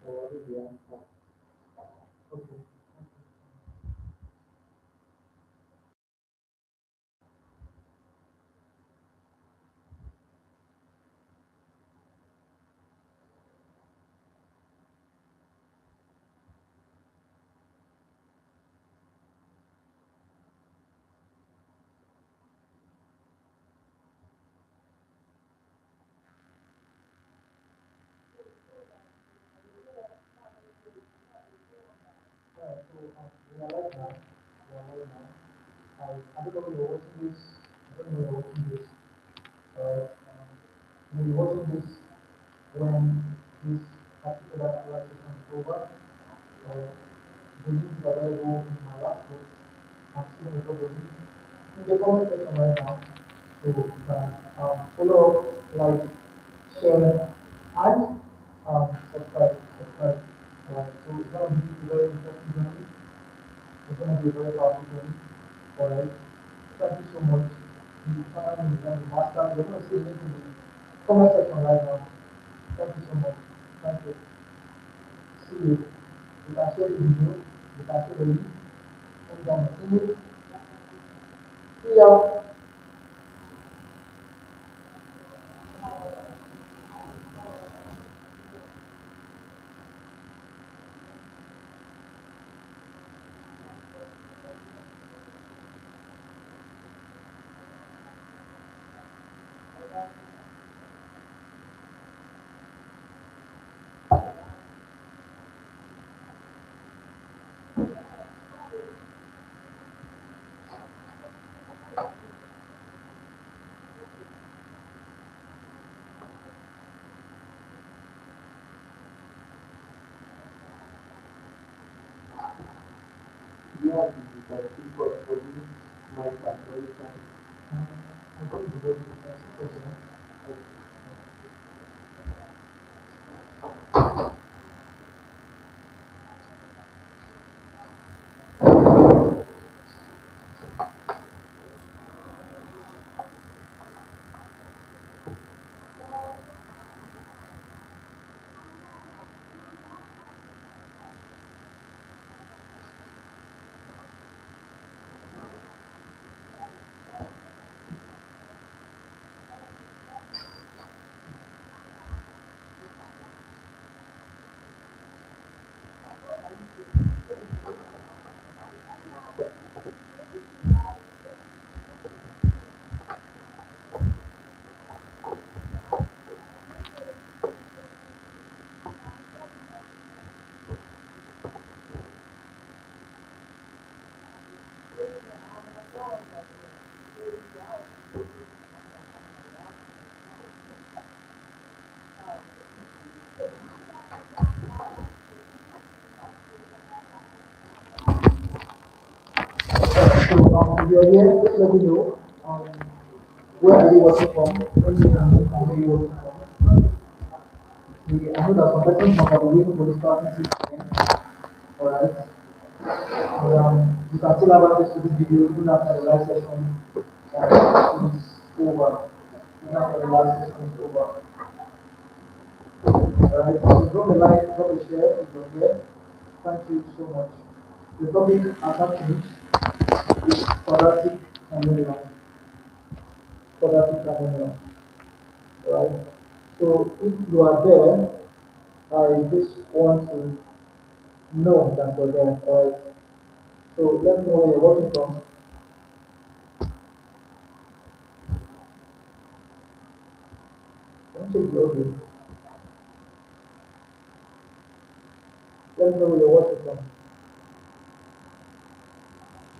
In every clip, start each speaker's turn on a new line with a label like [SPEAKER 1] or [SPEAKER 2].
[SPEAKER 1] Or what is the answer? Okay. So we are right now. We are right now. I don't know if you're watching this. I don't know if you're watching this. You're watching this when this particular conversation is over. The link is available in my laptop. I'm seeing everybody in the comment section right now. So you can follow, like, share, and subscribe. So it's going to be very interesting journey. It's going to be a very powerful journey. Alright. Thank you so much. You finally done the master. You're going to see the link in the comment section right now. Thank you so much. Thank you. See you. You can share the video. You can share the link. And you can see it. See ya. Yeah, this is people for you, my calculation. I'm going to go to the next question. So, if you're here, just let me know. Where are you watching from? Let me know where you watching from. I know that some persons might have been waiting for the starting 6 p.m. Alright. You can still have access to this video even after the live session is over. Even after the live session is over. Alright. So drop a like, drop a share if you're here. Thank you so much. The topic attachment is quadratic trinomial. Quadratic trinomial. Alright. So if you are there, I just want to know that you're there. Alright. So let me know where you're watching from. Don't check the audio. Let me know where you're watching from.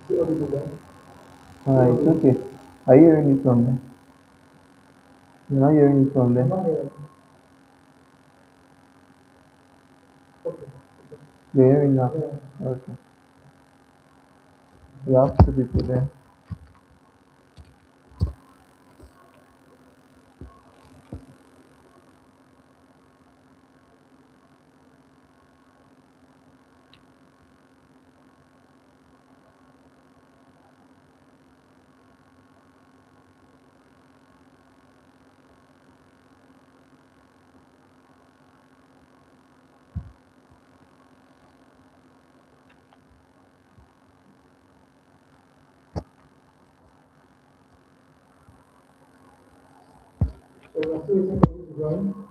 [SPEAKER 1] Is it audible there?
[SPEAKER 2] It's okay. Are you hearing it from there? You're not hearing it from
[SPEAKER 1] I'm
[SPEAKER 2] there?
[SPEAKER 1] not hearing. Okay.
[SPEAKER 2] You're hearing now?
[SPEAKER 1] Yeah.
[SPEAKER 2] Okay. You have two people there.
[SPEAKER 1] we're still waiting for you to join.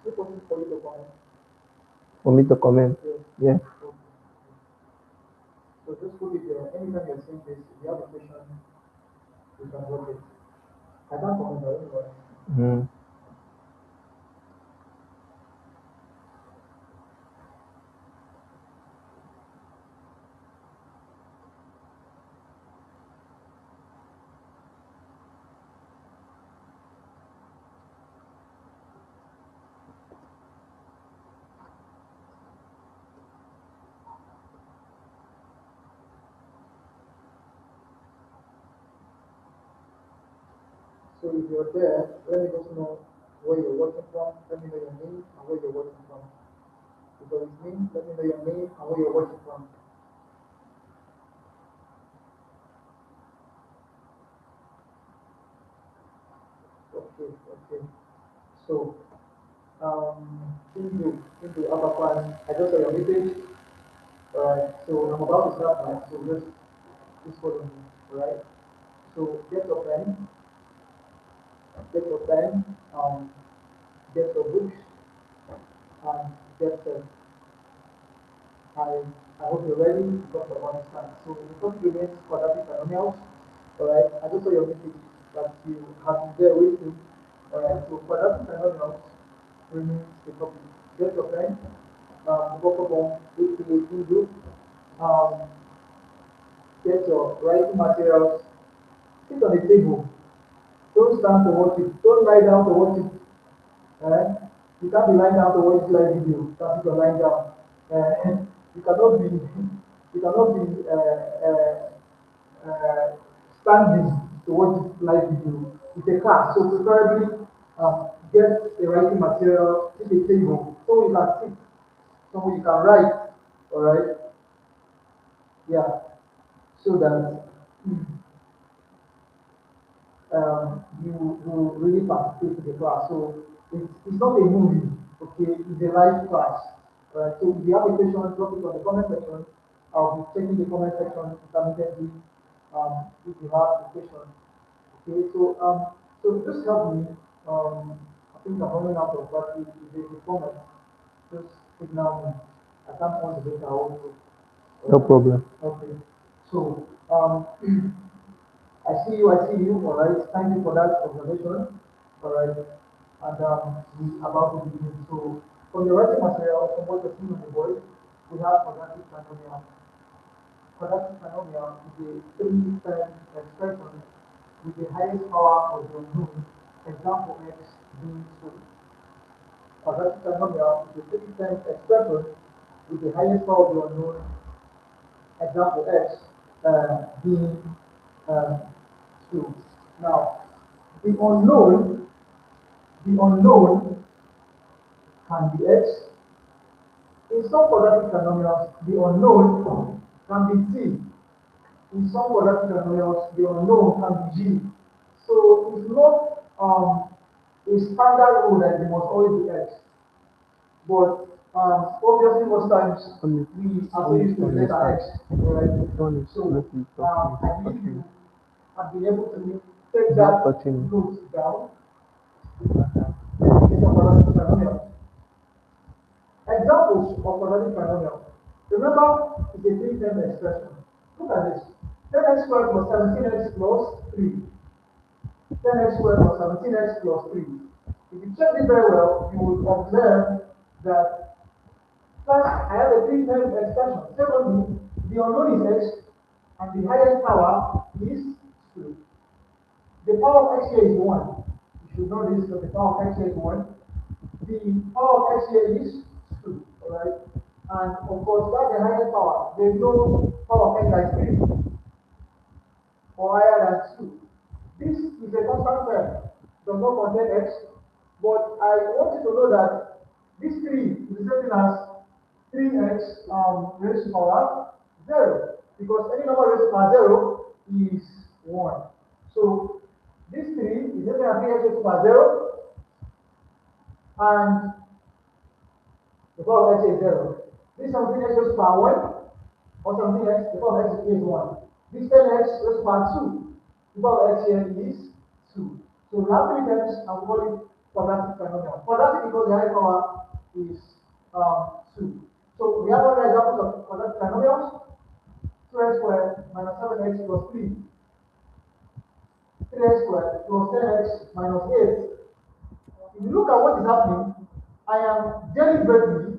[SPEAKER 1] Still waiting for you to join.
[SPEAKER 2] For me to comment.
[SPEAKER 1] Yes.
[SPEAKER 2] Yeah.
[SPEAKER 1] Okay. So just put it there. Anytime you're seeing this, if you have a question, you can drop it. I can't comment, I don't know.
[SPEAKER 2] Mm.
[SPEAKER 1] So if you're there, let me just know where you're watching from. Let me know your name and where you're watching from. Because it's me, let me know your name and where you're watching from. Okay, okay. So, into upper class, I just saw your message. Alright, so I'm about to start now, so just follow me. Alright, so get your pen, get your books, and get I, I hope you're ready because we're going to start. So the topic remains quadratic trinomials. Alright, I just saw your message that you have been there with me. Alright, so quadratic trinomials remains the topic. Get your pen, Bokobo, aka Hindu, um, get your writing materials, sit on the table. Don't stand to watch it. Don't lie down to watch it. Eh? You can't be lying down to watch live video. You can't be lying down. You cannot be you cannot be standing to watch live video. It's a class, so preferably get a writing material, get a table, so you can sit, so you can write. All right, yeah, so that you really participate in the class. So it's not a movie, okay? It's a live class. Right? So if you have a question, drop it on the comment section. I'll be checking the comment section intermittently if you have a question. Okay, so just help me. I think I'm running out of battery. If there's a comment, just signal me. I can't want the data also.
[SPEAKER 2] No problem.
[SPEAKER 1] Okay. So I see you, all right. Thank you for that observation, all right. And we about to begin. So, for the writing material, from what you're seeing on the board, we have quadratic trinomial. Quadratic trinomial is a three-term expression with the highest power of the unknown, example x being 2. Quadratic trinomial is a three-term expression with the highest power of the unknown, example x being um, 2. Now, the unknown can be x, In some quadratic trinomials, the unknown can be t. In some quadratic trinomials, the unknown can be g. So it's not a standard rule that it must always be x. But obviously, most times
[SPEAKER 2] Only,
[SPEAKER 1] we are so
[SPEAKER 2] only
[SPEAKER 1] used to the
[SPEAKER 2] from the
[SPEAKER 1] letter
[SPEAKER 2] start.
[SPEAKER 1] x, alright?
[SPEAKER 2] One is
[SPEAKER 1] So
[SPEAKER 2] making talking,
[SPEAKER 1] I believe
[SPEAKER 2] talking.
[SPEAKER 1] you have been able to take
[SPEAKER 2] It's not
[SPEAKER 1] that
[SPEAKER 2] touching.
[SPEAKER 1] note down in the case of quadratic trinomial. Examples of quadratic trinomial. Remember, it's a three-term expression. Look at this. 10x squared plus 17x plus 3. 10x squared plus 17x plus 3. If you check this very well, you will observe that first I have a three-term expression. Secondly, the unknown is x, and the highest power is 2. The power of x here is 1. You should know this because the power of x here is 1. The power of x here is 2. Alright? And of course, that's the highest power. There is no power of x that is 3 or higher than 2. This is a constant term, does not contain x, but I want you to know that this 3 is the same thing as 3x raised to power 0, because any number raised to power 0 is 1. So this 3 is the same as 3x raised to power 0, and the power of x is 0. This 17x raised to power 1, or something else, the power of x is 1. This 10x raised to power 2, the power of x here is 2. So we have three terms and we call it quadratic trinomial. Quadratic because the higher power is 2. So we have other examples of quadratic trinomials. 2x squared minus 7x plus 3. 3x squared plus 10x minus 8. If you look at what is happening, I am deliberately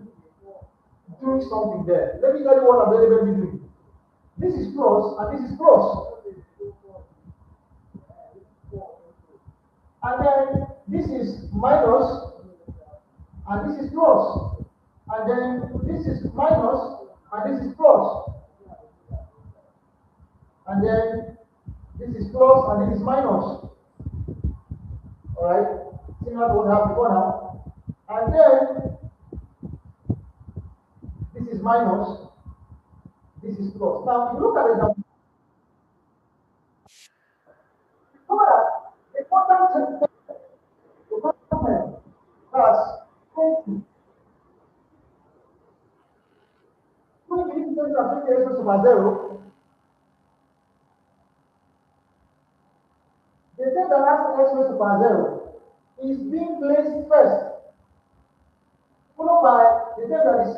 [SPEAKER 1] doing something there. Let me tell you what I'm deliberately doing. This is plus and this is plus. And then this is minus and this is plus. And then this is minus and this is plus. And then this is plus and this is minus. Alright? Similar to what we have before now. And then this is minus, this is plus. Now, if you look at the example, look at the quadrant that's 20. 20 is 20 raised to power 0. The thing that has x raised to power 0 is being placed first, followed by the thing that is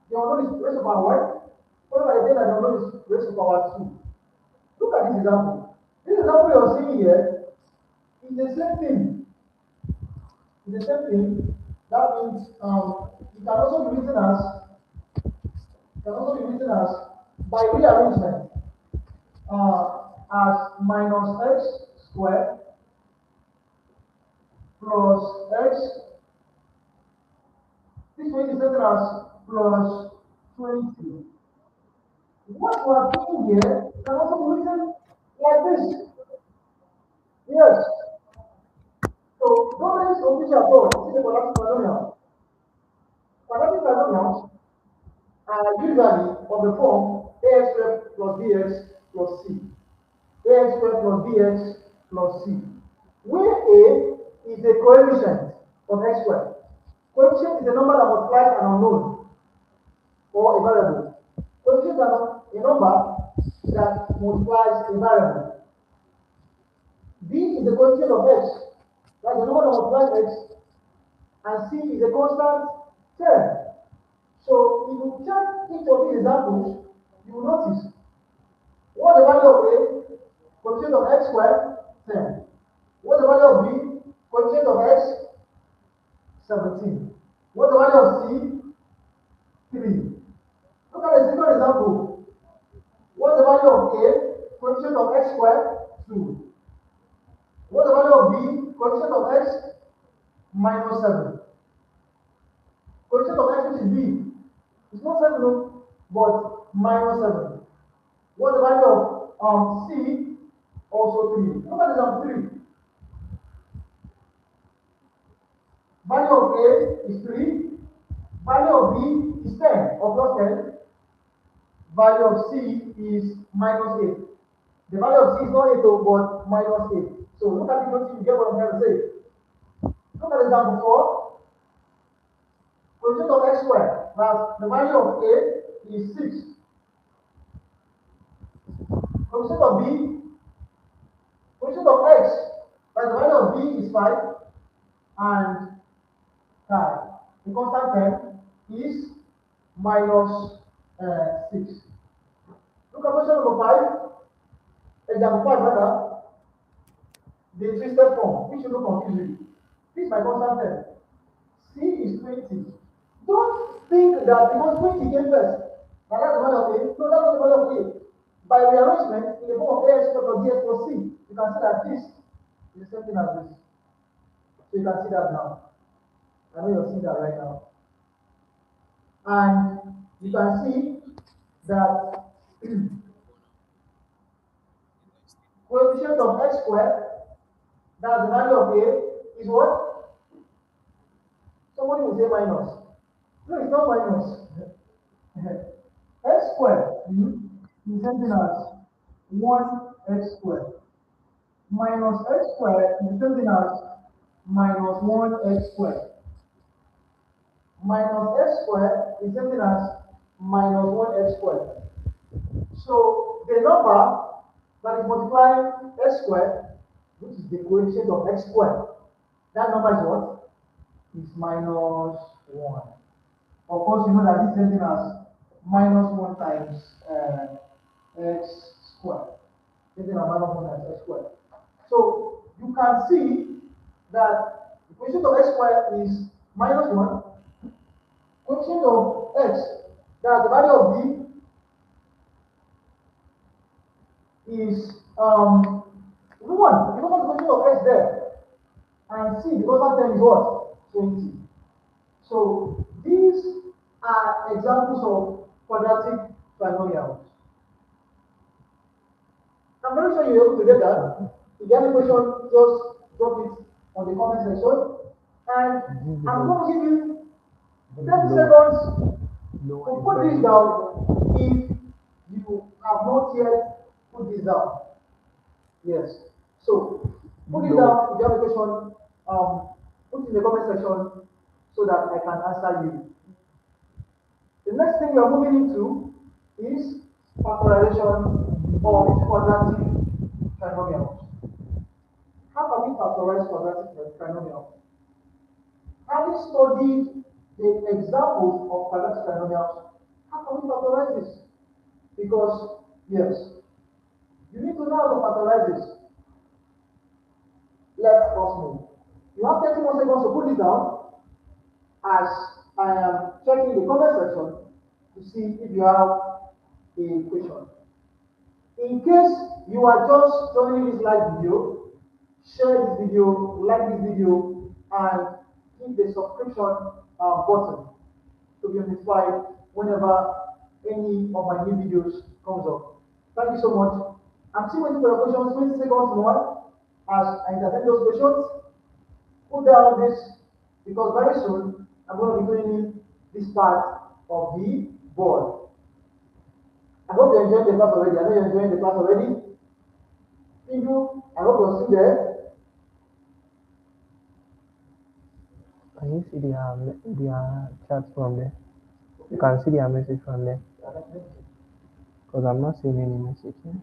[SPEAKER 1] the unknown is raised to power 1, followed by the thing that the unknown is raised to power 2. Look at this example. This example you're seeing here is the same thing. It's the same thing. That means it can also be written as by rearrangement as minus x squared plus x. This way is written as plus 20. What we are doing here can also be written like this. Yes. So don't raise official thought. This is a quadratic polynomial. Quadratic polynomials are usually of the form ax squared plus bx plus c. Ax squared plus bx plus c. Where a is a coefficient of x squared. Coefficient is a number that multiplies an unknown or a variable. Coefficient is a number that multiplies a variable. B is the coefficient of x. That's the number that multiplies x. And c is a constant term. So if you check each of these examples, you will notice what's the value of a? Coefficient of x squared, 10. What's the value of b? Coefficient of x, 17. What's the value of c? 3. Look at the second example. What's the value of a? Coefficient of x squared, 2. What's the value of b? Coefficient of x, minus 7. Coefficient of x, which is b. It's not 7, no, but minus 7. What's the value of c? Also 3. Look at example 3. Value of a is 3. Value of b is is 10 or plus 10, value of C is minus 8. The value of C is not 8, but minus 8. So look at the note, you get what I'm trying to say. Look at example 4. Coefficient of x squared. Now, the value of A is 6. Coefficient of B, coefficient of x. Now, the value of B is 5. And the constant term is minus 6. Look at question number 5. Example 5, rather. The twisted form, which should not confuse you. This is my constant term. C is 20. Don't think that because 20 came first, that that's the value of A. No, that's not the value of A. By rearrangement in the form of AX plus DS plus C, you can see that this is the same thing as this. So you can see that now. I know you're seeing that right now. And you can see that coefficient of x squared, that's the value of A, is what? Somebody will say minus. No, it's not minus. X squared is something as 1x squared. Minus x squared is something as minus 1x squared. Minus x squared is something as minus 1x squared. So the number that is multiplying x squared, which is the coefficient of x squared, that number is what? Is minus 1. Of course, you know that this is something as minus 1 times x squared. Something as minus 1 times x squared. So you can see that the coefficient of x squared is minus 1. Coefficient of x, that the value of b is 1. You know the coefficient of x there. And c, the total term is what? 20. So these are examples of quadratic trinomials. I'm very sure you're able to get that. If you have a question, just drop it on the comment section. And I'm going to give you 30 seconds to put this down if you have not yet put this down. Yes. So put it down if you have a question, put it in the comment section so that I can answer you. The next thing we are moving into is factorization of quadratic trinomials. How can we factorize quadratic trinomials? Having studied the examples of quadratic trinomials, how can we factorize this? Because, yes, you need to know how to factorize this. Let us move. You have 30 more seconds to put this down as I am checking the comment section to see if you have a question. In case you are just joining this live video, share this video, like this video, and hit the subscription button to be notified whenever any of my new videos comes up. Thank you so much. I'm still waiting for your questions, 20 seconds more as I entertain those questions. Put down this because very soon I'm going to be doing this part of the board. I hope you're enjoying the class already. I know you're enjoying the class already. Pindu, I hope you're still there.
[SPEAKER 2] Can you see their chat from there? You can see their message from there. Because I'm not seeing any message here.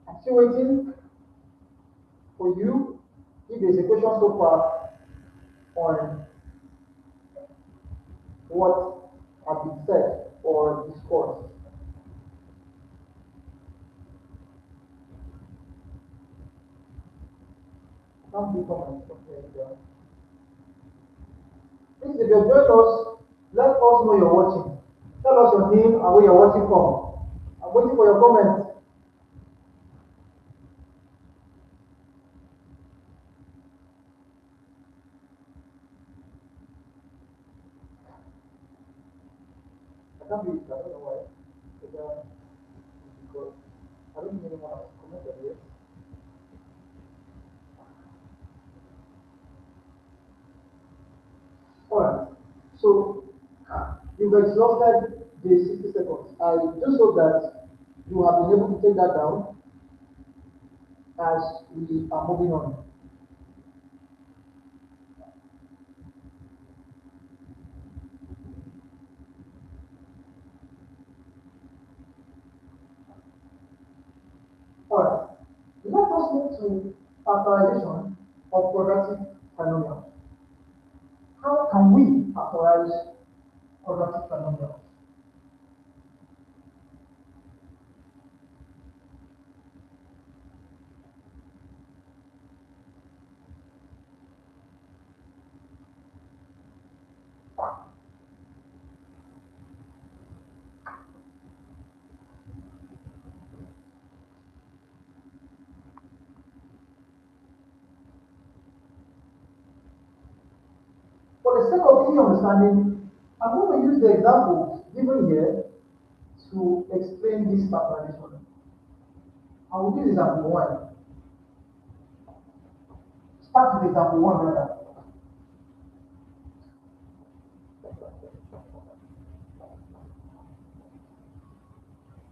[SPEAKER 1] I'm still waiting for you. If there's a question so far on what has been said or discussed. can't be comments. Okay, yeah. Please, if you're joining us, let us know you're watching. Tell us your name and where you're watching from. I'm waiting for your comments. I can't be, I don't know why. Because I don't think anyone has commented yet. Alright, so you've exhausted the 60 seconds. I just hope that you have been able to take that down as we are moving on. Alright, let us move to factorization of quadratic trinomials. How can we factorize quadratic trinomials? For the sake of easy understanding, I'm going to use the examples given here to explain this factorization. I will use example 1. Start with example 1 rather.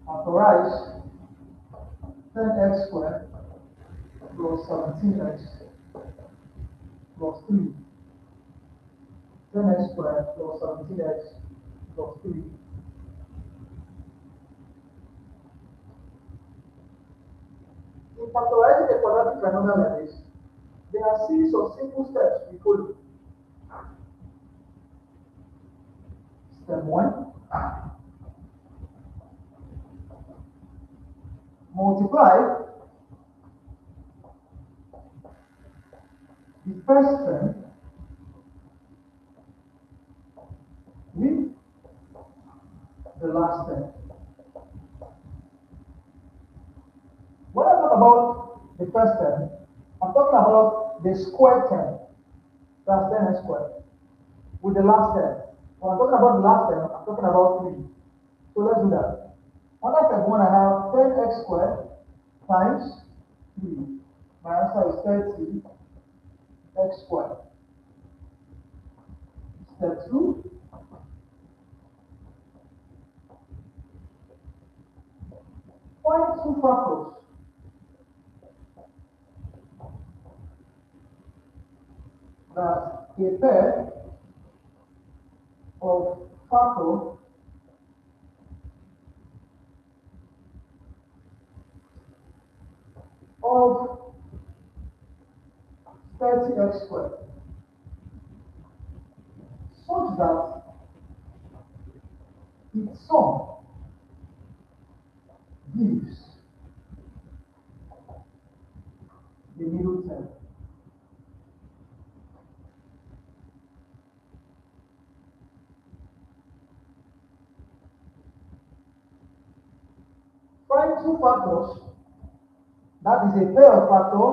[SPEAKER 1] Factorize 10x squared plus 17x plus 3. 10x squared plus 17x plus 3. In factorizing a quadratic trinomial like this, there are a series of simple steps we follow. Step 1, multiply the first term with the last term. When I talk about the first term, I'm talking about the square term, that's 10x squared, with the last term. When I'm talking about the last term, I'm talking about 3. So let's do that. Under step 1, I have 10x squared times 3. My answer is 30x squared. Step 2, find two factors. That's a pair of factor of 30x squared, such that its sum gives the middle term. Find two factors, that is a pair of factor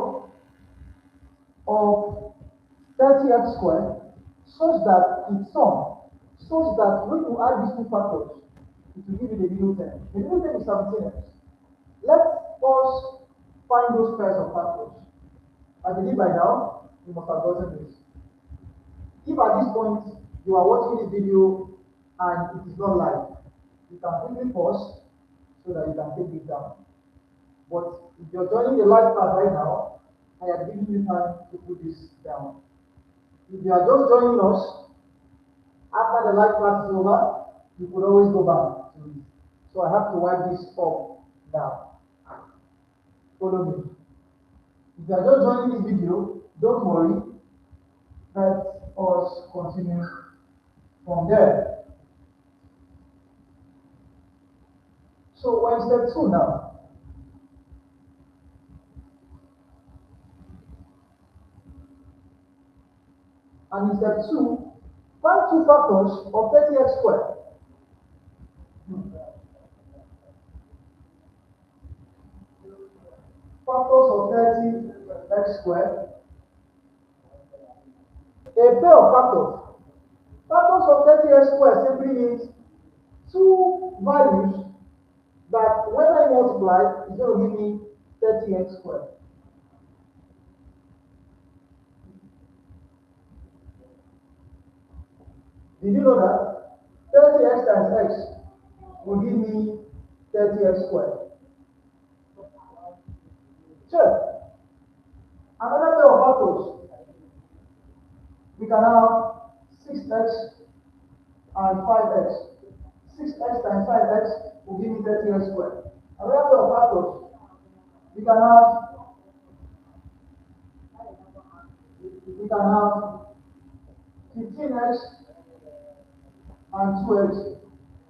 [SPEAKER 1] of 30x squared, such that its sum, such that when you add these two factors, it will give you the middle term. The middle term is 17x. Let us find those pairs of factors. I believe by now, you must have gotten this. If at this point you are watching this video and it is not live, you can quickly pause so that you can take it down. But if you're joining the live class right now, I am giving you time to put this down. If you are just joining us after the live class is over, you could always go back to it. So I have to wipe this up now. Follow me. If you are just joining this video, don't worry. Let us continue from there. So we're in step 2 now. And in step 2, find two factors of 30x squared. Factors of 30x squared. A pair of factors. Factors of 30x squared simply means two values that when I multiply is going to give me 30x squared. Did you know that 30x times x will give me 30x squared? Sure. Another pair of factors, we can have 6x and 5x. 6x times 5x will give me 30x squared. Another pair of factors, we can have 15x and 2x.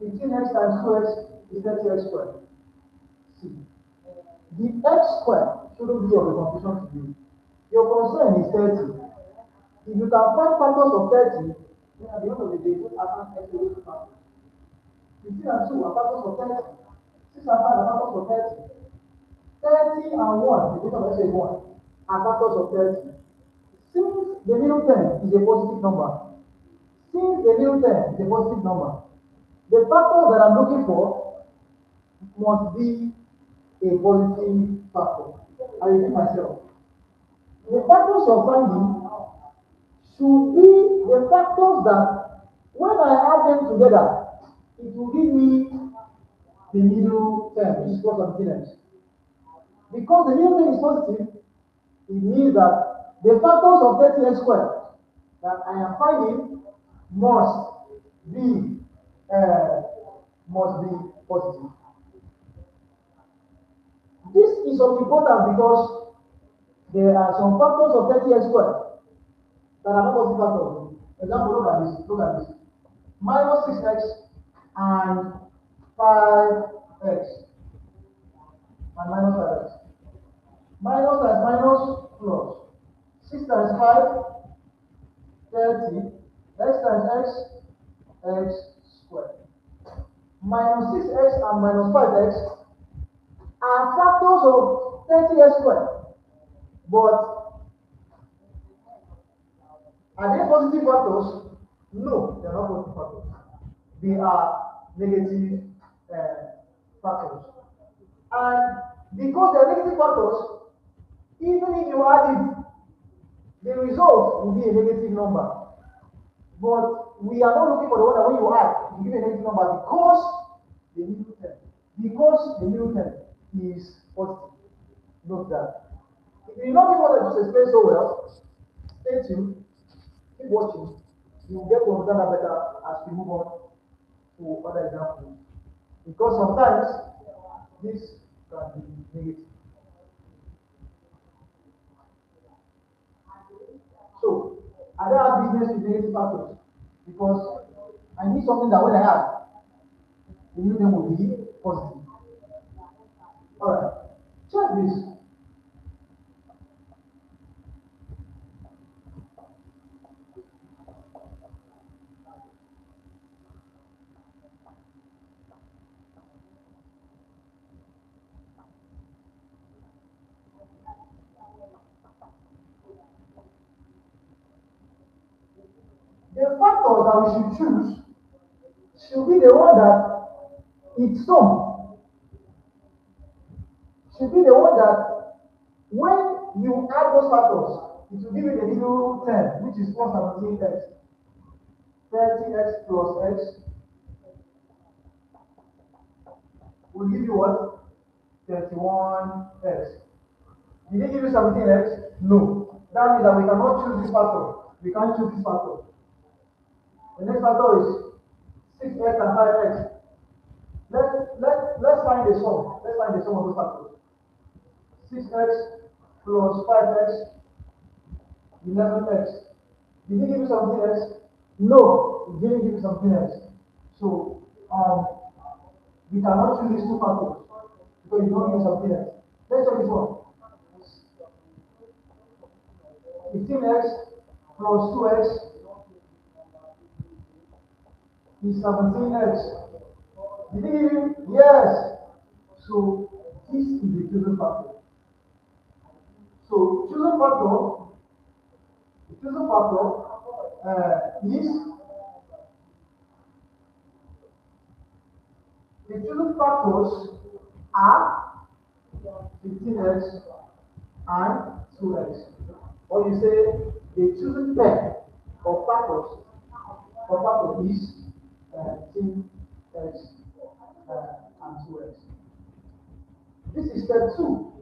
[SPEAKER 1] 15x times 2x is 30x squared. See, the x squared shouldn't be of a confusion to you. Your concern is 30. If you can find factors of 30, then at the end of the day, just add x to those factors. 15 and 2 are factors of 30. 6 and 5 are factors of 30. 30 and 1, the equation of x is 1, are factors of 30. Since the middle term is a positive number, the factors that I'm looking for must be a positive factor. I repeat myself. The factors you're finding should be the factors that when I add them together, it will give me the middle term, which is plus something else. Because the middle term is positive, it means that the factors of 30x squared that I am finding must be positive. This is of importance because there are some factors of 30x squared that are not positive factors. Example, look at this. Minus 6x and 5x and minus 5x. Minus times minus plus 6 times 5, 30, x times x squared. Minus 6x and minus 5x are factors of 30x squared. But are they positive factors? No, they are not positive factors. They are negative factors. And because they are negative factors, even if you add it, the result will be a negative number. But we are not looking for the one that when you add, you give a negative number because the middle term is positive. Note that. If you not be what I just explained so well, stay tuned, keep watching. You will get to understand that better as we move on to other examples. Because sometimes this can be negative. So, I don't have business with negative factors because I need something that when I have, the new term will be positive. Alright, check this. The factors that we should choose should be the one that its sum should be the one that when you add those factors, it will give you the middle term, which is plus 17x. 30x plus x will give you what? 31x. Did it give you 17x? No. That means that we cannot choose this factor. We can't choose this factor. The next factor is 6x and 5x. Let's find the sum. Let's find the sum of those factors. 6x plus 5x, 11x. Did it give you something else? No, it didn't give you something else. So we cannot choose these two factors because you don't give something else. Let's check this one. 15x plus 2x is 17x. Did he give you? Yes. So this is the chosen factor. So chosen factor is the chosen factors are 15x and 2x. Or you say the chosen pair of factors for factor is 15x and 2x. This is step 2.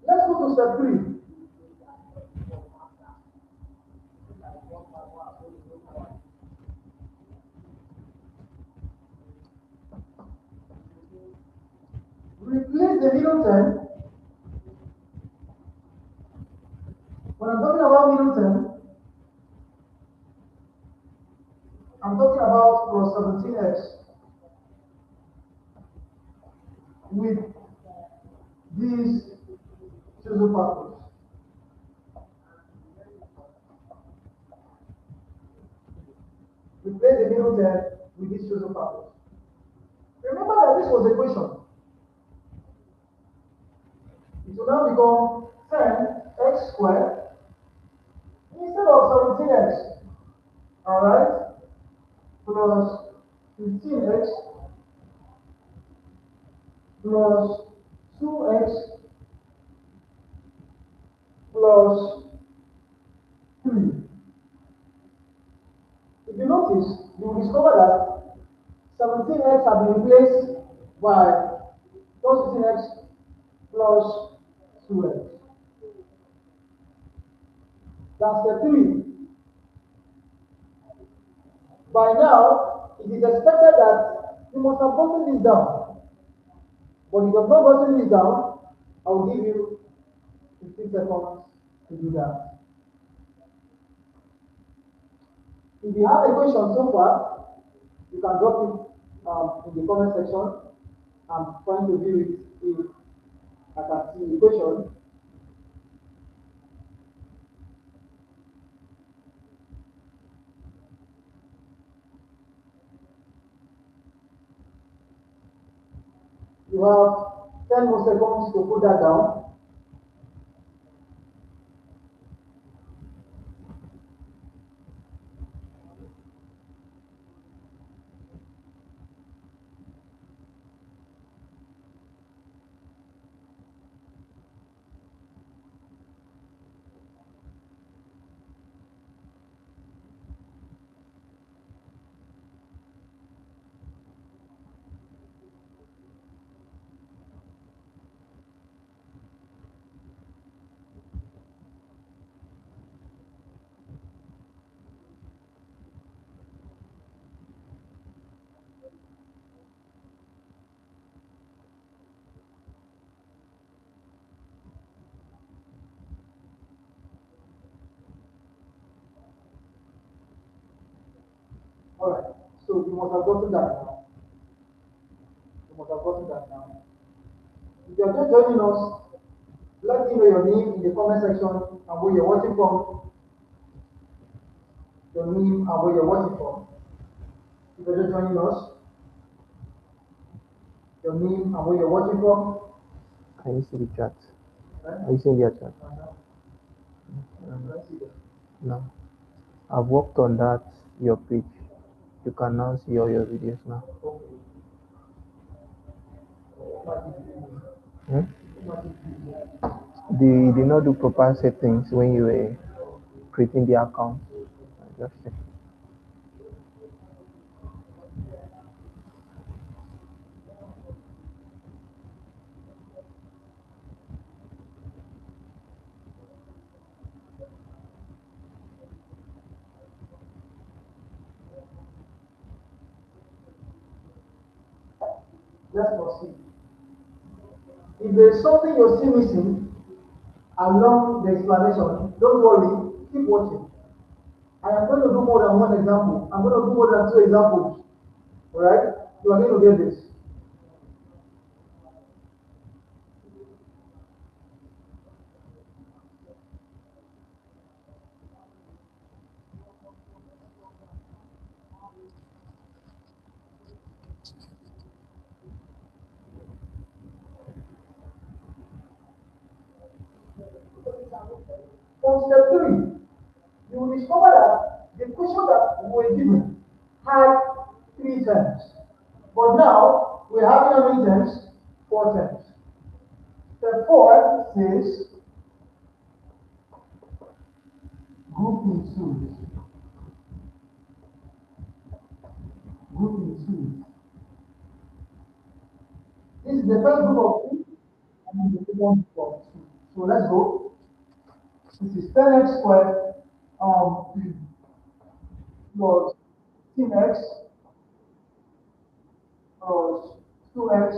[SPEAKER 1] Let's go to step 3. Replace the middle term. When I'm talking about middle term, I'm talking about plus 17x with these chosen factors. Replace the middle term with these chosen factors. Remember that this was a question. It will now become 10x squared instead of 17x. Alright? Plus 15x plus 2x plus 3. If you notice, you will discover that 17x have been replaced by plus 15x plus 2x. That's the 3. By now, it is expected that you must have gotten this down. But if you have not gotten this down, I will give you 15 seconds to do that. If you have a question so far, you can drop it in the comment section. I'm trying to view it if I can see the question. You have 10 more seconds to put that down. Alright, so you must have gotten that now. You must have gotten that now. If you are just joining us, let me know your name in the comment section and where you're watching from. Your name and where you're watching from. If you're just joining us, your name and where you're watching from.
[SPEAKER 2] Can you see the chat? Are you seeing the chat? No. I've worked on that, your page. You can now see all your videos now. Hmm? They did not do proper settings when you were creating the account. Just check.
[SPEAKER 1] Let's proceed. If there's something you're still missing along the explanation, don't worry, keep watching. I am going to do more than one example. I'm going to do more than 2 examples. Alright? You are going to get this. From step 3, you will discover that the question that we were given had 3 terms. But now we're having how many terms? 4 terms. Step 4 says group in twos. Group in twos. This is the first group of 2 and the second group of 2. So let's go. This is 10x squared plus 10x plus 2x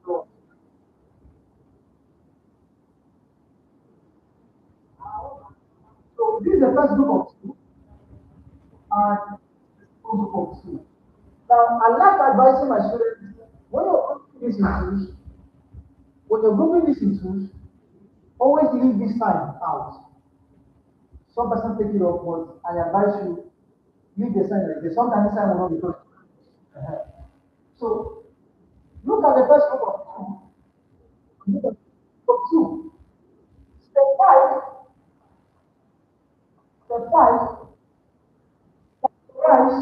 [SPEAKER 1] plus. So this is the first group of 2 and the second group of 2. Now, I like advising my students when you're grouping this in twos, always leave this sign out. Some person take it off, but I advise you leave the sign like this. Sometimes the sign will not be close. So look at the first group of 2. Look at the group of 2. Step 5. Step 5. Rise.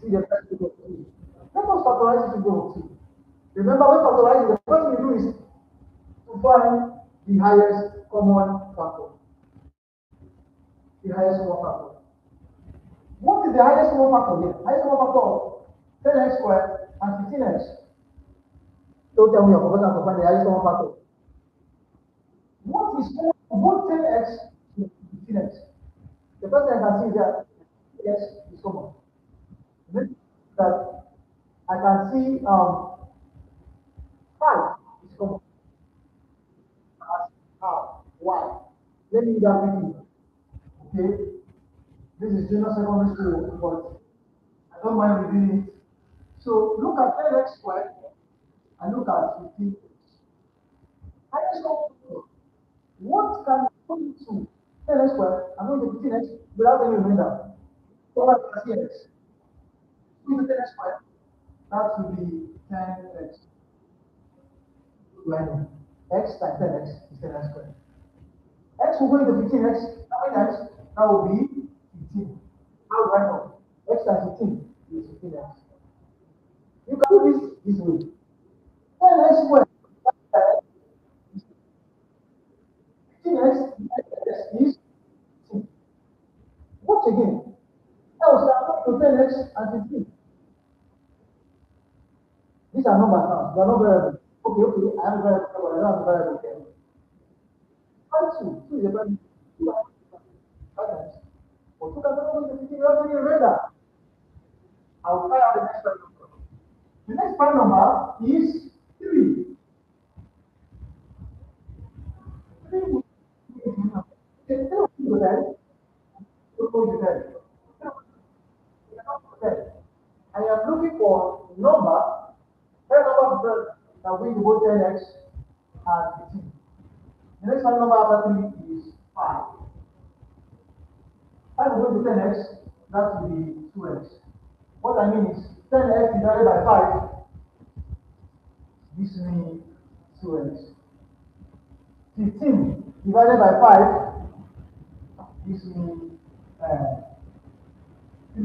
[SPEAKER 1] See the first group of 2. Let us factorize the group of 2. Remember, when factorizing, the first thing you do is to find the highest common factor. The highest common factor. What is the highest common factor here? Highest common factor of 10x squared and 15x. Don't tell me you're forgotten to find the highest common factor. What is both 10x and 15x? The first thing I can see is that x is common. This that I can see 5 is common. How? Why? Let me do that quickly. Okay? This is junior secondary school, but I don't mind reading it. So look at 10x squared and look at 15x. Highest common factor. What can you to 10x squared and not the 15x without any remainder? So I can see x. With the 10x squared, that will be 10x. Do I know? X times 10x is 10x squared. X will go into 15x. How many times? That will be 15. How do I know? X times 15 is 15x. You can do this way. 10x squared 15x is 15. What again? Else I'm going to 10x and 15. These are numbers now. They are not variable. Okay, I have a variable, but I don't have a variable here. Find 2. 2 is a variable. 2 5 times. But 2 cannot go into 15 without any remainder. I will find out the next prime number. The next prime number is 3. 3 will be 10. 3 will be 10. 2 will be 10. I am looking for number, that number that will be both 10x and 15. The next number after 3 is 5. 5 will go to 10x, that will be 2x. What I mean is 10x divided by 5 gives me 2x. 15 divided by 5 gives me 3.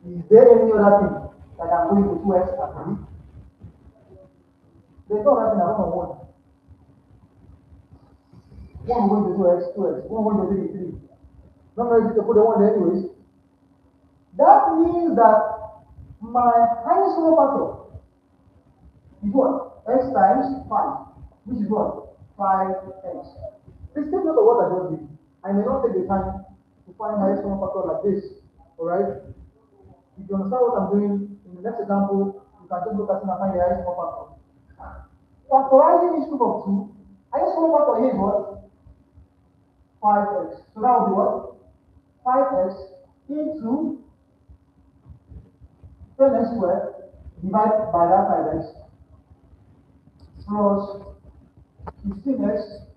[SPEAKER 1] Is there any other thing that I'm going to 2x and 3? There's no other thing I don't know. 1 going to 2x, 2x. 1 going to 3, 3. Not ready to put the 1 there anyways. That means that my highest common factor is what? X times 5, which is what? 5x. Please take note of what I just did. I may not take the time to find highest common factor like this. Alright? If you understand what I'm doing, in the next example, you can just look at it and find the highest common factor. Factorizing this group of 2, highest common factor here is what? 5x. So that will be what? 5x into 10x squared divided by that 5x plus 15x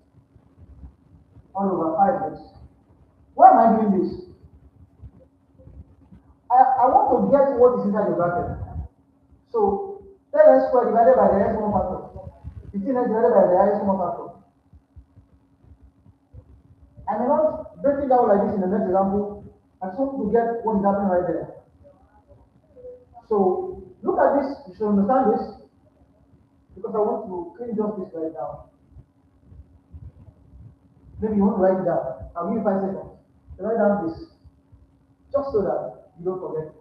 [SPEAKER 1] all over 5x. Why am I doing this? I want to get what is inside the bracket. So 10x squared divided by the x common factor. 15x divided by the x common factor. I may not break it down like this in the next example. I just want to get what is happening right there. So look at this, you should understand this because I want to clean just this right now. Maybe you want to write it down. I'll give you 5 seconds. Write down this just so that you don't forget.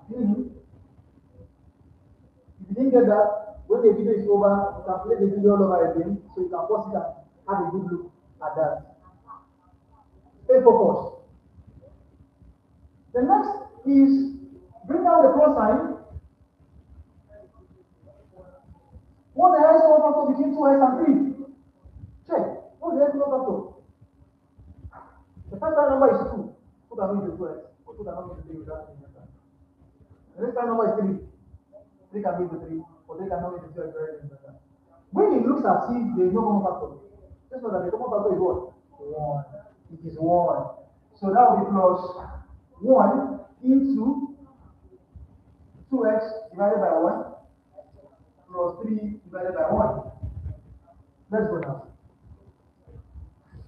[SPEAKER 1] Mhm. If you didn't get that, when the video is over, you can play the video all over again so you can pause it and have a good look at that. Stay focused. The next is bring down the plus sign. What the hell is one factor between 2x and 3? Check. What the hell is one factor? The first prime number is 2. 2 cannot be 2x. Or 2 cannot be 3 without any answer. The next prime number is 3. 3 can be 3. Or 3 cannot be 2x very better. When it looks as if there is no common factor, just know that the common factor is what? 1. It is 1. So that will be plus 1 into 2x divided by 1 plus 3 divided by 1. Let's go now.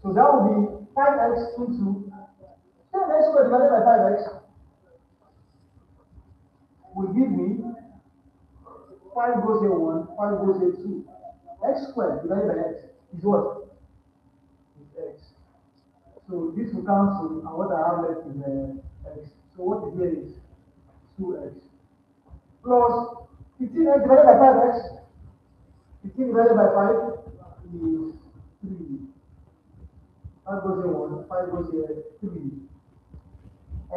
[SPEAKER 1] So that will be 5x into 10x squared divided by 5x will give me 5 goes here 1, 5 goes here 2. X squared divided by x is what? Is x. So this will cancel, and what I have left is x. So what is here is 2x plus 15x divided by 5x. 15 divided by 5 is 3. 5 goes here 1, 5 goes here 3.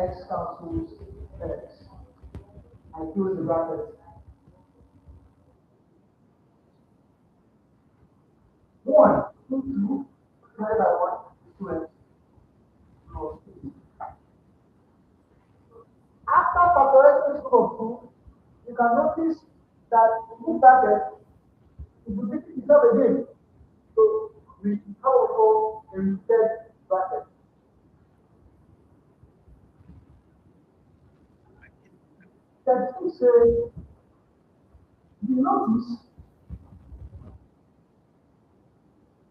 [SPEAKER 1] X cancels x. I close the bracket. 1 into divided by 1 is 2x plus 3. After factorizing this group of 2, you can notice that this bracket is repeating itself again. So we have what we call a repeated bracket. That is you notice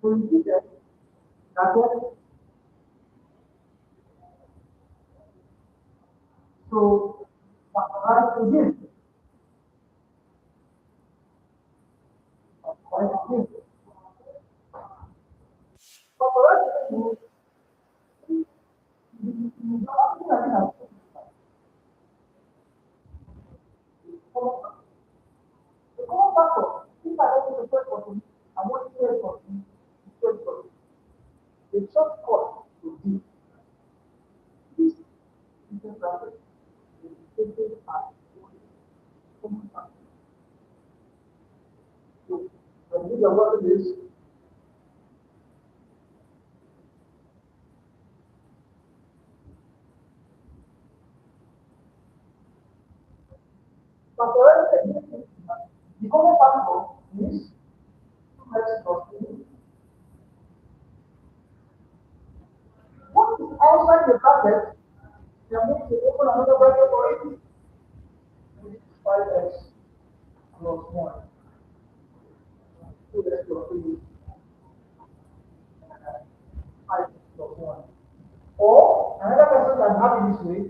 [SPEAKER 1] the repeated bracket. So factorize again. Factorize again. Factorize again means the only thing I think the common factor. If I don't use the first person, I want to say something, the first person. The shortcut to this is bracket is taken as common factor. So when you are working this, factorize again, the common factor is 2x plus 3. What is outside the bracket? You are going to open another bracket for it, which is 5x plus 1, 2x plus 3, 5x plus 1. Or another person can have it this way.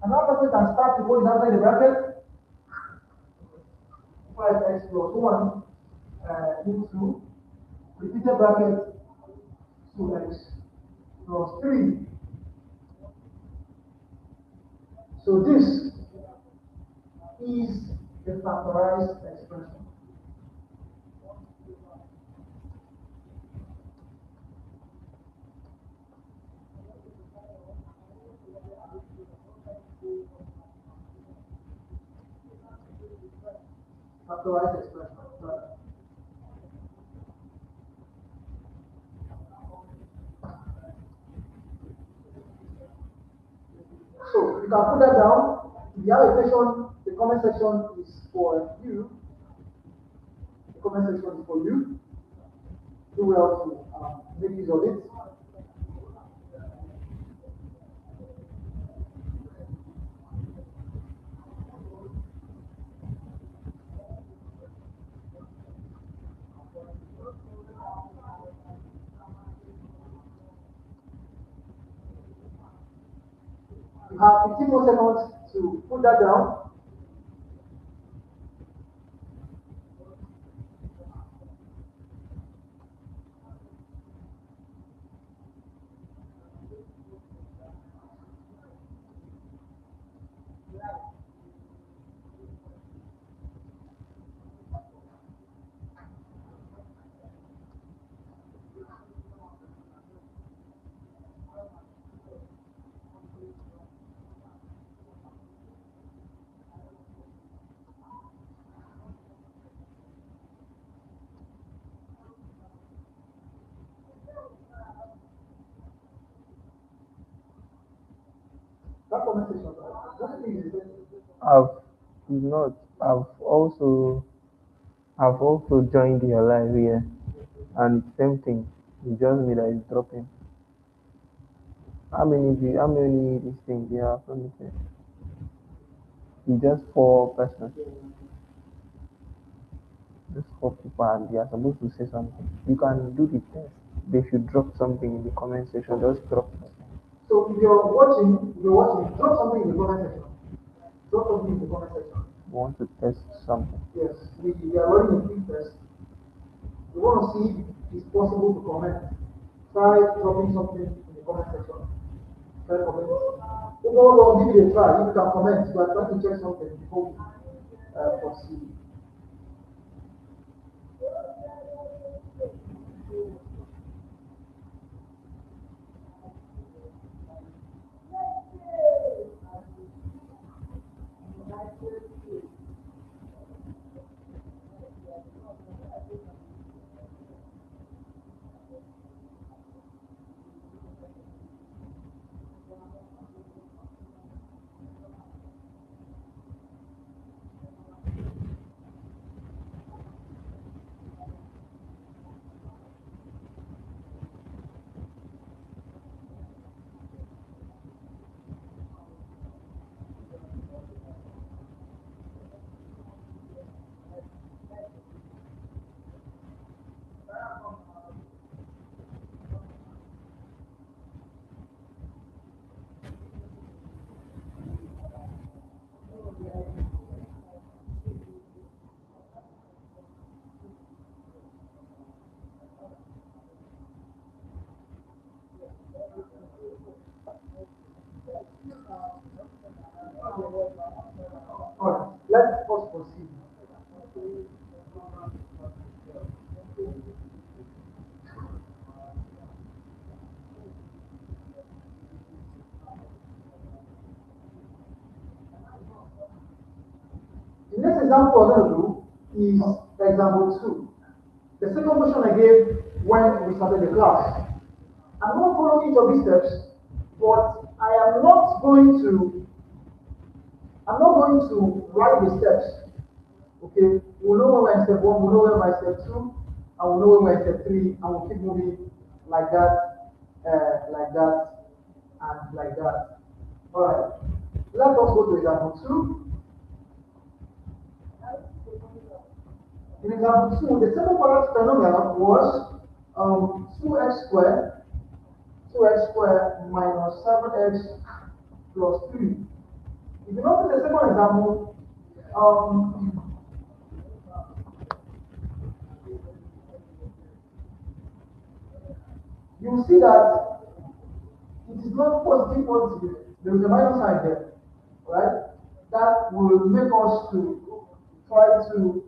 [SPEAKER 1] Another person can start to go inside the bracket 5x plus 1 into repeated bracket 2x plus 3. So this is the factorized expression. Factorized expression. Right. can put that down. If you have a question, the comment section is for you. The comment section is for you. Do well to make use of it. You have 15 more seconds to put that down. That conversation, what is it?
[SPEAKER 2] I've not. I've also joined your live here, and it's same thing. It's just me that is dropping. How many these things do you have? Let me check. It's just 4 persons. Just 4 people, and they are supposed to say something. You can do the test. They should drop something in the comment section. Just drop something.
[SPEAKER 1] So if you're watching, drop something in the comment section. Drop something in the comment section.
[SPEAKER 2] You want to test something.
[SPEAKER 1] Yes, we are running a quick test. We want to see if it's possible to comment. Try dropping something in the comment section. Try comment. Hold on, give it a try. If you can comment, we are trying to check something before we proceed. Alright, let us proceed. The next example I'm going to do is example 2. The second question I gave when we started the class. I'm going to follow each of these steps, but I'm not going to write the steps. Okay, we'll know when we're in step 1, we'll know when we're in step 2, and we'll know when we're in step 3, and we'll keep moving like that, and like that. Alright, let us go to example 2. In example 2, the second quadratic trinomial was 2x squared minus 7x plus 3. If you notice the second example, you see that it is not positive positive. There is a minus sign there, right? That will make us to try to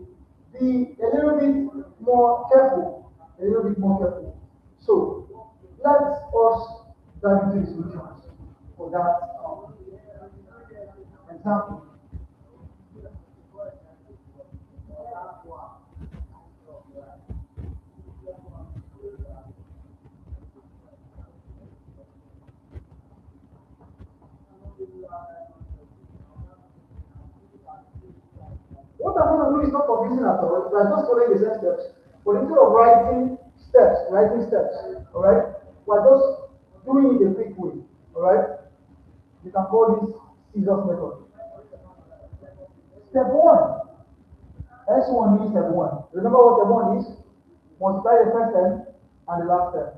[SPEAKER 1] be a little bit more careful, So let us dive into the solutions for that example. it's not confusing at all. We are just following the same steps. But instead of writing steps, all right, we are just doing it a quick way, all right. You can call this scissors method. Step one, S1 means step one. Remember what step one is? Multiply the first term and the last term.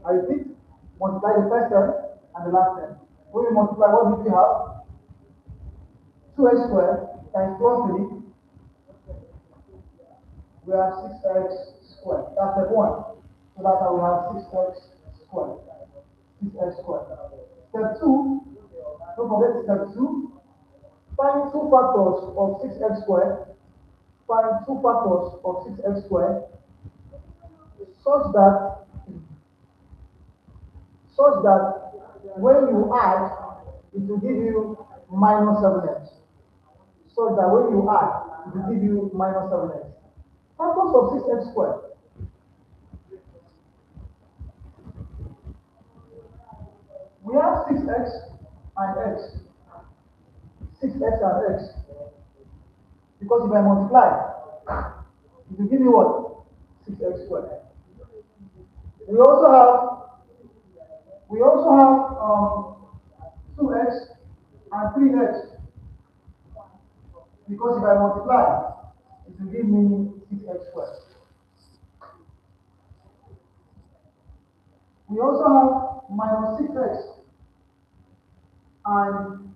[SPEAKER 1] I repeat, multiply the first term and the last term. When you multiply, what do we have? 2x squared times plus 3, we have 6x squared. That's step one. So that's how we have 6x squared. 6x squared. Step two, don't forget step two, find two factors of 6x squared. Find two factors of 6x squared such that when you add, it will give you minus 7x. So that when you add, it will give you minus 7x. Factors of 6x squared. We have 6x and x. 6x and x. Because if I multiply, it will give you what? 6x squared. We also have 2x and 3x. Because if I multiply, it will give me 6x squared. We also have minus 6x and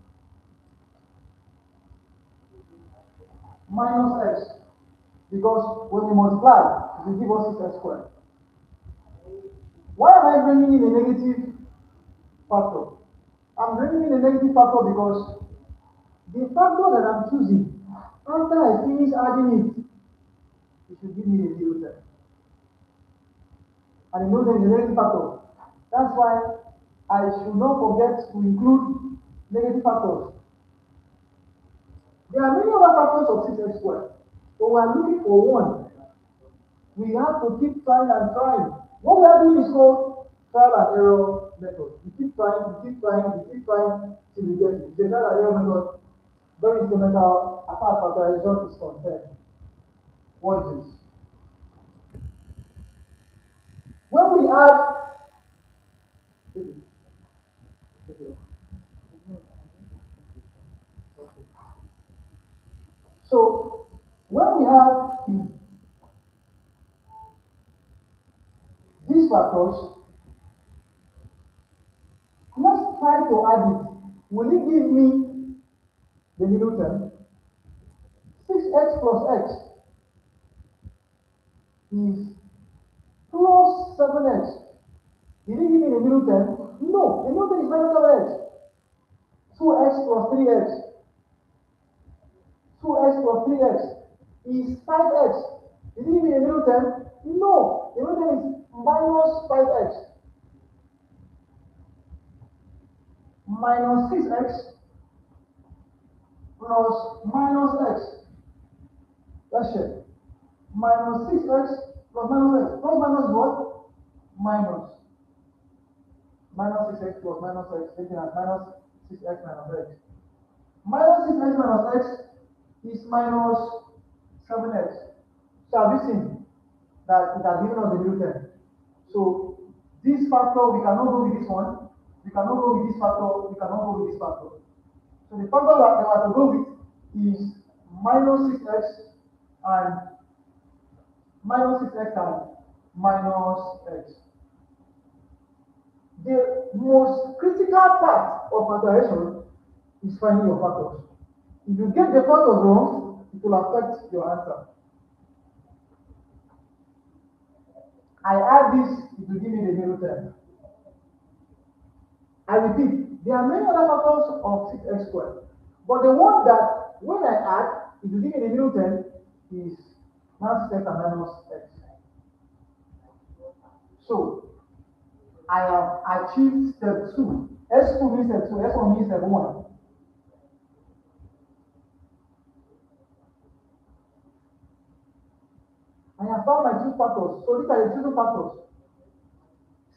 [SPEAKER 1] minus x. Because when we multiply, it will give us 6x squared. Why am I bringing in a negative factor? I'm bringing in a negative factor because the factor that I'm choosing, after I finish adding it should give me a zero term. And you know there is a negative factor. That's why I should not forget to include negative factors. There are many other factors of 6x squared, but we are looking for one. We have to keep trying and trying. What we are doing is called trial and error method. We keep trying till we get it. The trial and error method, very instrumental as far as factorization is concerned. What is this? When we add so when we have these factors, let's try to add it. Will it give me the middle term? 6x plus x is plus 7x. Did it give me the middle term? No, the middle term is minus 7x. 2x plus 3x. 2x plus 3x is 5x. Did it give me the middle term? No, the middle term is minus 5x. Minus 6x plus minus x. Let's check. Minus 6x plus minus x. Plus minus is what? Minus. Minus 6x plus minus x, taken as minus 6x minus x. Minus 6x minus x is minus 7x. So have you seen that it has given us the middle term? So this factor, we cannot go with this one. We cannot go with this factor. We cannot go with this factor. So the factor that we have to go with is minus 6x and minus 6x and minus x. The most critical part of factorization is finding your factors. If you get the factors wrong, it will affect your answer. I add this, it will give me the middle term. I repeat, there are many other factors of 6x squared, but the one that when I add, it will give me the middle term is minus 6x and minus x. So I have achieved step 2. S2 means step 2, S1 means step 1. I have found my two factors. So these are the two factors.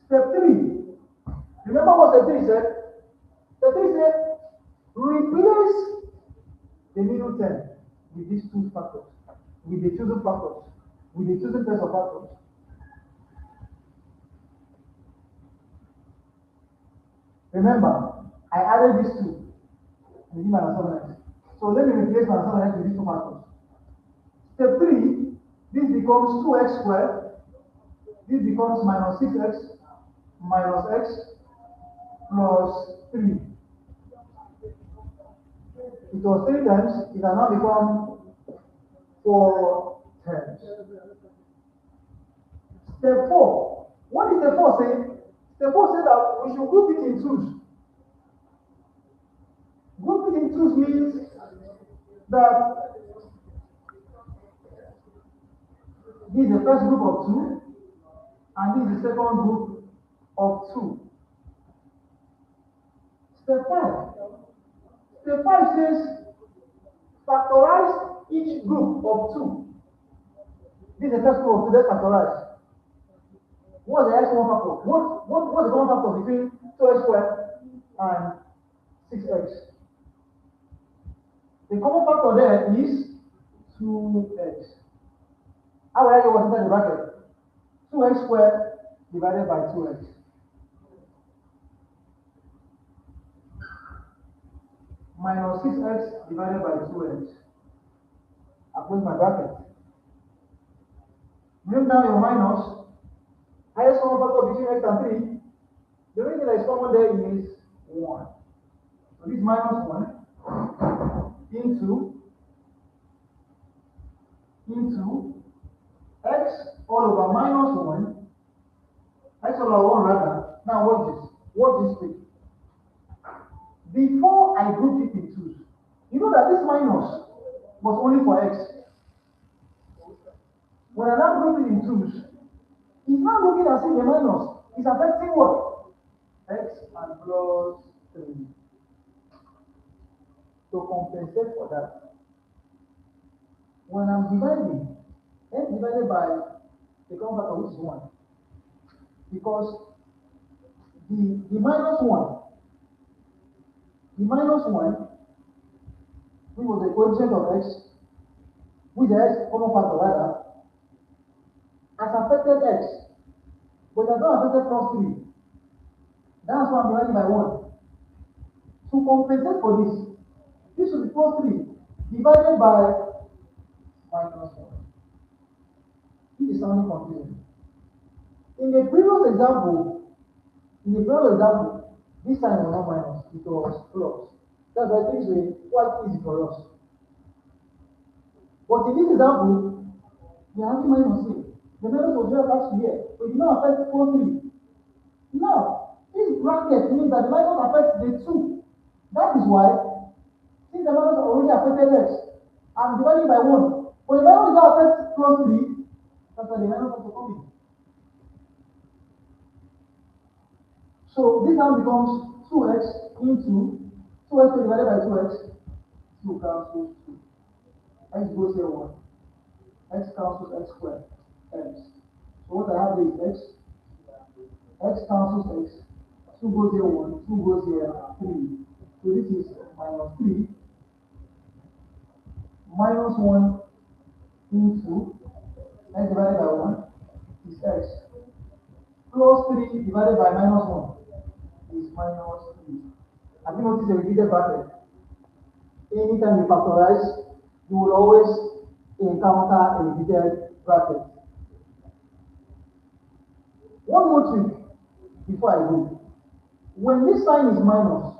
[SPEAKER 1] Step 3. Remember what step 3 said? Step 3 said, replace the middle term with these two factors. with the chosen factors, with the chosen pair of factors. Remember, I added these two and give minus 7x. So let me replace minus 7x with these two factors. Step 3, this becomes 2x squared. This becomes minus 6x minus x plus 3. It was 3 times, it has now become 4 times. Step 4. What did step 4 say? Step 4 said that we should group it in twos. Group it in twos means that this is the first group of 2, and this is the second group of 2. Step 5. Step 5 says factorize each group of 2. This is the first group of 2, let's factorize. What's the x1 factor? What's the common factor between 2x squared and 6x? The common factor there is 2x. How will I get what's inside the bracket? 2x squared divided by 2x. Minus 6x divided by 2x. I close my bracket. Bring down your minus. Highest common factor between x and 3. The only thing that is common there is 1. So this minus 1 into x all over minus 1, x all over 1 rather. Now watch this. Watch this thing. Before I group it in twos, you know that this minus was only for x. When I now group it in twos, it's now looking as if the minus is affecting what? X and plus 3. To compensate for that, when I'm dividing, x divided by the common factor, which is 1, because the minus 1, which was the coefficient of x, which is x common factor rather, has affected x, but it has not affected plus 3. That's why I'm dividing by 1. To compensate for this should be plus 3 divided by minus 1. This is sounding confusing. In the previous example, this sign was not minus, it was plus. That's why things were quite easy for us. But in this example, we are having minus here. The minus was just attached here, but it did not affect plus 3. Now, this bracket means that the minus affects the 2. That is why, since the minus already affected x, I'm dividing by 1. But the minus now affects plus 3, that's why the minus has to come in. So this now becomes 2x into 2x divided by 2x. 2 cancels 2. X goes here 1. X cancels x squared. X. So what I have here is x. X cancels x. 2 goes here 1. 2 goes here 3. So this is minus 3. Minus 1 into x divided by 1 is x. Plus 3 divided by minus 1 is minus 3. Have you noticed the repeated bracket? Anytime you factorize, you will always encounter a repeated bracket. One more trick before I go. When this sign is minus,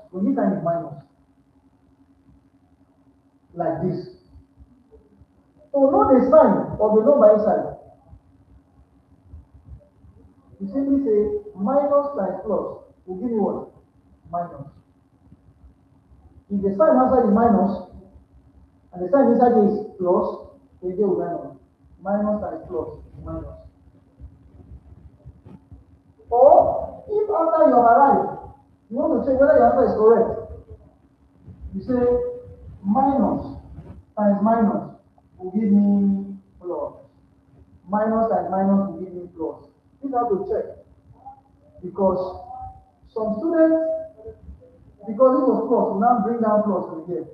[SPEAKER 1] like this, to know the sign of the number inside, you simply say minus times plus will give you what? Minus. If the sign outside is minus and the sign inside is plus, then you get minus. Minus times plus is minus. Or if after you have arrived, you want to check whether your answer is correct, you say minus times minus will give me plus. Minus times minus will give me plus. You have to check, because some students, because it was plus, will now bring down plus from here.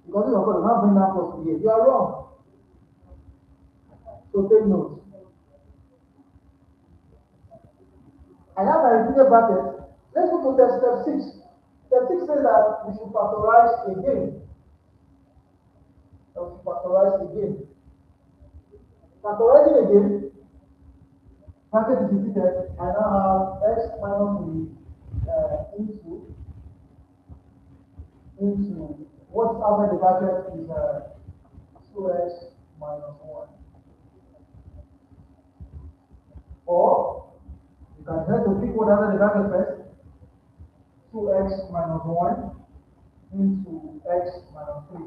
[SPEAKER 1] Because this of course does not bring down plus here. You are wrong. So take note. I have my repeated bracket. Let's go to step 6. Step 6 says that we should factorize again. We should factorize again. Factorizing again, bracket is repeated. I now have x minus 3 into what's outside the bracket is 2x minus 1. Or you can try to pick what outside the bracket first. 2x minus 1 into x minus 3.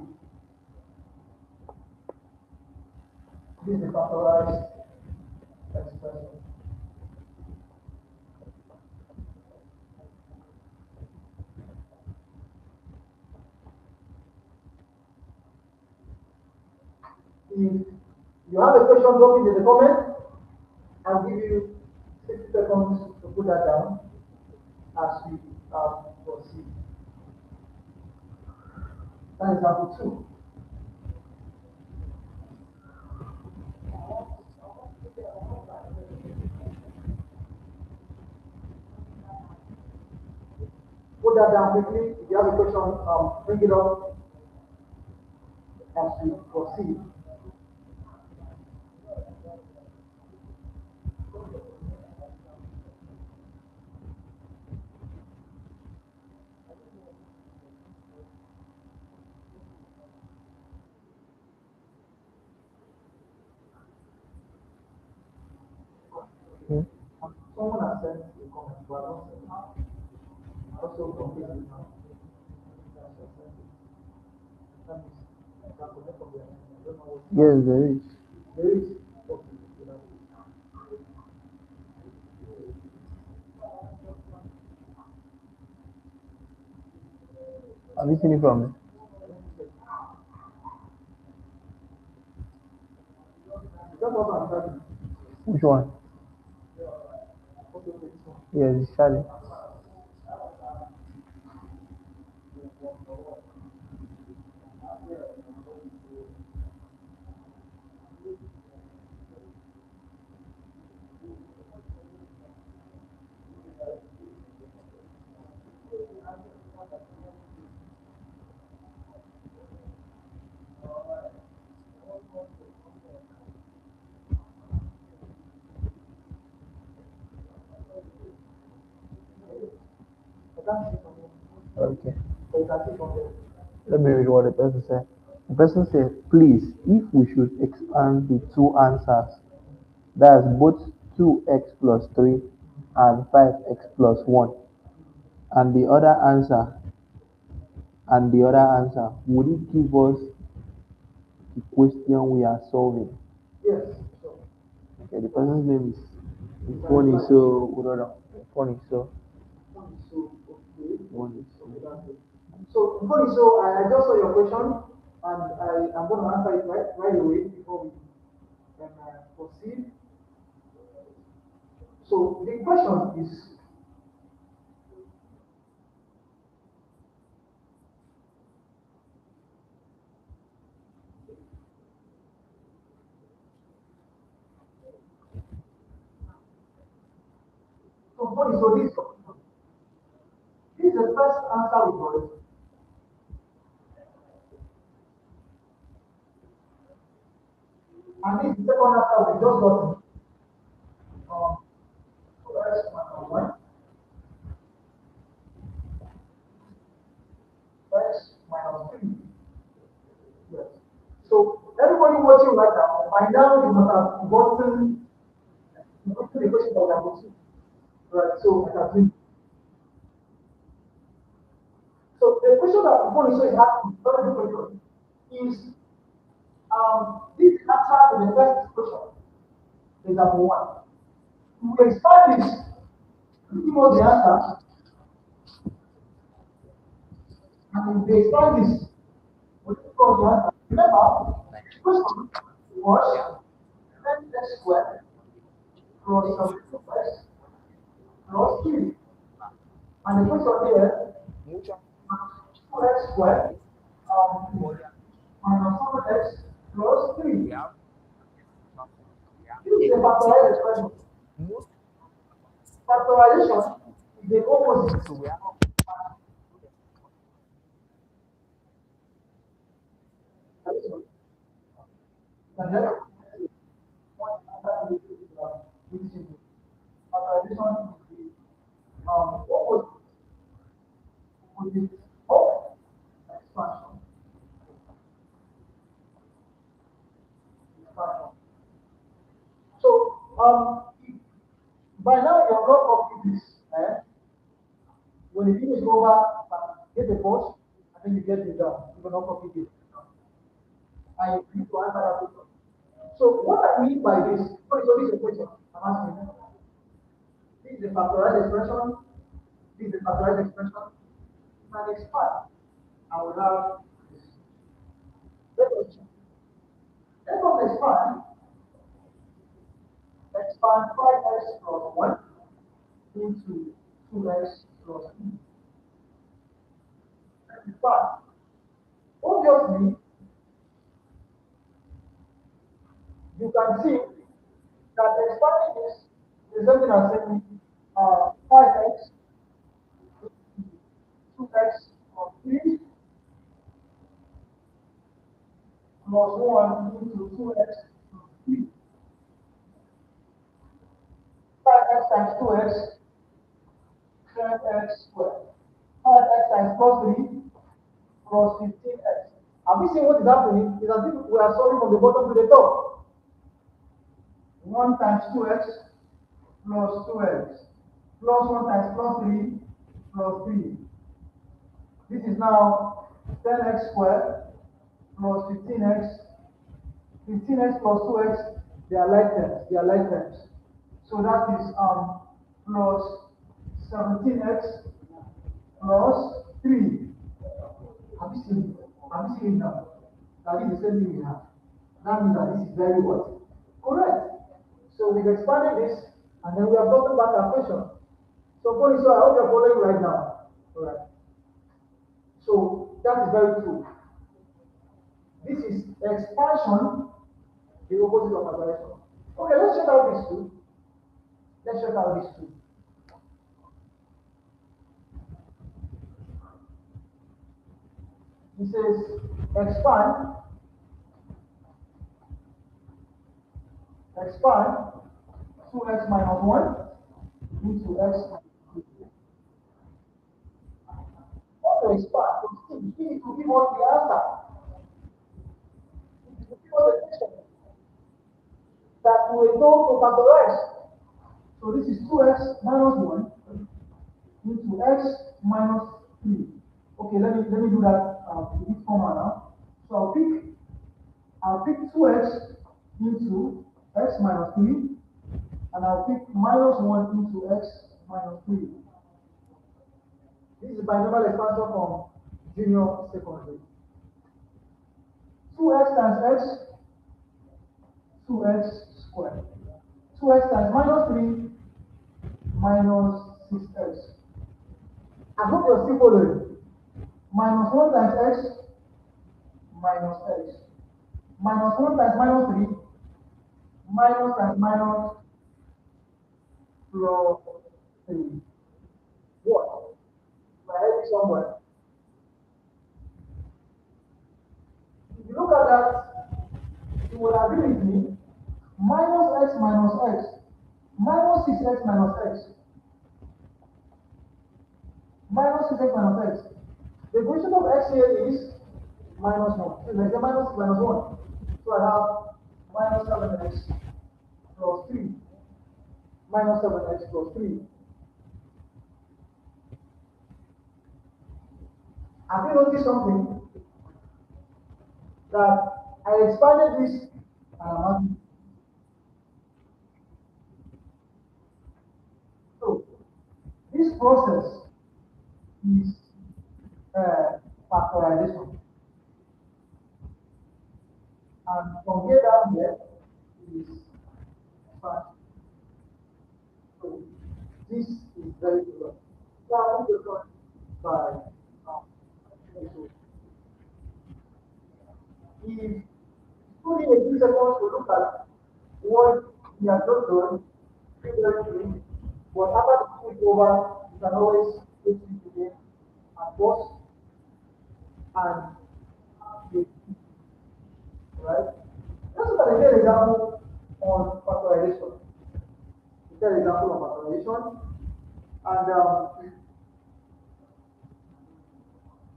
[SPEAKER 1] This is the factorized expression. If you have a question, drop it in the comment. I'll give you 60 seconds to put that down as we proceed. That is example 2. Put that down quickly. If you have a question, bring it up as we proceed.
[SPEAKER 2] Hmm?
[SPEAKER 1] Someone has sent a comment, but I don't see it. Also complete it now. That means I can connect from there. I don't know what.
[SPEAKER 2] Yes, there is.
[SPEAKER 1] There is. Okay.
[SPEAKER 2] Have you seen it from me?
[SPEAKER 1] That's what I'm trying.
[SPEAKER 2] Which one?
[SPEAKER 1] Okay, this one.
[SPEAKER 2] Yes, it's Charlie.
[SPEAKER 1] I can't see from here.
[SPEAKER 2] Okay.
[SPEAKER 1] But you can see from there.
[SPEAKER 2] Let me read what the person said. The person said, please, if we should expand the two answers, that's both 2x plus 3 and 5x plus 1, and the other answer, would it give us the question we are solving?
[SPEAKER 1] Yes. So,
[SPEAKER 2] Okay, the person's name is Funny, so Urora. Funny, so
[SPEAKER 1] so okay.
[SPEAKER 2] Funny,
[SPEAKER 1] Okay,
[SPEAKER 2] so.
[SPEAKER 1] that's good. So, before you so I just saw your question and I am going to answer it right away before we can proceed. So, the question is so funny. So, this is the first answer we got, and this is the second answer we just got. Um, x minus 1, x minus 3. Yes. So, everybody watching right now, by now you must have gotten the question that we are going to. Right, so I can do. So the question that before is asking, very good question, is this answer to the first question, example 1. We expand this, give us the answer, and if we expand this, we give us the answer. Remember, the question was 10x squared plus 72x plus 3. And the question here, 2x squared minus 7x plus 3.
[SPEAKER 3] we have
[SPEAKER 1] This is a
[SPEAKER 3] equity
[SPEAKER 1] factorized expression.
[SPEAKER 3] conjunction. Most
[SPEAKER 1] Factorization is the opposite.
[SPEAKER 3] so we have
[SPEAKER 1] And then one another which is factorization is the opposite of expansion. Expansion. So by now you're not copy this. Eh? When you finish over, get the post, and then you get it down. You will not copy it. And you need to answer that question. So what I mean by this, so this is a question I'm asking. This is a factorized expression. This is a factorized expression. It can expand. I will have this. Let us check. Let us expand 5x plus 1 into 2x plus 2. But obviously, you can see that expanding this is something as saying 5x 2x plus 3 plus 1 into 2x plus 3. 5x times 2x, 10x squared. 5x times plus 3 plus 15x. Have you seen what is happening? It's as if we are solving from the bottom to the top. 1 times 2x plus 2x plus 1 times plus 3 plus 3. This is now 10x squared plus 15x. 15x plus 2x, they are like terms. They are like terms. So that is plus 17x plus 3. Have you seen it? Have you seen it now? That is the same thing we have. That means that this is very what? Correct. So we've expanded this and then we have gotten back our question. So police, I hope you're following right now. Alright. So that is very true. This is expansion, the opposite of aberration. Okay, let's check out these two. Let's check out these two. It says expand 2x minus 1 into x minus 2. What to expand? You need to give us the answer. You need to give us the question that we will know to factorize. So this is 2x minus 1 into x minus 3. Okay, let me do that in this format now. So I'll pick 2x into x minus 3 and I'll pick minus 1 into x minus 3. This is binomial expansion from junior secondary. 2x times x, 2x squared. 2x times minus 3 minus 6x. I hope you're still following. Minus 1 times x minus x. Minus 1 times minus 3 minus times minus plus 3. What? I have it somewhere. If you look at that, you will agree with me. Minus x minus x minus 6x minus x minus 6x minus x. The position of x here is minus 1. So like the minus minus 1. So I have minus 7x plus 3. Minus 7x plus 3. Have you noticed something? That I expanded this so this process is factorization. And from here down here is expansion. So this is very good. So I want to run by If only a few seconds to look at what he has not done previously, but after the switch over, you can always take it again and pause and the right. Let's look at another example on factorization. Another example of factorization, and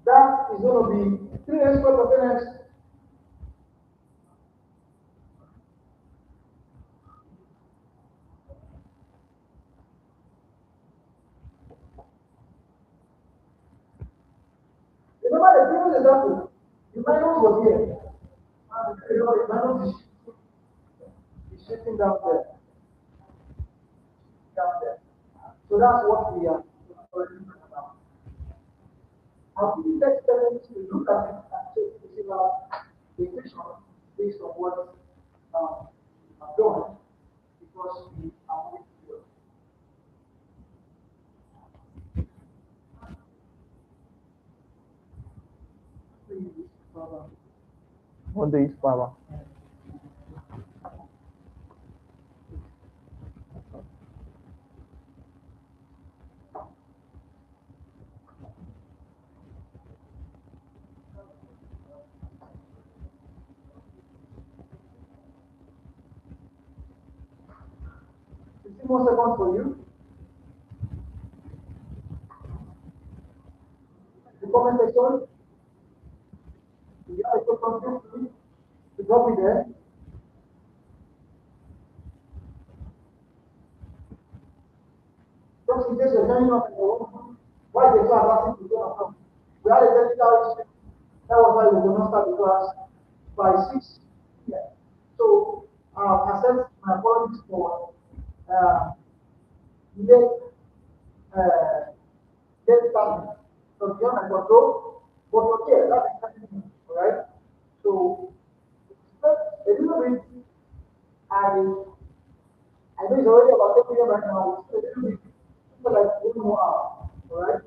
[SPEAKER 1] that is going to be 3x squared plus 10x. Remember the previous example, the minus was here, and the minus is shifting down there, down there. So that's what we are already talking about. I think that's better to look at it and say, this is our equation based on what we have done because we are moving to the previous problem.
[SPEAKER 2] What do is power?
[SPEAKER 1] Fifteen more seconds for you. The comment section, if you have a question, feel free to drop it there. Just in case you're joining us in your own, why the class asking to join us? We had a technical issue. That was why we could not start the class by 6 p.m. So, accept my apologies for uh, late, uh, late starting. So, beyond my control, but okay, that's exactly me, all right? So, a little bit, I know it's already about 10 p.m. right now, so a little bit, like 1 more hour, all right?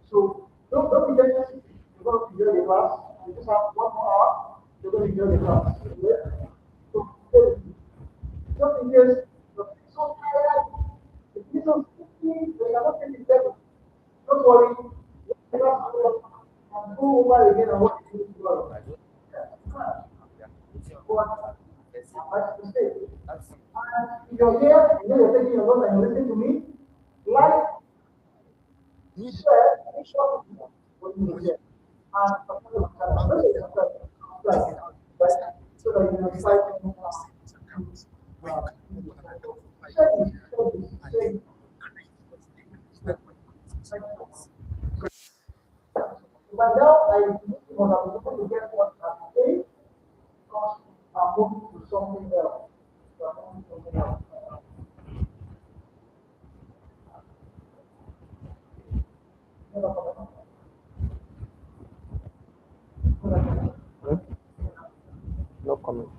[SPEAKER 1] So don't be just you're going to enjoy the class. You just have 1 more hour. You're going to enjoy the class. Okay? So just in case you're so tired, the kids are sleeping, they cannot take it better. Don't worry. Let the class go and go over again and what you do tomorrow. Yeah. But that's the mistake. And if you're here, you know you're taking your notes and you're listening to me, like, share, make sure what you hear. And subscribe to my channel. Don't say subscribe, right? So that you notify me new share this, share this, share it. Thank you. By now, I was able to get what I'm saying because I'm moving to something else. So I'm moving to something else.
[SPEAKER 2] Hmm? No comment.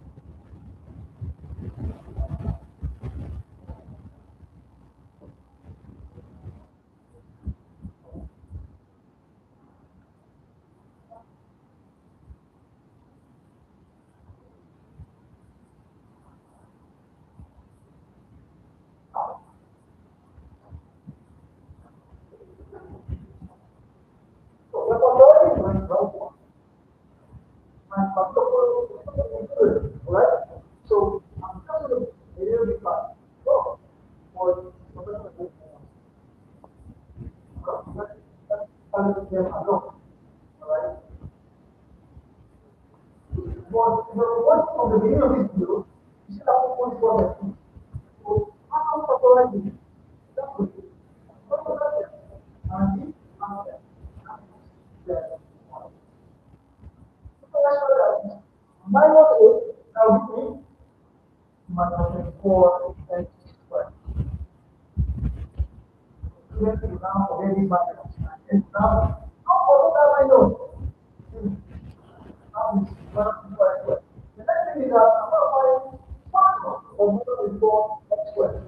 [SPEAKER 1] So the already going well. And good, right? So I'm just going to a little bit fast. So, for let's them alone. Alright? But what from the beginning of this video, you see that 4.4. So how much factorize it? That's good. Factorize it. And this and that. Then, factorize that. Minus 8, now give me minus 24 x squared. Students will now forget this minus. And now, how about that minus? Now it's minus 24 x squared. The next thing is that I'm going to find factor of minus 24 x squared.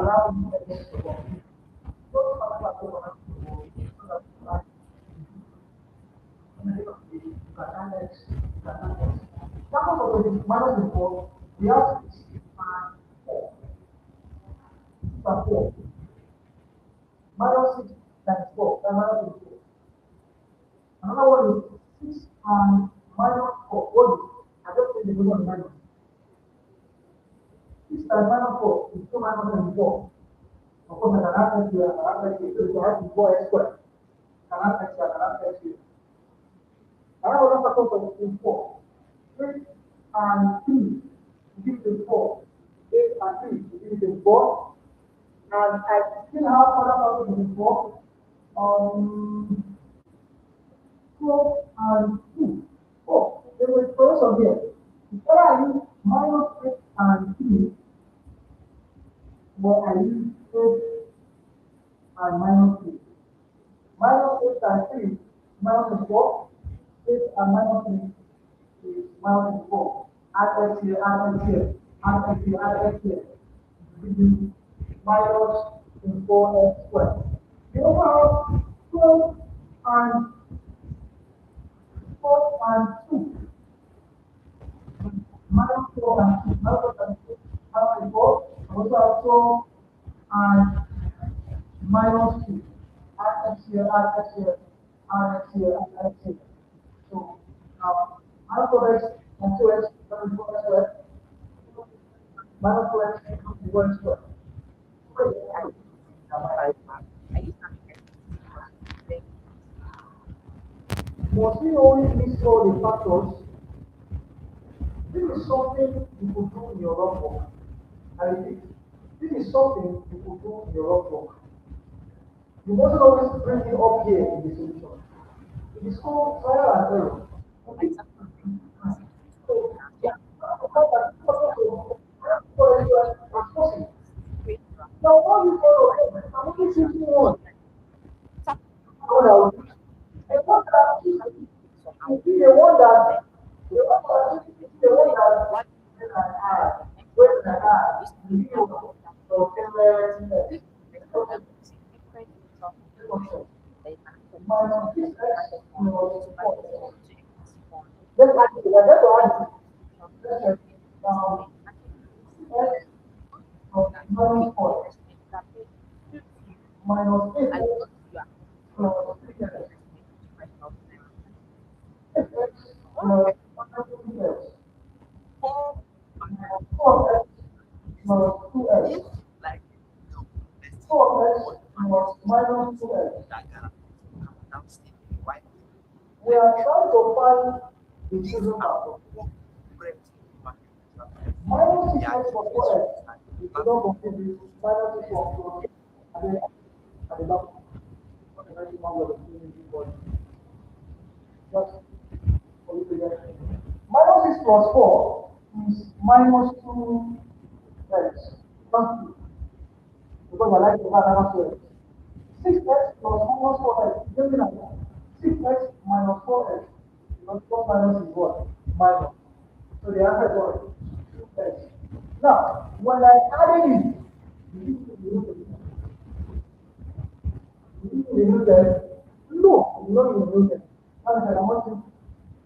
[SPEAKER 1] allow you x to go. Don't forget about the so that you can add x, you can add x. Now, for the minus before, we have 6 and 4. 6 and 4. Minus 6 times 4, minus 4. Another one is 6 and minus 4. What is it? I just say the middle of minus. 6 times minus 4 is 2 minus 4. Of course, I can add x here, I can add x here. So you have to 4x squared. I can add x here, I can add x here. Another factor is 4. 8 and 3 gives you 4. 8 and 3 gives you 4. And I still have other factors in 4. 12 and 2. Oh, there was correction here. Before I use minus 8 and 3, but I use 8 and minus 3. Minus 8 and 3 minus 4. 8 and minus 3 is minus 4. Add x here, add x here, add x here, add x here. Give you minus 4x squared. You also have 12 and 4 and 2. Minus 4 and 2, minus 4 and 2, minus 4. Also have 12 and minus 2. Add x here, add x here, add x here, add x here. So now minus 4x and 2x becomes 4x squared. Minus 4x becomes 1 squared. Must we always list all the factors? This is something you could do in your logbook. I repeat, this is something you could do in your logbook. You mustn't always bring it up here in the solution. It is called trial and error. Okay? So, yeah, now, what you follow, I'm only choosing one. What I will use. And what I choose will be the one that, the one that is the one that when I add, you so minus 6x minus 4. Let's add it. Let's add it. Let's add it. X minus 4 minus 8x plus 3x. 8x plus 3x. 4x plus 2x. 4x plus minus 2x. We are trying to find the chosen factor. Minus 6x plus 4x. If you don't complete this, minus 6 plus 4 and then at the back, what the very number of the body. Just for you to get. Minus 6 plus 4 is minus 2x plus 2. Because I like to have another 2x. 6x plus minus 4x. Just like that. 6x minus 4x. Because plus minus is what? Minus. So the answer is what? 2x. Now, when I added it, you need to remove it. You need to remove them. No, you don't remove them. That means I cannot use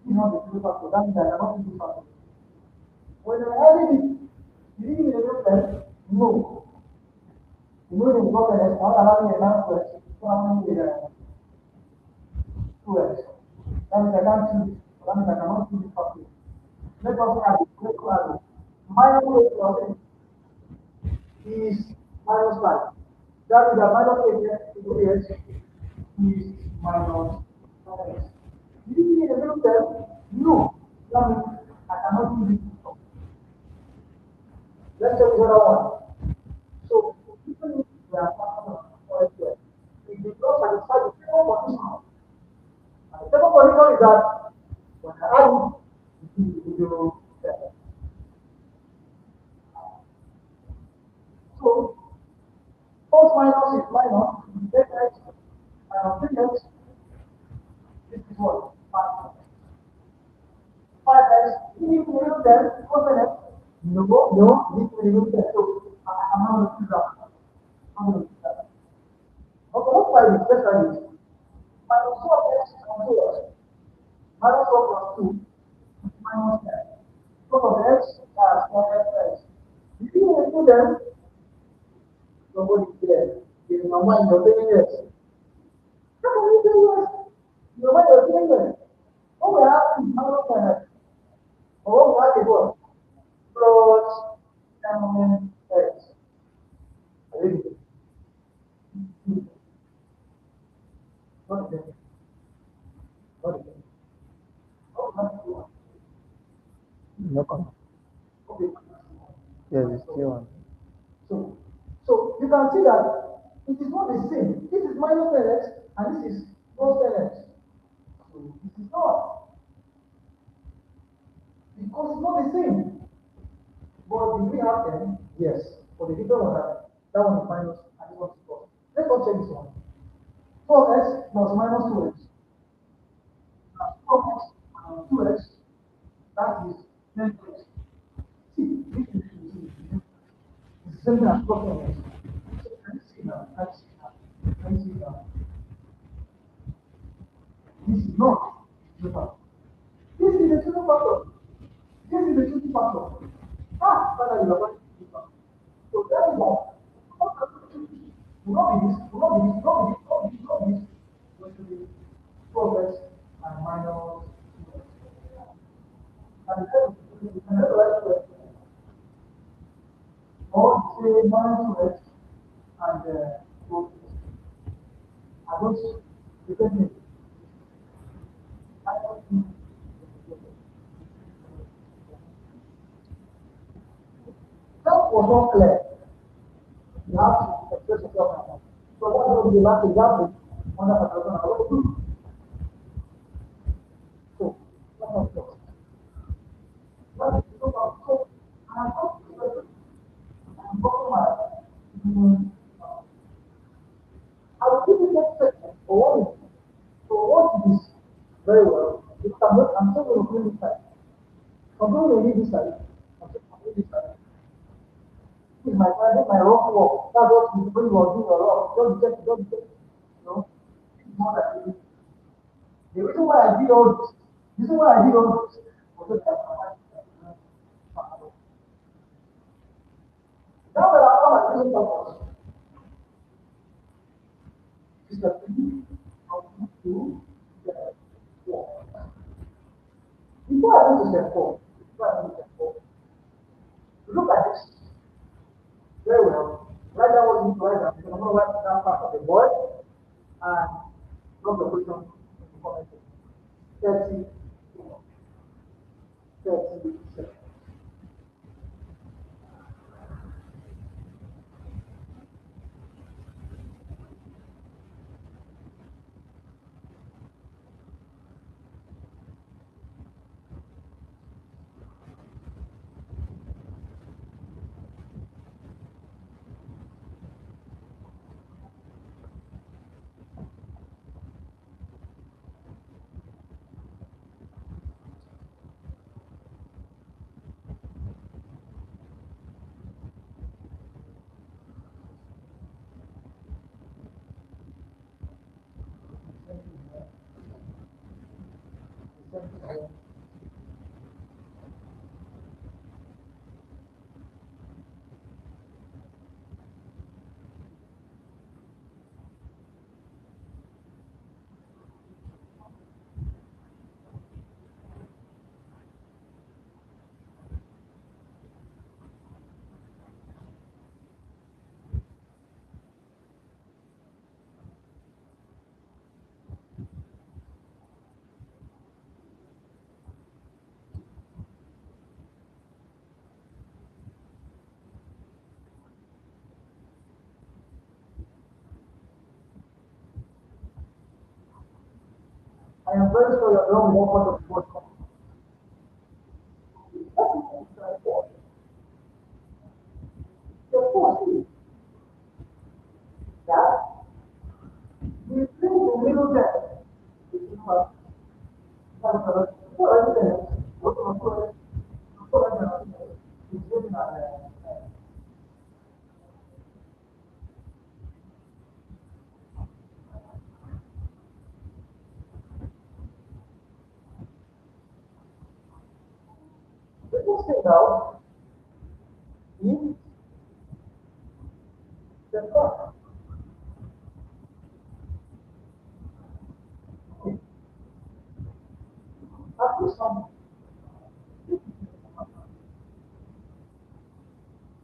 [SPEAKER 1] the two factor. That means I cannot use two factor. When I added it, you need to remove them. No. Remove the governance, not allowing a man to exist. So how many 2x? That means I can't choose. That means I cannot choose this factor. Let us add it. Let's add it. Minus 8 plus 8 is minus 5. That means that minus 8 into 8 is minus 5x. Did you need a middle term? No. That means I cannot do this. Let's check the other one. So, even if we are talking about it, it does not satisfy the second condition. And the second condition is that when I add it, it will so, plus minus is minus, you get x minus 3x. This is what? 5. 5x. You need to remove them. What's the next? No, you need to remove them. So, I'm not going to do that. I'm going to do that. Okay, let's try this. Let's try this. Minus 4x and 2x. Minus 4 plus 2 is minus 10. Both of x are square x. If you include them, nobody there. In your mind, you're saying yes. How can you say yes? In your mind, you're saying yes. What we have is minus 10x. Or what we have is what? Plus 10x. Ready? What is it? What is it? Oh, that's good.
[SPEAKER 2] No comment.
[SPEAKER 1] Okay.
[SPEAKER 2] Yes, it's still on.
[SPEAKER 1] So, so you can see that it is not the same. This is minus 10x and this is plus 10x. So this is not because it's not the same. But if we have 10, yes. For the different one, that one is minus and this one is plus. Let's go check this one. 4x plus minus 2x. 4x minus 2x, that is 10x. See, this is the same thing as plus 10x. So can you see now? Can you see now? Can you see now? This is not the factor. This is the true factor. This is the true factor. Ah, finally, you are going to the factor. So that is why. Will not be this, will not be this, not be this, not be this, not be this. Going to be 2x and minus 2x. And then we can have right 2x. Or say minus 2x and 2x. I don't depend on that was not clear. You have to express yourself now. So that's going to be the last example under factorization. I want to do. So, that's not clear. That is so far. So, and I thought I'm talking about I will give you next segment for what is so what is very well. Because I'm still going to clean this side. I'm going to leave this side. I'm still going to leave this side. This is my side, this is my rough work. That's what you bring your do your rough. Don't check it, don't check it. You know, it's more than it is. The reason why I did all this, the reason why I did all this was so that now that I come and listen to is the thing of two, four. Before I move to step four, before I move to step four, look at this very well. Write down what you need to write down. Because I'm going to write down part of the board and drop the question in the comment section. 30 seconds. I am very sure you're the only one part of the board. The fourth is that we bring the middle there. first thing now is the fact. After some, this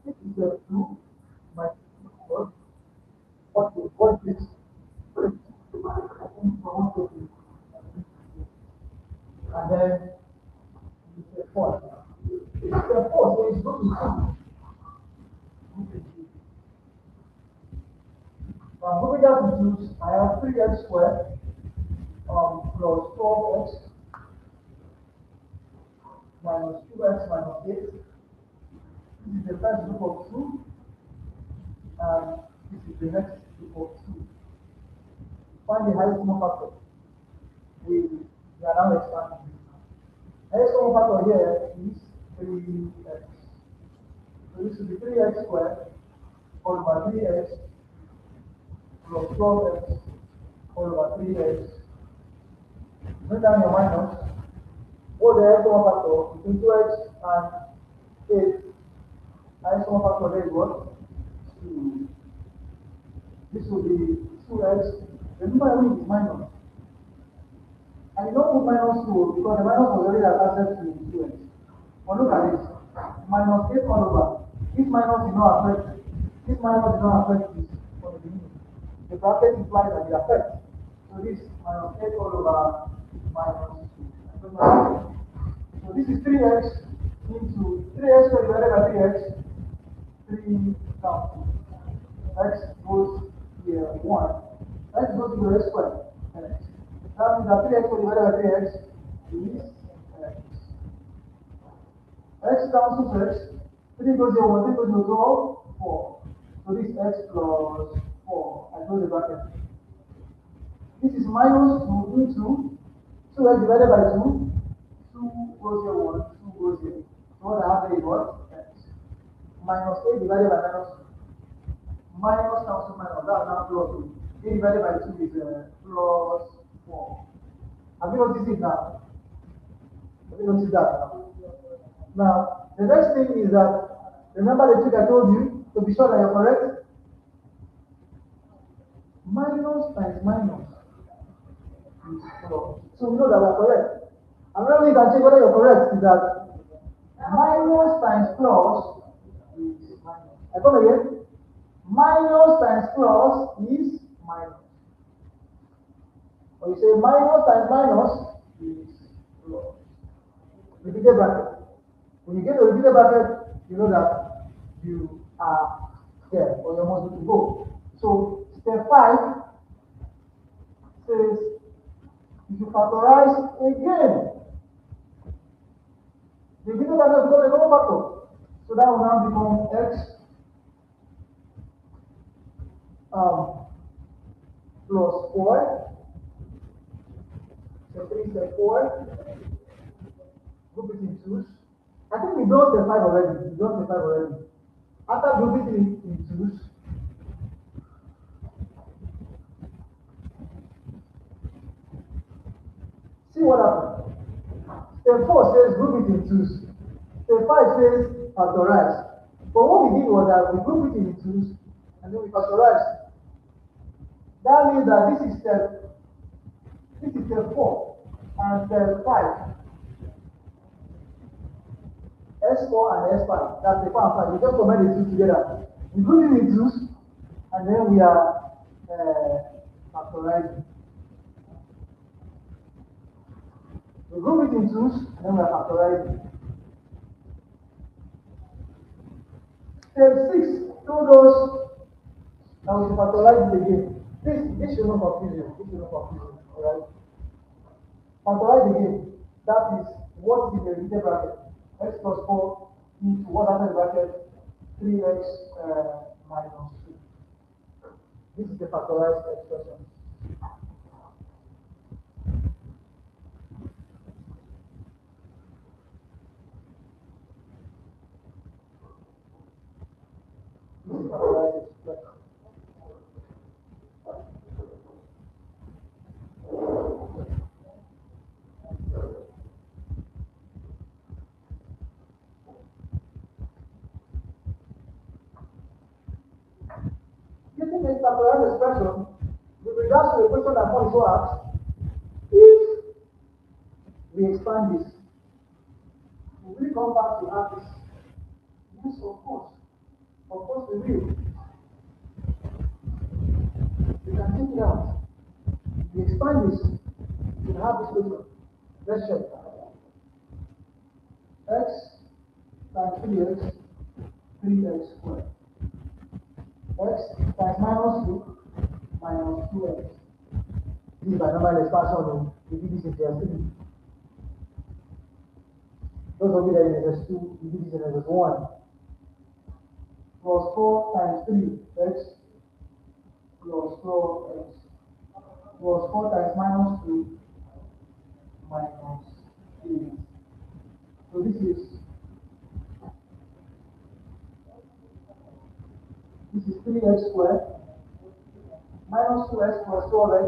[SPEAKER 1] is the two, my word, what is and then the four. The four says go to two. Moving down to twos, I have 3x squared plus 12x minus 2x minus 8. This is the first group of 2, and this is the next group of 2. Find the highest common factor. We are now expanding this now. Highest common factor here is 3x. So this will be 3x squared followed by 3x plus 12x followed by 3x. Bring down your minus. What the highest common factor between 2x and 8? Highest common factor there is what? 2. This will be 2x. Remember, everything is minus. And you don't put minus 2 because the minus was already attached to 2x. But look at this. Minus 8 all over. This minus is not affected. This minus is not affected from the beginning. The bracket implies that it affects. So this minus 8 all over minus 2. So this is 3x into 3x divided by 3x. 3 down. X goes here 1. X goes to the x squared. That means that 3x divided by 3x is x. X cancels x. 3 goes here 1, 3 goes here 12, 4. So this x plus 4. I close the bracket. This is minus 2 into 2x divided by 2. 2 goes here 1, 2 goes here. So what I have here is what? X. Minus 8 divided by minus 2. Minus cancel minus, that's now plus 2. 8 divided by 2 is plus 4. Have you noticed it now? Have you noticed that now? Now, the next thing is that, remember the trick I told you to be sure that you're correct? Minus times minus is plus. So we know that we're correct. Another way you can check whether you're correct is that minus times plus is minus. I come again. Minus times plus is minus. Or you say minus times minus is plus. Repeated bracket. When you get the repeated bracket, you know that you are there or you're almost good to go. So step 5 says if you factorize again, the repeated bracket becomes a common factor. So that will now become x plus 4. So 3 step 4. Group it in twos. I think we done step 5 already. We done step 5 already. After grouping it in twos, see what happens. Step 4 says group it in twos. Step 5 says factorize. But what we did was that we group it in twos and then we factorize. That means that this is step 4 and step 5. S4 and S5. That's the 4 and 5. We just combine the two together. We group it in twos and then we are factorizing. We group it in twos and then we are factorizing. Step 6 told us that we should factorize it again. This should not confuse you. This should not confuse you. Alright? Factorize again. That is what is the repeated bracket. X plus 4 into what after the bracket? 3x minus 2. This is the factorized expression. This is factorized expression. factorize expression with regards to the question that also asks, if we expand this, will we come back to have this? Yes, of course. Of course we will. We can take it out. If we expand this, we will have this question. Let's check. X times 3x, 3x squared. X times minus 2, minus 2x. This is by normal expansion. We do this in S3. Those of you that in S2, we do this in S1. Plus 4 times 3x plus 4x plus 4 times minus 2 minus 8. So this is 3x squared minus 2x plus 4x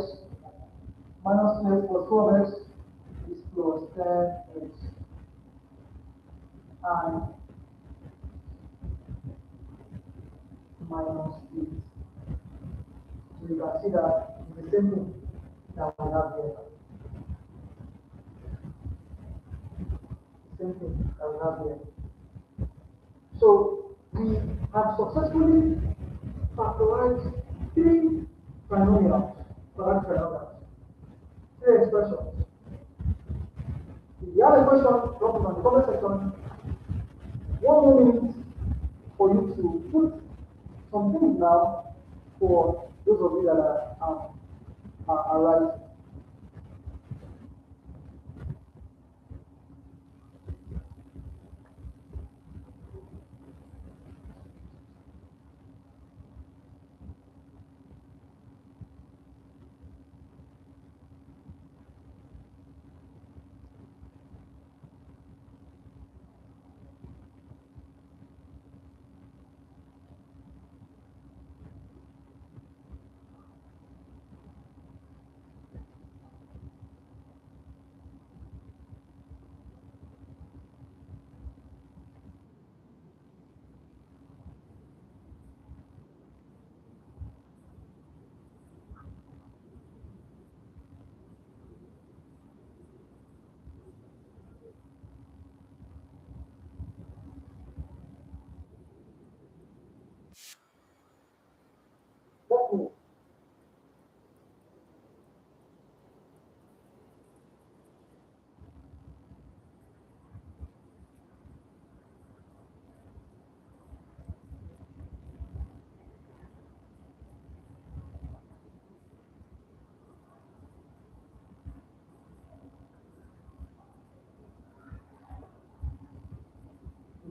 [SPEAKER 1] minus 2x plus 4x is plus 10x and minus 8. So you can see that it's the same thing that we have here. Same thing that we have here. So we have successfully factorized three trinomials, quadratic trinomials, three expressions. If you have a question, drop it on the comment section. 1 minute for you to put some things down for those of you that are writing. Let me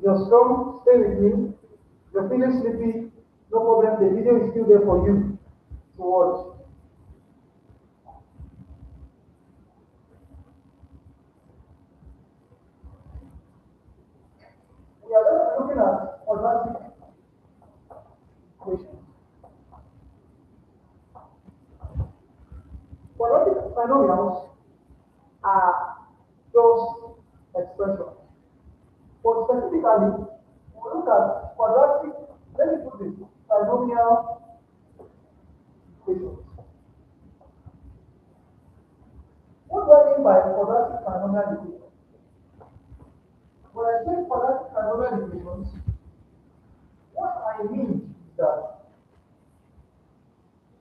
[SPEAKER 1] If you're strong, stay with me. If you're feeling sleepy, no problem. The video is still there for you to watch. We are going to be looking at quadratic equations. Quadratic trinomials are just expressions. But specifically, we look at quadratic, let me put this, trinomial equations. What do I mean by quadratic trinomial equations? When I say quadratic trinomial equations, what I mean is that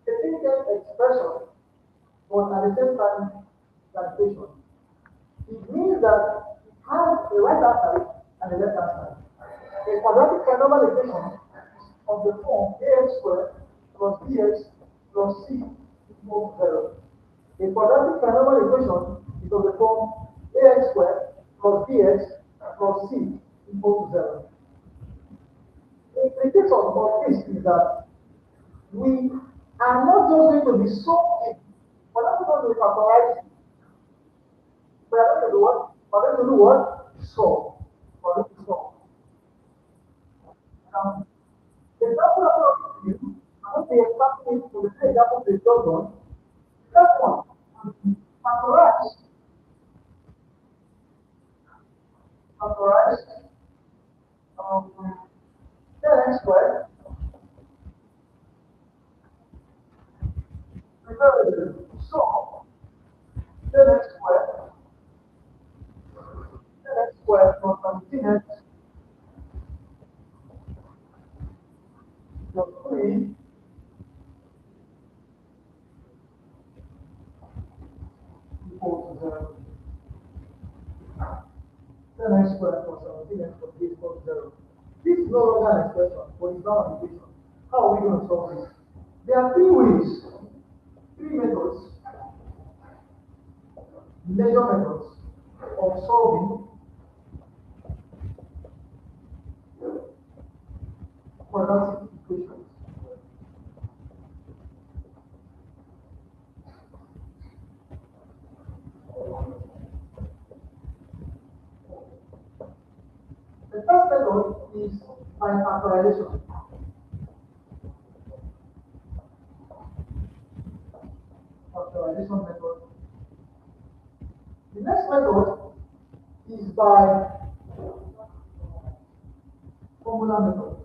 [SPEAKER 1] a single expression but at the same time translation. It means that it has a right hand side and a left hand side. A quadratic trinomial equation of the form ax squared plus bx plus c equals 0. A quadratic trinomial equation is of the form ax squared plus bx plus c equals 0. The case of this is that we are not just going to be solving, we're not going to be factorizing. We are going to do what? We're going to do what? Solve. We're going to solve. Now, the example I'm going to give you, I want the example to the same example we just done. First one, factorize. Factorize 10x squared squared plus 17x plus 3 equals to 0. 10x squared plus 17x plus 3 equals to 0. This is no longer an expression, but it's now an equation. How are we going to solve this? There are three ways, three methods, major methods of solving quadratic equations. The first method is by factorization. Factorization method. The next method is by formula method.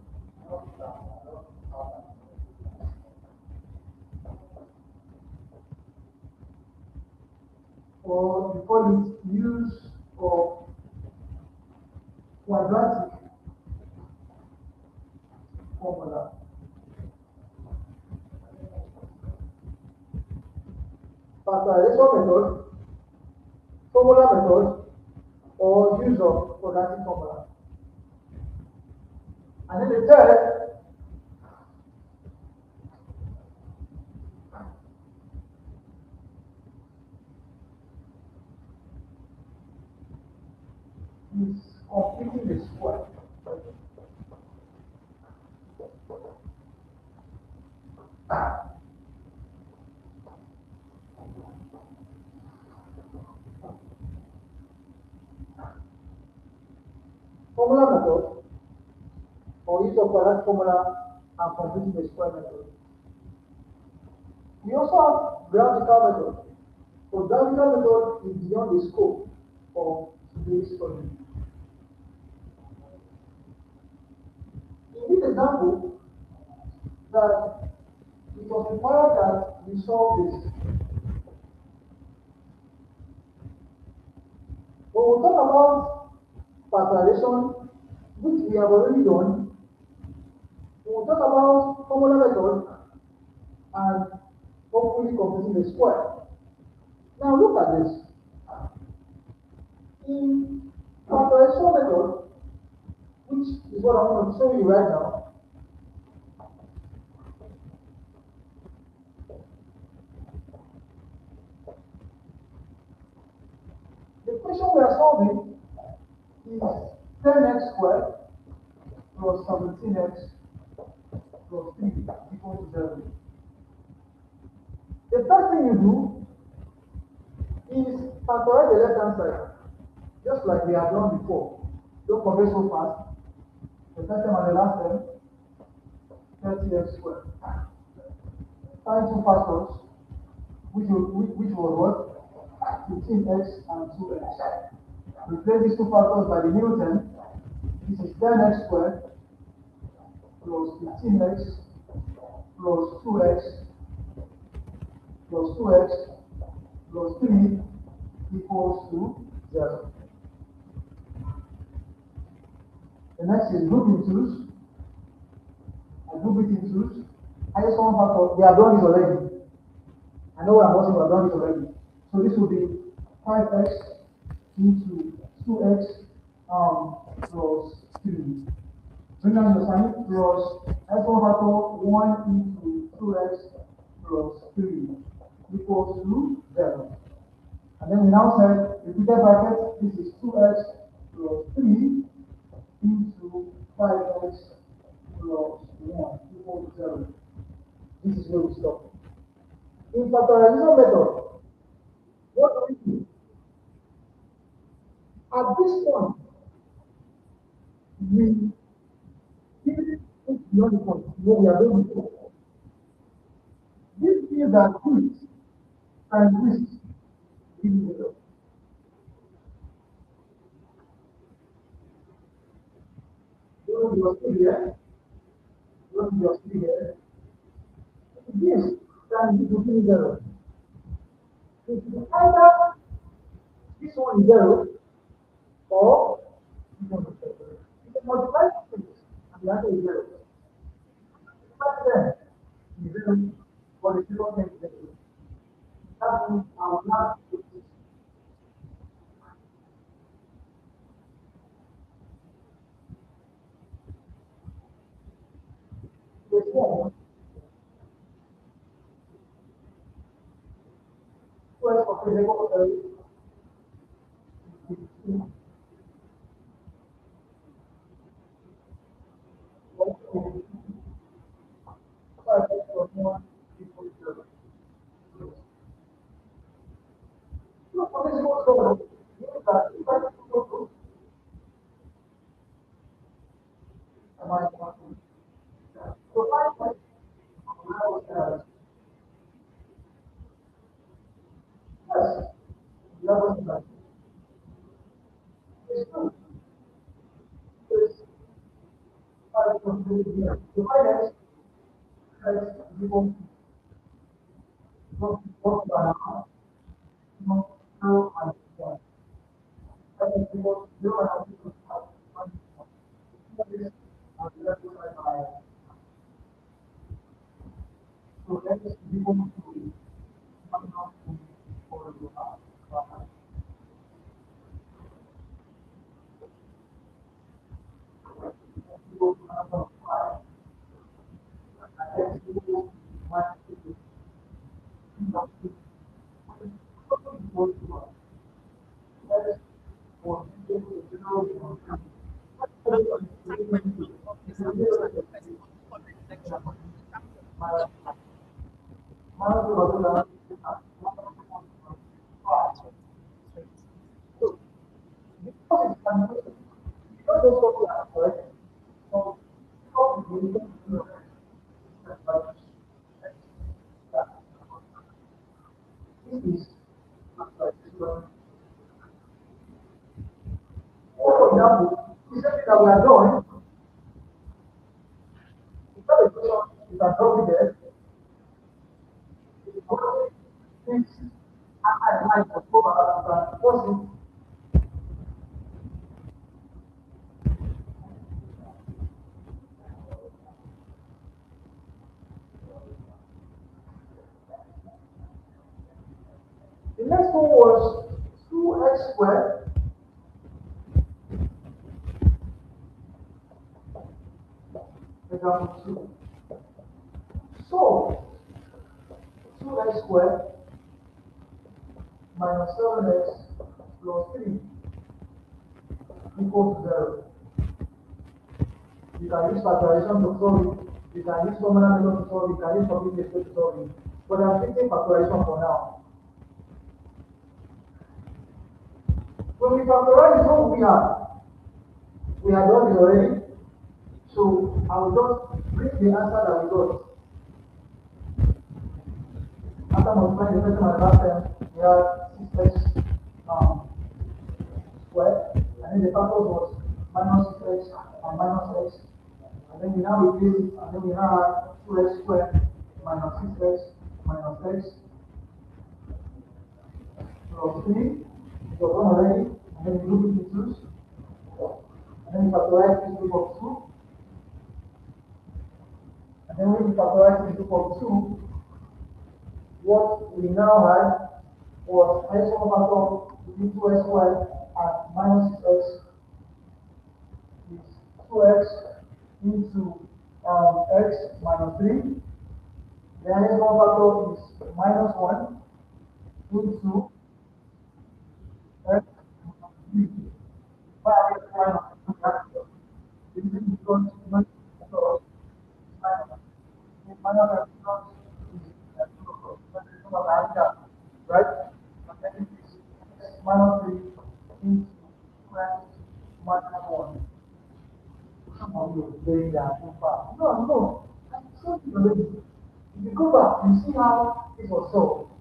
[SPEAKER 1] Or we call it use of quadratic formula. Factorization method, formula method, or use of quadratic formula. And then the third is completing the square. Formula method, or use of quadratic formula and completing the square method. We also have graphical method. So graphical method is beyond the scope of today's study. In this example, that it was required that we solve this. But we'll talk about factorization, which we have already done. We'll talk about formula method and hopefully completing the square. Now look at this. In factorization method, which is what I'm going to show you right now, the equation we are solving is 10x squared plus 17x plus 3 equals to 0. The first thing you do is factorize the left hand side, just like we have done before. Don't forget so fast. The first term and the last term, 30x squared. Find two factors, which was what? 15x and 2x. Replace these two factors by the new term. This is 10x squared plus 15x plus 2x plus 2x plus 3 equals to 0. The next is group in twos. I group it in twos. Highest common factor, we have done this already. I know what I'm watching, we have done this already. So this will be 5x into 2x plus 3. Bring down your sign plus highest common factor 1 into 2x plus 3 equals to 0. And then we now say repeated bracket, this is 2x plus 3 into 5x plus 1 equals to 0. This is where we stop. In factorization method, what do we do? At this point, we still put beyond the point where we are going to go. This means that this and this is 0. Don't be still here. Don't be still here. This and this will be 0. It is either this one is 0 or The answer is 0. But then, is 0 for the second term is 0. That means I will have to perform first of physical for example, the same thing that we are doing, it's not a question, you can drop it there, it's I for over, you can force it. The next one was 2x squared, example 2. So, 2x squared minus 7x plus 3 equals to 0. You can use factorization to solve it. You can use common method to solve it. You can use complete method to solve it. But I'm taking factorization for now. When we factorize it, what will we have? We have done this already. So I will just bring the answer that we got. After multiplying the first and last term, we have 6x squared. And then the factors was minus 6x and minus x. And then we now replace it, and then we have 2x squared minus 6x minus x plus 3. It was done already. And then we look into 2s. And then we factorize this group of 2. And then when we factorize this group of 2, what we now had was x factor between 2x squared and minus 6x is 2x into x minus 3. The highest one factor is minus 1 into x minus 3. Why are we trying to do that? This is because minus minus right? And then it is x minus 3 into x minus 1. Some of you are doing that too far. No, no. I'm so already. If you go back, you see how this was solved.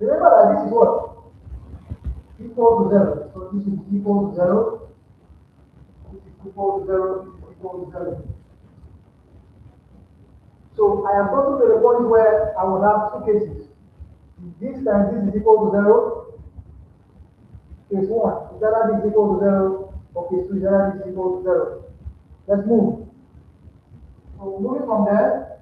[SPEAKER 1] Remember that this is what? Equal to 0. So this is equal to 0. This is equal to 0. This is equal to 0. So I have gotten to the point where I will have two cases. This times this is equal to 0. Case 1. Is that this is equal to 0? Or case 2 is that this is equal to 0? Let's move. So moving from there,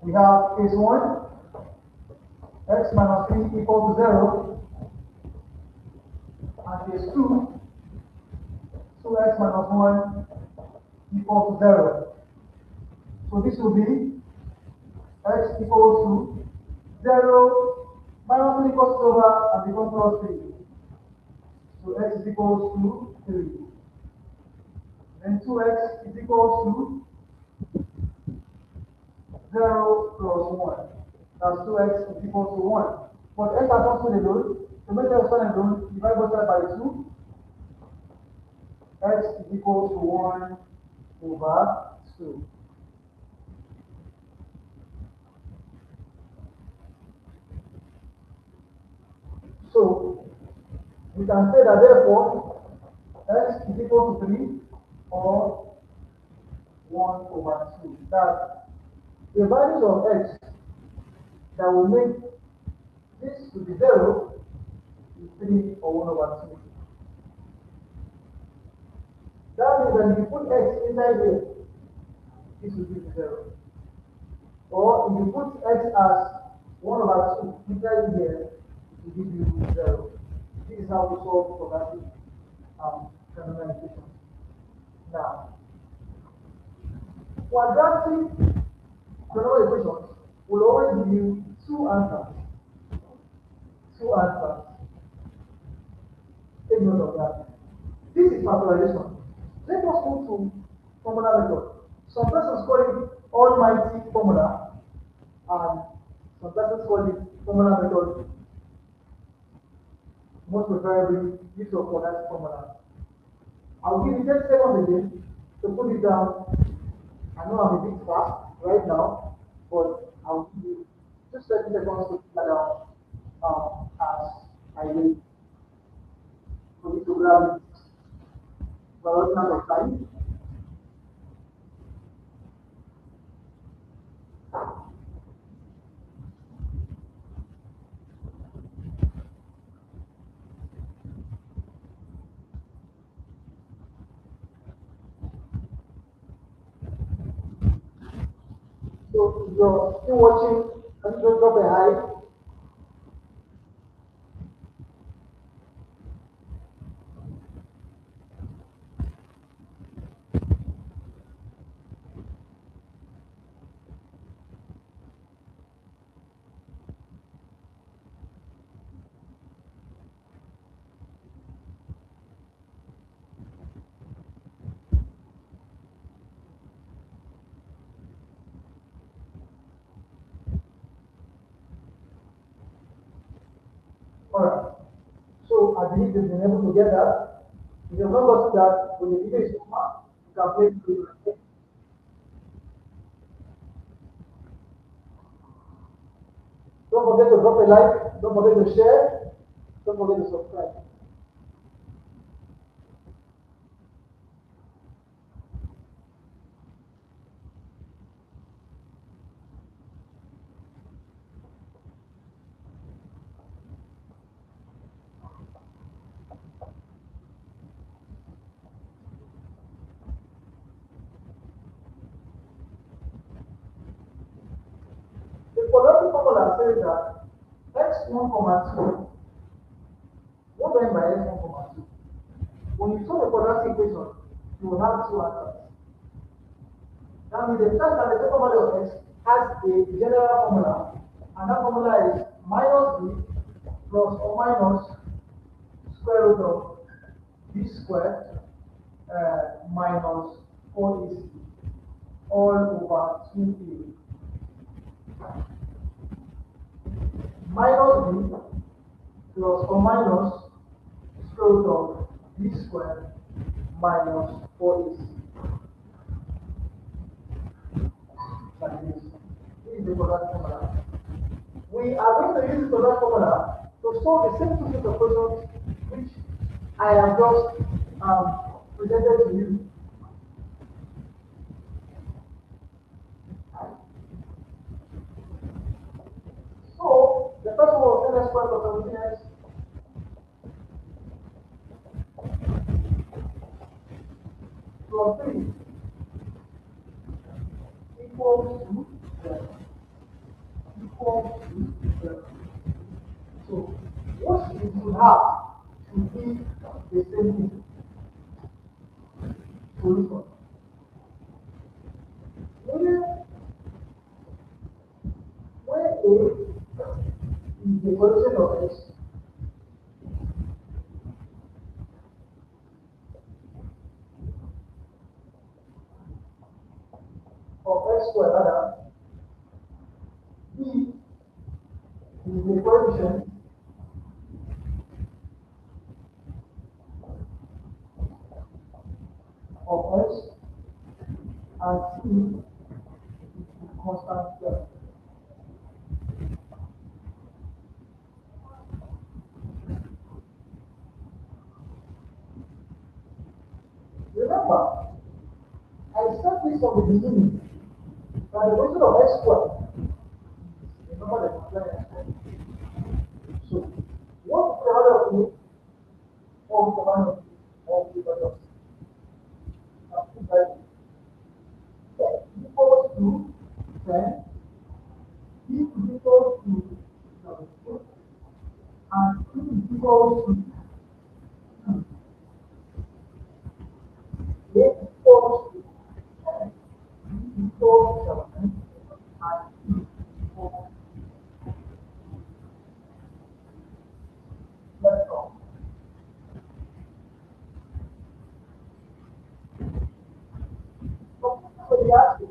[SPEAKER 1] we have case 1, x minus 3 equal to 0, and case 2, 2x minus 1 equal to 0. So this will be x equals to 0 minus 3 crosses over and becomes plus 3. So x is equals to 3. Then 2x is equals to 0 plus 1. That's 2x is equal to 1. But x has also the load. To make x one alone, divide both sides by 2. X is equal to 1 over 2. So we can say that therefore x is equal to 3 or 1 over 2. That the values of x that will make this to be 0 is 3 or 1 over 2. That means that if you put x inside here, this will be 0. Or if you put x as 1 over 2 inside here, it will give you 0. This is how we solve quadratic trinomial. Now, quadratic trinomial equations will always give you two answers. Two answers. Take note of that. This is factorization. Let us go to formula method. Some persons call it almighty formula, and some persons call it formula method. Most preferably, use of quadratic formula. I'll give you 10 seconds again to put it down. I know I'm a bit fast right now, but I'll give you just 30 seconds to put that down as I wait for you to grab it. For a of time. So if you're still watching, can you just drop a hi? Alright. So I believe you've been able to get that. If you've not gotten that, when the video is over, you can play it through. Don't forget to drop a like, don't forget to share, don't forget to subscribe. The quadratic formula says that x1, 2, what do I mean by x1, 2? When you solve a quadratic equation, you will have two answers. That means the first and the second value of x has a general formula, and that formula is minus b plus or minus square root of b squared minus 4ac all over 2a. Minus b plus or minus square root of b squared minus 4ac. Like this. This is the quadratic formula. We are going to use the quadratic formula to solve the same two sets of questions which I have just presented to you. So the first one was n squared plus 17x 3 equals to 7 equals to 7. So what we should have should be the same thing. Solution. Where A is the equation of x, of x squared rather, B is the equation of x, and C is the constant term. Remember, I said this from the beginning that the equation of x squared is the number that multiplies x squared. So what is the value of A of the value of the value of C? X equals to 10, B is equal to 17, and C is equal to 2. A equals to 10, B equals to 17, and C equals to 2. Let's go. So they ask you,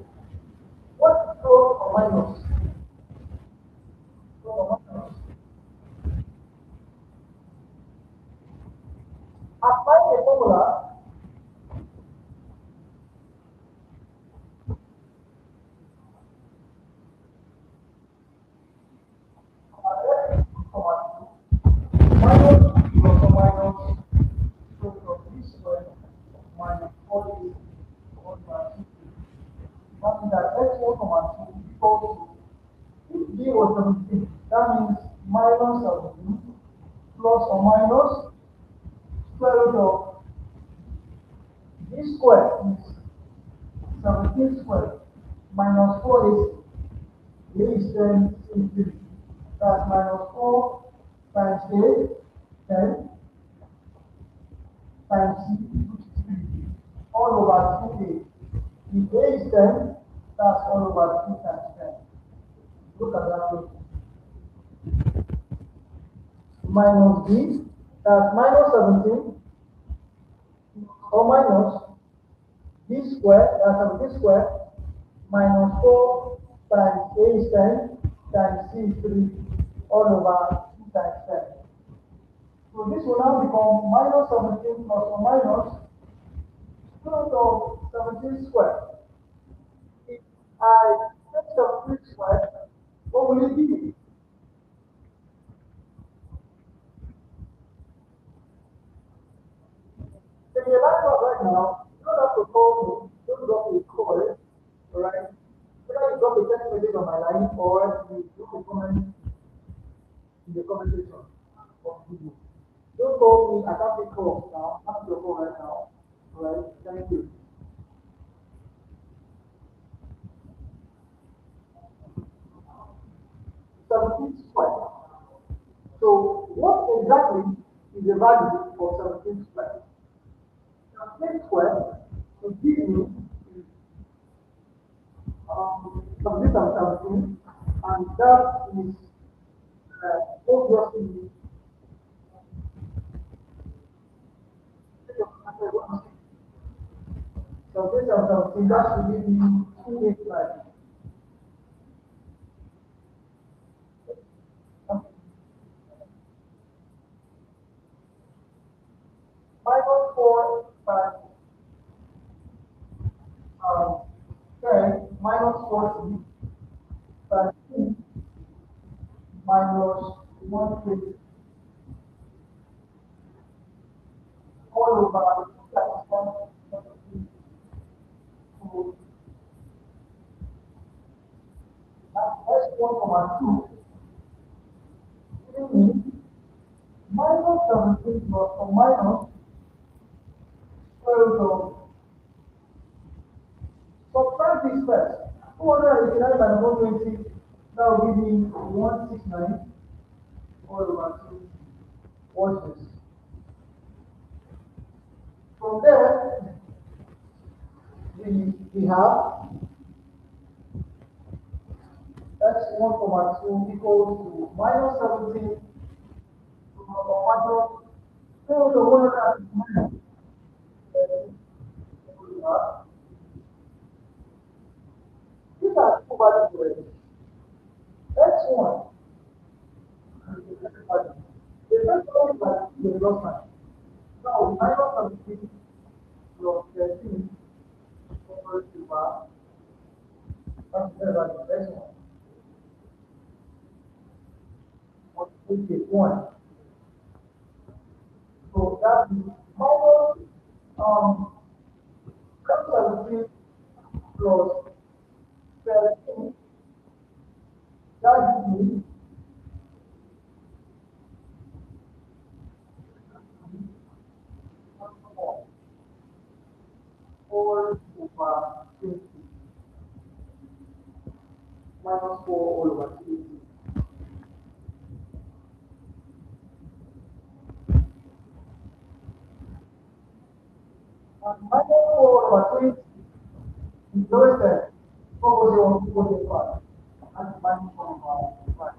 [SPEAKER 1] what is plus or minus? Plus or minus. Apply the formula. Minus plus or minus. So from this way, minus 40 on my 2. That means that x1 comma 2 equals to, if b was 17, that means minus 17 plus or minus square root of b squared is 17 squared minus 4 is 10 is 3. That's minus 4 times a 10 times c, which is 3 all over 2a. If a is 10, that's all over 2 times 10. Look at that way. Minus b, that's minus 17 or minus b squared, that's 17 squared, minus 4 times a is 10 times c is 3 all over 2 times 10. So this will now become minus 17 plus or minus square root of 17 squared. If I take 17 squared, what will it be? So in your laptop right now, you don't have to call me, you don't drop a call, alright? Whether you drop a text message on my line or you do a comment in the comment section of video. Don't call me, I can't take calls now. I'm your call right now. Alright, thank you. Seventeen squared. So what exactly is the value of 17 squared? 17 squared will give me 17 times 17, and that is obviously 17 times 17, that should give me 289. Minus 4 times 10 minus 40 times 2 minus 120 all over times 120. So that's x1 comma 2 giving me minus 17 plus or minus square root of above 20, that will give me 169 all over 20. Watch this. From there, we have x1 comma 2 equals to minus 17 minus 109. These are two values already. X1 is the second value. The first value is the plus sign. Now, minus 17 plus 13 equals to that's the value of X1. Multiply 1. So that is minus 17 plus 13. That gives me 4 over 20 minus 4 all over 20. And minus 4 over 20 is lowest end. What was your 5? And minus 1 over 5.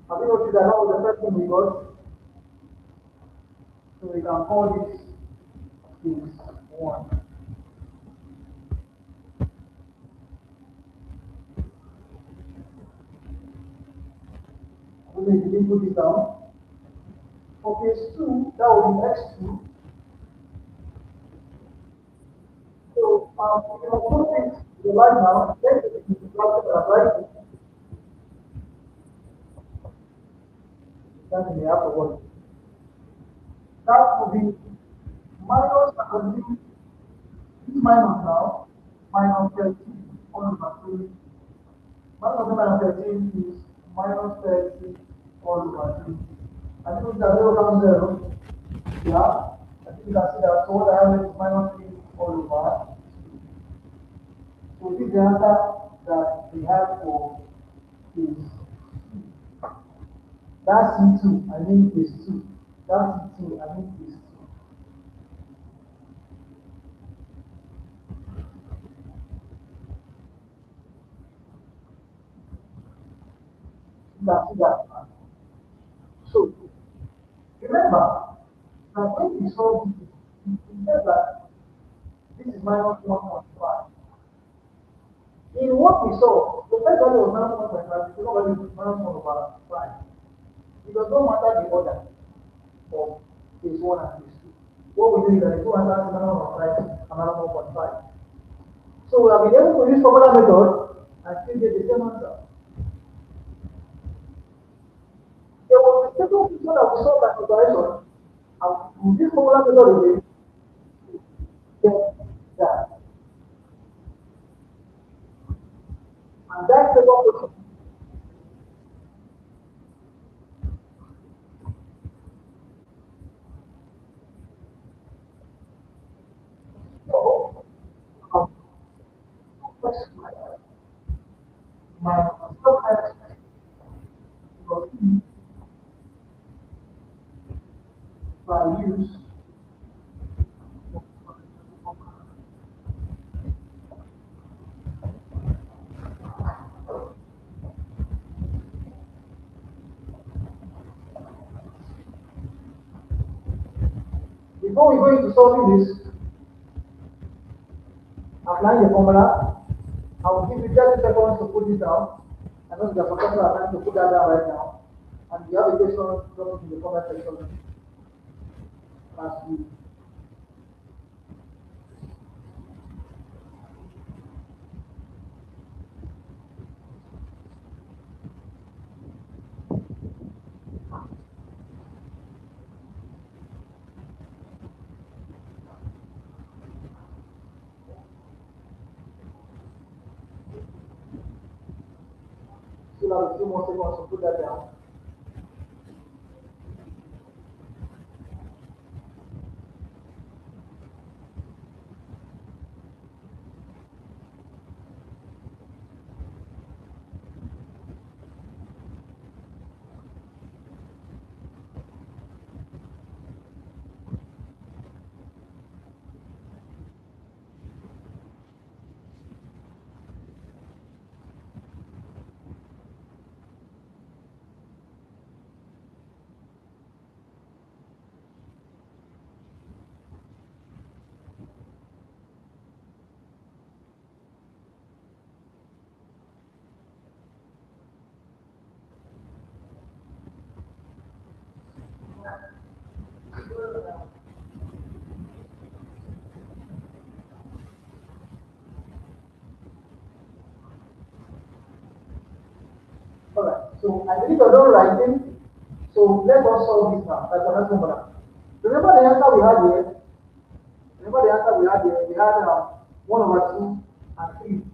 [SPEAKER 1] Have you noticed that that was the first thing we got? So we can call this is 1. So we didn't put it down. For case 2, that will be x2. So you can put it the line now, then it is right. Then we have to work. That will be minus 17, this minus now, minus 13 all over 3. Minus 13 is minus 30 all over 3. I think that 0 comes 0. Yeah, I think you can see that. So what I have is minus 3 all over 2. So this is the answer that we have for is that C2, I mean is 2. That C2, I mean is 2. That's that. So remember that when we solve this, we said that this is minus 1.5. In what we saw, the first value was minus 1.5, the second value is minus 1 over 5. It does not matter the order of case 1 and case 2. What we do is that the two answers is minus 1.5 and minus 1.5. So we have been able to use formula method and still get the same answer. There was a second picture that we saw by comparison, and with this formula method again, get that. And that second question, so, x minus sub x plus e values before we go into solving this, applying the formula, I will give you 30 seconds to put it down. I know there are some people are trying to put that down right now. And if you have a question, drop it in the comment section as we still have a few more seconds to put that down. Alright, so I believe you're done writing. So let us solve this now. Like quadratic formula. Remember the answer we had here? Remember the answer we had here? We had 1 over 2 and 3.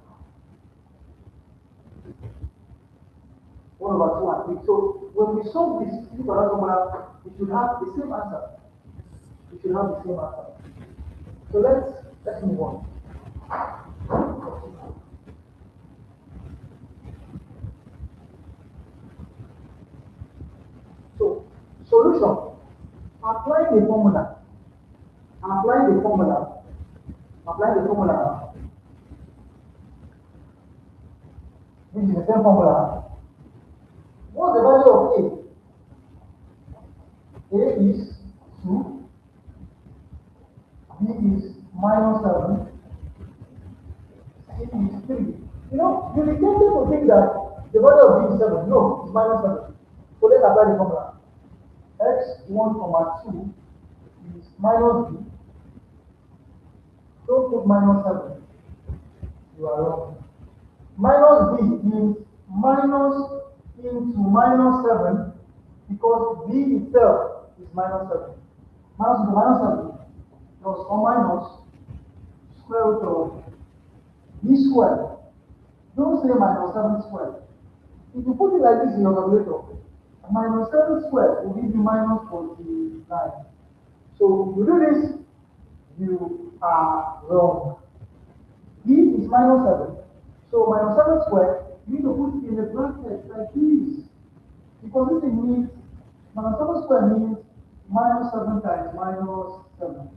[SPEAKER 1] 1 over 2 and 3. So when we solve this quadratic formula, we should have the same answer. We should have the same answer. So let's move on. So solution. Apply the formula. Apply the formula. Apply the formula. Which is the same formula. What's the value of A? A is 2, B is minus 7, C is 3. You know, you'll be tempted to think that the value of B is 7. No, it's minus 7. So let's apply the formula. X1, 2 is minus B. Don't put minus 7. You are wrong. Minus B means minus into minus 7 because B itself is minus 7. Minus into minus 7 plus or minus square root of B squared. Don't say minus 7 squared. If you put it like this in your calculator, minus 7 squared will give you minus 49. So if you do this, you are wrong. B is minus 7. So minus 7 squared, you need to put it in a bracket like this. Because this thing means, minus 7 squared means minus 7 times minus 7.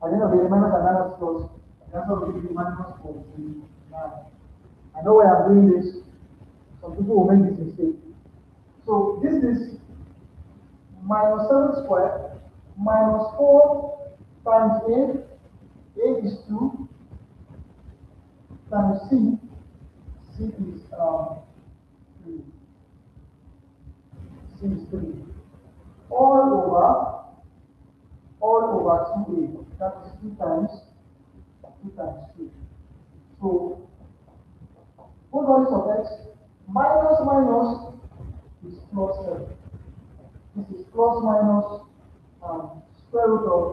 [SPEAKER 1] At the end of the day, minus and minus plus, the answer will give you minus 49. I know why I'm doing this. Some people will make this mistake. So this is minus 7 squared minus 4 times A. A is 2 times C. C is 3. C is 3. All over 2A. That is 2 times 2. So what values of x? Minus is plus 7. This is plus minus square root of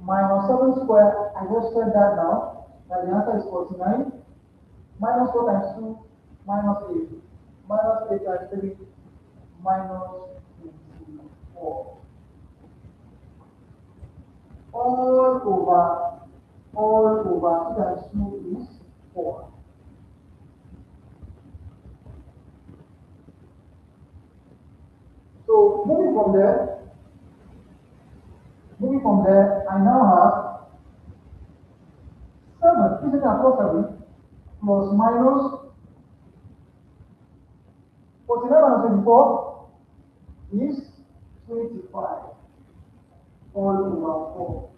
[SPEAKER 1] minus 7 squared. I just said that now. That the answer is 49. Minus 4 times 2, minus 8. Minus 8 times 3, minus 24. All over 2 times 2 is 4. So moving from there, I now have 7. Isn't that plus 7 plus minus 49 and 24 is 25 all over 4.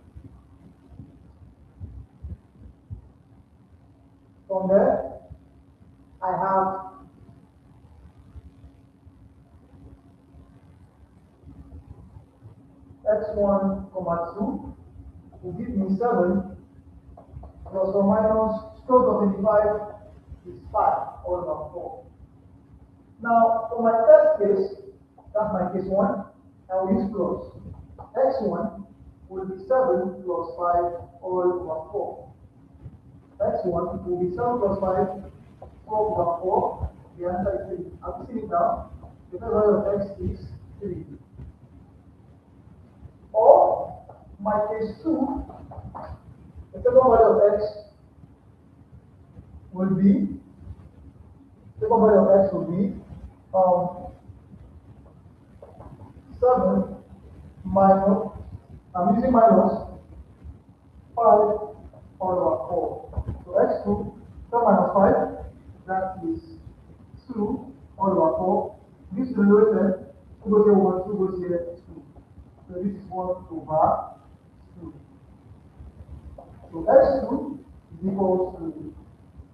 [SPEAKER 1] From there, I have x1, 2 will give me 7 plus or minus square root of 25 is 5 all over 4. Now, for my first case, that's my case 1, I will use plus. X1 will be 7 plus 5 all over 4. X1 will be 7 plus 5 all over 4. The answer is 3. I'll see it now. The first value of x is 3. Or my case 2, the second value of x will be, um, 7 minus, I'm using minus 5 all over 4. So x2, 7 minus 5, that is 2 all over 4. This is related, 2 goes here 1, 2 goes here 2. So this is 1 over 2. So x2 is equal to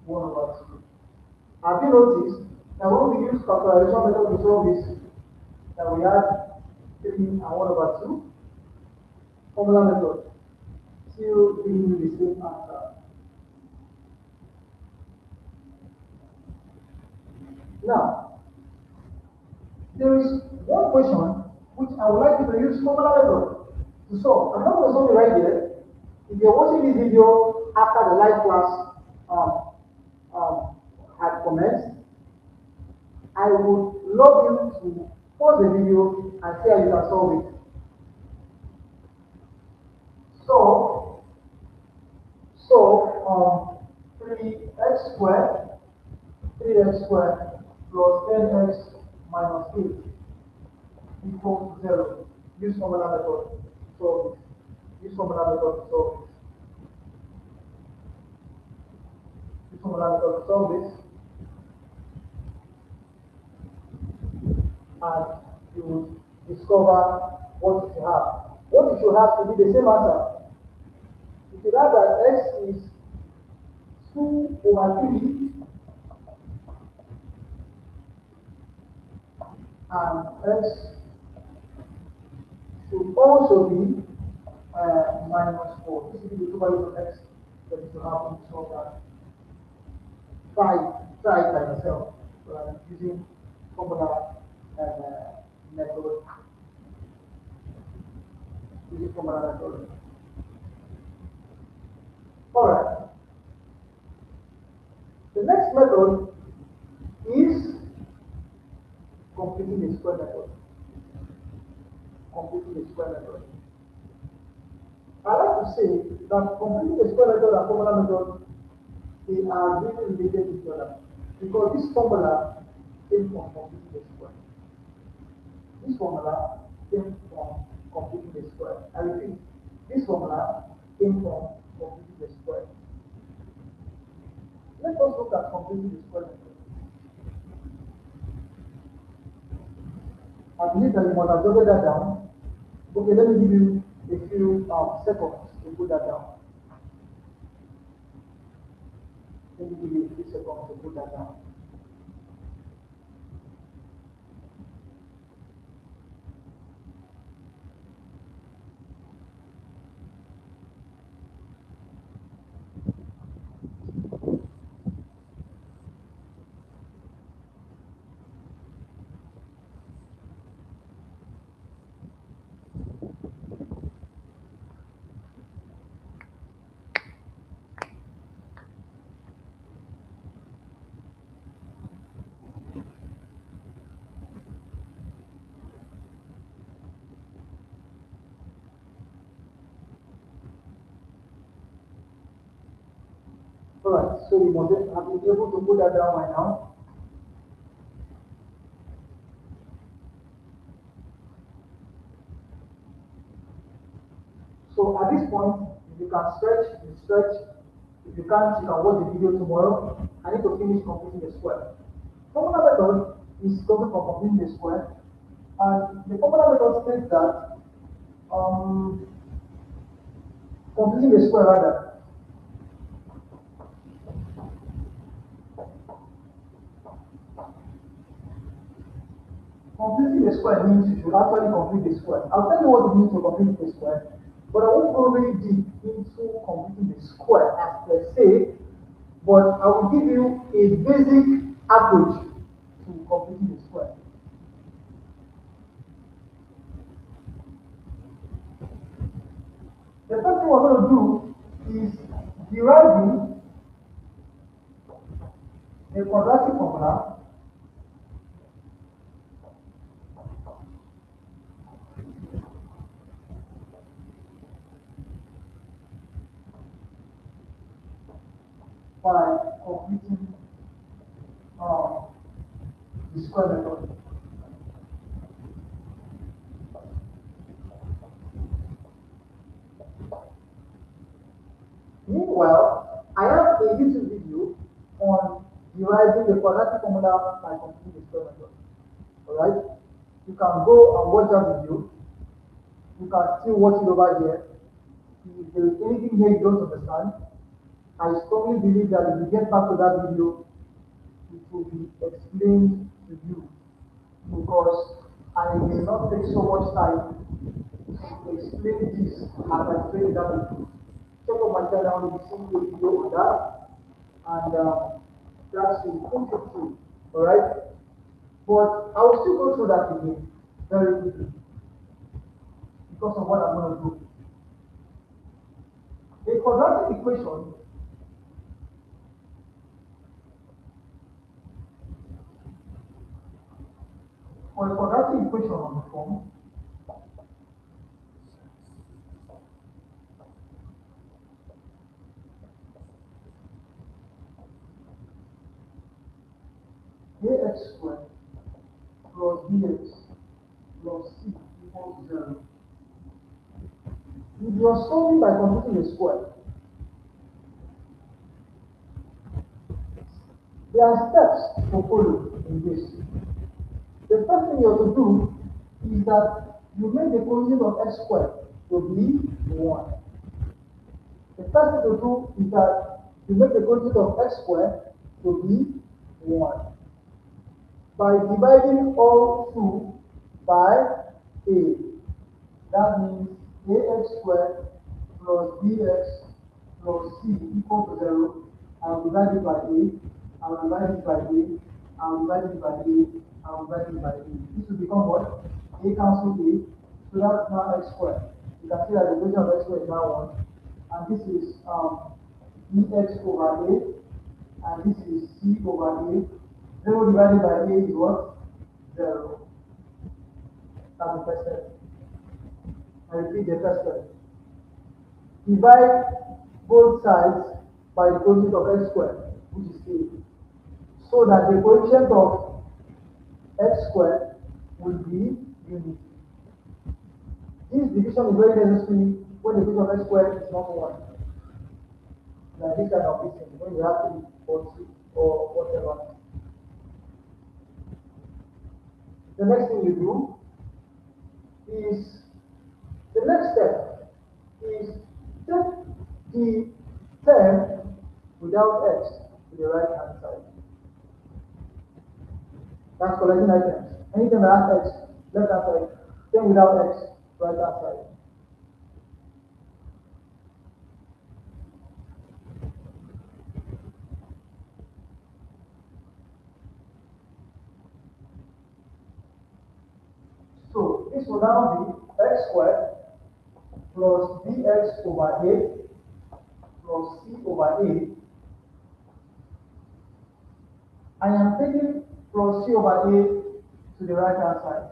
[SPEAKER 1] 1 over 2. Have you noticed Now when we use factorization method to solve this, now we add 3 and 1/2 formula method, still giving you the same answer. Now, there is one question which I would like you to use formula method to solve. I'm not going to solve it right here. If you're watching this video after the live class um, um, had commenced, I would love you to pause the video and see how you can solve it. So, so 3x squared, 3x squared plus 10x minus 8 equals 0. Use formula method to solve it. Use formula method to solve it. Use formula method to solve this, and you will discover what you should have. What you should have to be the same answer. You should have that x is 2/3 and x should also be minus 4. This is the two values of x that you should have to solve that. Try it by yourself using formula method. Using formula method. Alright. The next method is completing the square method. Completing the square method. I like to say that completing the square method and formula method, they are really related to each other, because this formula came from completing the square. This formula came from completing the square. I repeat, this formula came from completing the square. Let us look at completing the square method. I believe that you must have jotted that down. Okay, let me give you a few seconds to put that down. Let me give you a few seconds to put that down. Alright, so you must have been able to put that down right now. So at this point, if you can stretch, you stretch. If you can't, you can watch the video tomorrow. I need to finish completing the square. Formula method is coming from completing the square. And the formula method states that completing the square rather. Completing the square means you should actually complete the square. I'll tell you what it means to complete the square, but I won't go really deep into completing the square as per se, but I will give you a basic approach to completing the square. The first thing we're going to do is deriving a quadratic formula by completing the square method. Meanwhile, I have a YouTube video on deriving the quadratic formula by completing the square method. Alright? You can go and watch that video. You can still watch it over here. If there is anything here you don't understand, I strongly believe that if you get back to that video, it will be explained to you because I may not take so much time to explain this as I explain it down. Check on my channel, you see the video on that, and that should put it through. Alright? But I will still go through that again very quickly because of what I'm going to do. A quadratic equation or a quadratic equation on the form ax squared plus bx plus c equals 0. If you are solving by computing a square, there are steps to follow in this. The first thing you have to do is that you make the coefficient of x squared to be 1. The first thing to do is that you make the coefficient of x squared to be 1 by dividing all through by a. That means ax squared plus bx plus c equal to 0. I'll divide it by a. I'll divide it by a. I'll divide it by a. I'll divide it by a. This will become what? A cancel a. So that's now x squared. You can see that the equation of x squared is now 1. And this is bx over a. And this is c over a. 0 divided by a is what? 0. That's the first step. I repeat the first step. Divide both sides by the coefficient of x squared, which is a, so that the coefficient of x squared will be unity. This division is very necessary when the coefficient of x squared is not 1. Like this kind of thing, when you have 3 or 2 or whatever. The next thing you do is, the next step is take the term without x to the right hand side. That's collecting items. Anything that has x, left hand side. Term without x, right hand side. So this will now be x squared plus bx over a plus c over a. I am taking plus c over a to the right hand side.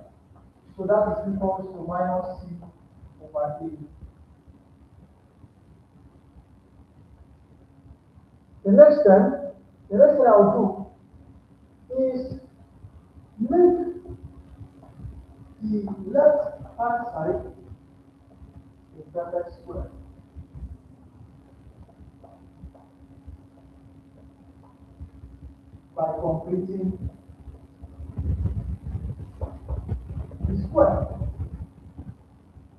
[SPEAKER 1] So that is equals to minus c over a. The next thing I will do is make the left hand side a perfect square. By completing the square.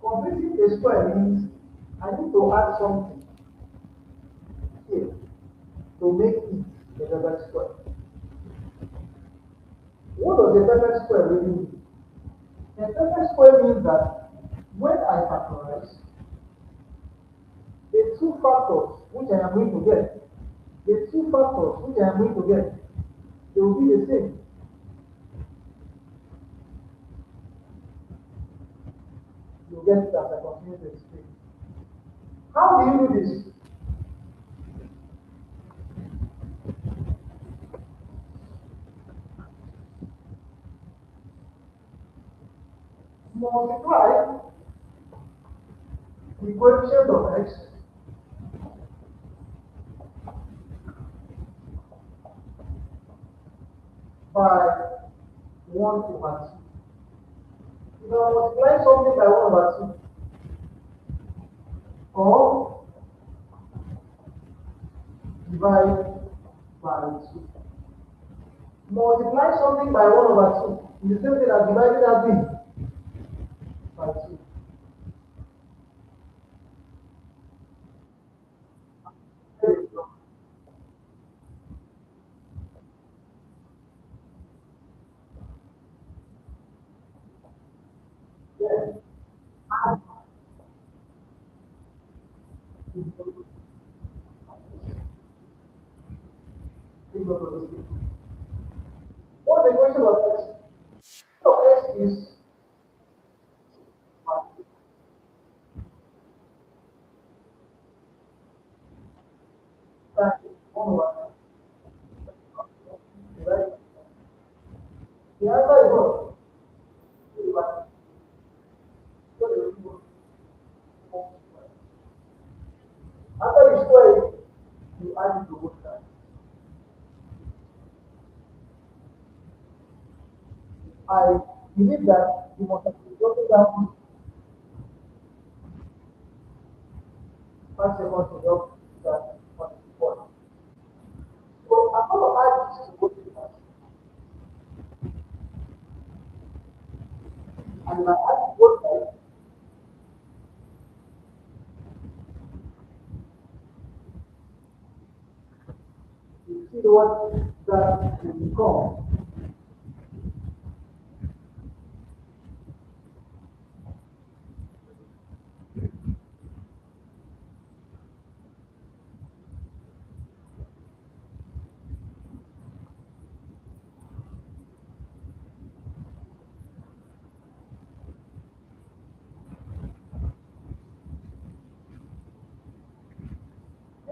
[SPEAKER 1] Completing a square means I need to add something here to make it a perfect square. What does a perfect square really mean? A perfect square means that when I factorize, the two factors which I am going to get, they will be the same. You get it as I continue to explain. How do you do this? Multiply the coefficient of x by 1 over 2. If I multiply something by 1 over 2, or divide by 2. Multiply something by 1 over 2 is the same thing as dividing that thing by 2. What the equation of x? So x is times 1 over right? The answer is what? 2 over what is it? After you square it, you add it to both sides. I believe that you must have broken down 5 seconds to help that one before. So I'm going to add this to both sides. And if I add to both sides, you see what that will become.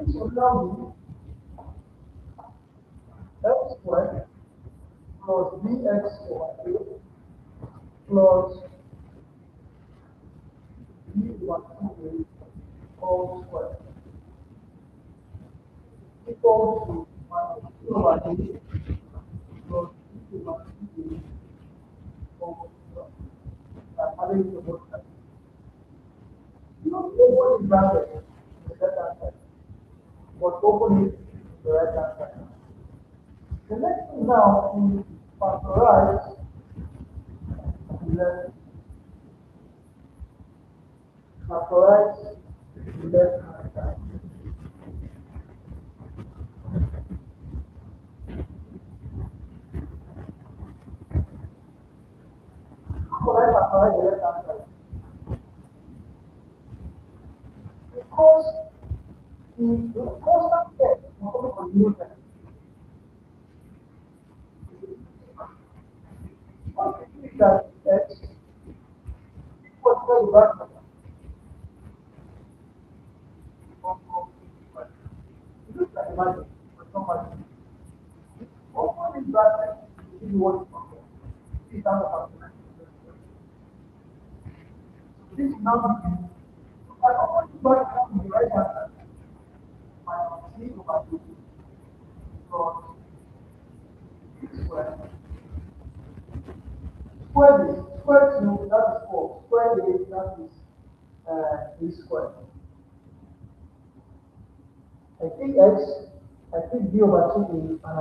[SPEAKER 1] This will now be x squared plus bx over a plus b over 2a all squared equal to minus 2 over a plus b over 2a all squared. I'm adding to both sides. You don't know what is bracket in the left hand side, but open it to the right hand side. The next thing now is factorize left factorize left hand side. How do I factorize the left hand side? Because the constant x is coming from new term. What is that x? What's the bracket? It looks like magic, but it's not magic. Open this bracket to see what is from there. This is how the factorize. This is now the I open this bracket on the right hand side. Minus c over 2 plus b squared. Square 2, that is 4. Square 8, that is 3 squared. I take x, I take b over 2a, and I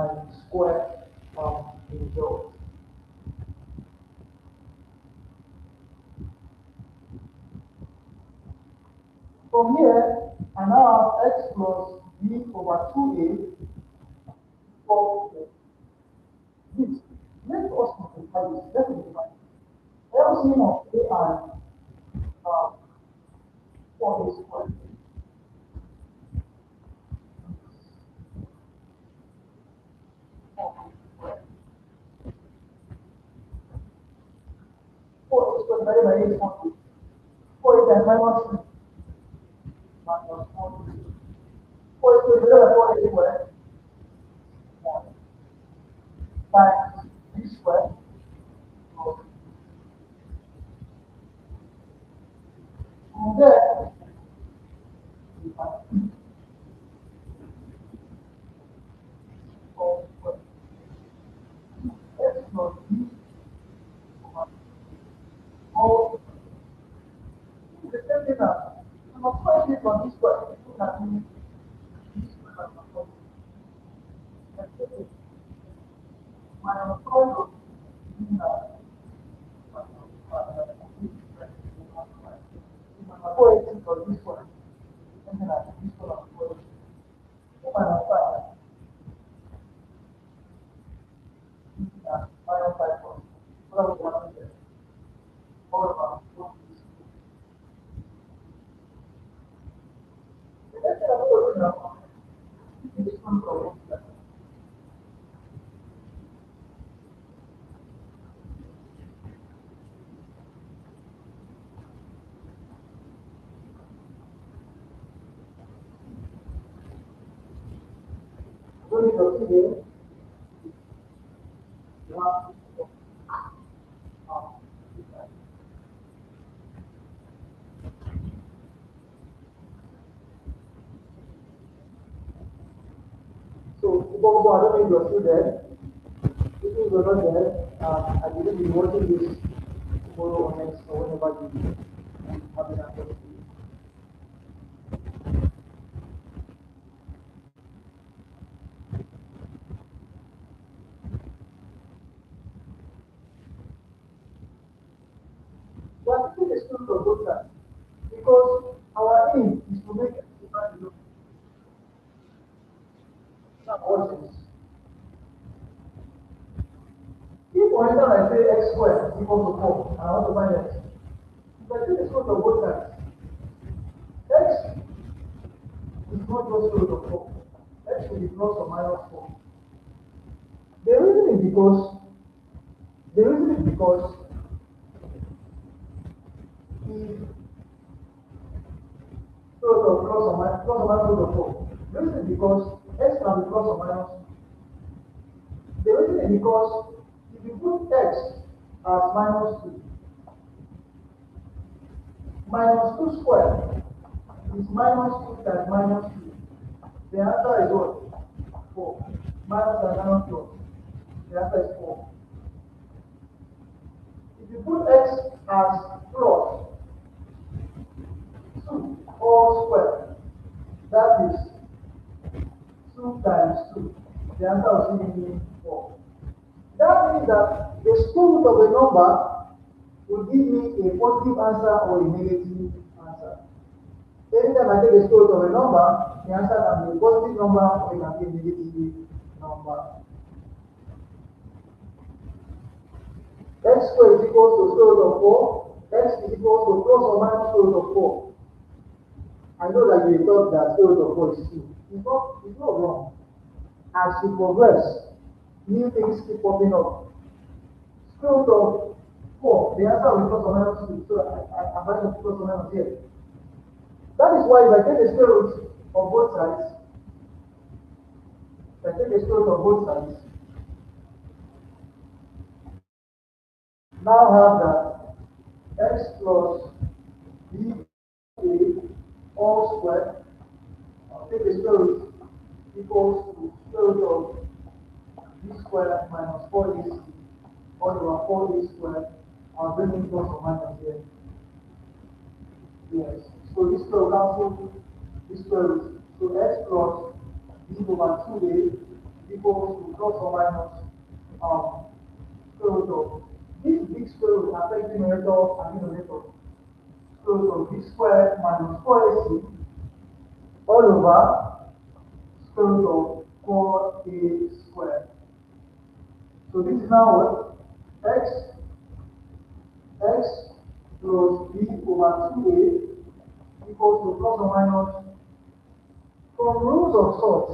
[SPEAKER 1] square the result. From here, I now have x plus b over 2a equals this. Let us multiply this. Let me divide it. LCM of a and 4a squared. 4a squared divided by 8 is 1. 4 times minus 3 minus 1. 4 squared divided by 4a squared 1 times b squared plus from there we have 4 squared x plus b over all the same thing now. I'm applying it on this square. You can use this square as a function. Let's take it. Minus 4 of b now. Four eighty for this one. And then I this one as 480. Minus 5. Minus 5 for. What are we going to do? All of us. So you can see here, you have so Bobo, I don't know if you're still there. If you're not there, I believe you're watching this tomorrow or next or whenever you have an access to it. We are taking the students on both sides because our aim is to make everybody know what it is. If for instance I say x squared equals to 4 and I want to find x, if I take the square of both sides, x is not just square root of 4. X will be plus or minus 4. The reason is because if square root of plus or minus root of 4. The reason is because x can be plus or minus. The reason is because if you put x as minus 2, minus 2 squared is minus 2 times minus 2. The answer is what? 4. Minus and minus plus. The answer is 4. If you put x as plus 2 all squared, that is 2 times 2. The answer will still be 4. That means that the square root of a number will give me a positive answer or a negative answer. Anytime I take the square root of a number, the answer can be a positive number or it can be a negative number. X squared is equal to square root of 4. X is equal to plus or minus square root of 4. I know that you thought that square root of 4 is 2. It's not wrong. As you progress, new things keep popping up. Square root of 4, the answer will be plus or minus 2. So I'm going to put plus or minus here. That is why if I take the square root of both sides, now have that x plus b a all squared, take the square root equals to square root of b squared minus 4ac all over 4a squared. I'll bring in plus or minus here. Yes. So this square will cancel this square root. So x plus b over 2a equals to plus or minus square root of this big square root affects numerator and denominator. Square root of b squared minus 4ac all over square root of 4a squared. So this is now what? X plus b over 2a equals to plus or minus. From rules of sorts,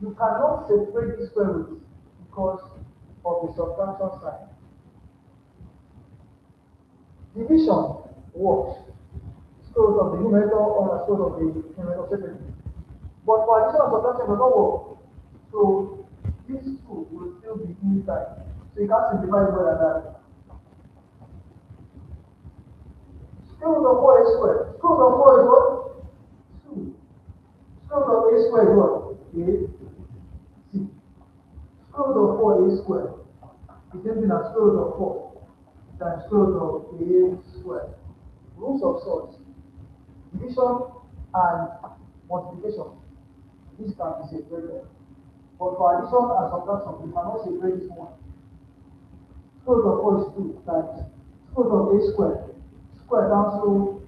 [SPEAKER 1] you cannot separate the square root because of the subtraction sign. Division works. Square root of the numerator or the square root of the numerator separately. But for addition and subtraction, it does not work. So these two will still be inside. So you can't simplify it more than that. Square root of 4a squared. Square root of 4 is what? 2. Square root of a squared is what? A. C. Square root of 4a squared is the same thing as square root of 4 times square root of a squared. Rules of sorts. Division and multiplication. This can be separated. But for addition and subtraction, we cannot separate this one. Square root of 4 is 2 times square root of a squared. Square cancel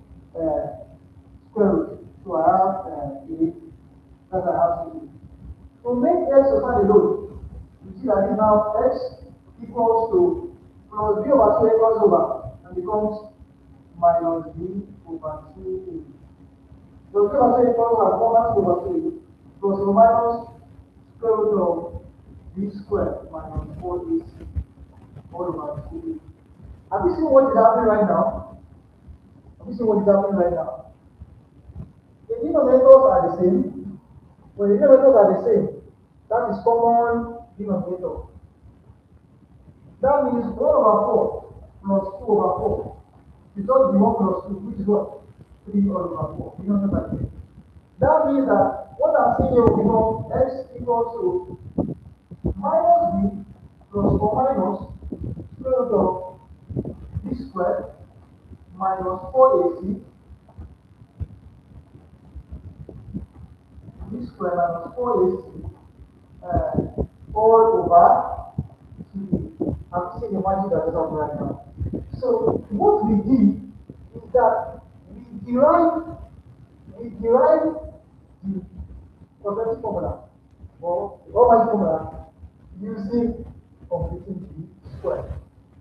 [SPEAKER 1] square root. So I have a that I have to do. To make x to stand alone, you see that now x equals to plus b over 2a crosses over and becomes minus b over 2a. So b over 2a equals to 1 over 2a plus or minus square root of b squared minus 4ac all over 2a. Have you seen what is happening right now? The denominators are the same, When the numerators are the same, that is common denominator. That means 1 over 4 plus 2 over 4 is just the 1 plus 2, which is what? 3 all over 4. You know what I mean? That means that what I'm saying here will become x equals to minus b plus or minus square root of b squared minus 4ac b squared minus 4ac all over 2b. I'm seeing the magic that is up right now. So what we did is that we derived the quadratic formula or the Almighty formula using completing the square.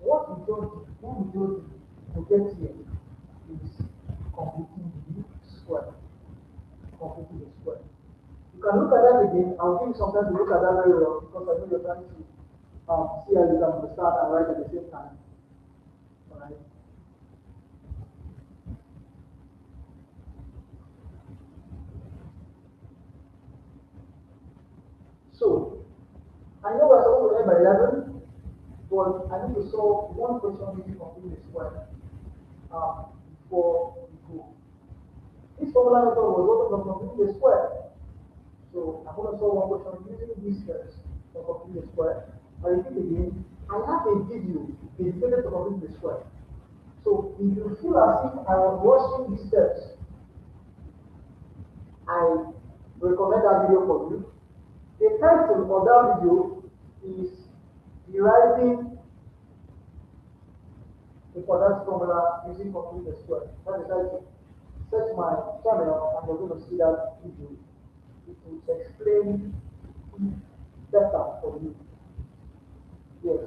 [SPEAKER 1] What we just did to get here is completing the square. Completing the square. You can look at that again. I'll give you some time to look at that very well because I know you're trying to see how you can understand and write at the same time. Alright. So I know we're supposed to end by 11, but I need to solve one question using complete the square before we go. This formula method was also from completing the square. So I'm going to solve one question using these steps for completing the square. I repeat again, I have a video dedicated to completing the square. So if you feel as if I was watching these steps, I recommend that video for you. The title of that video is deriving the quadratic formula using complete the square. That's the title. Search my channel and you're going to see that video. It will explain better for you. Yes.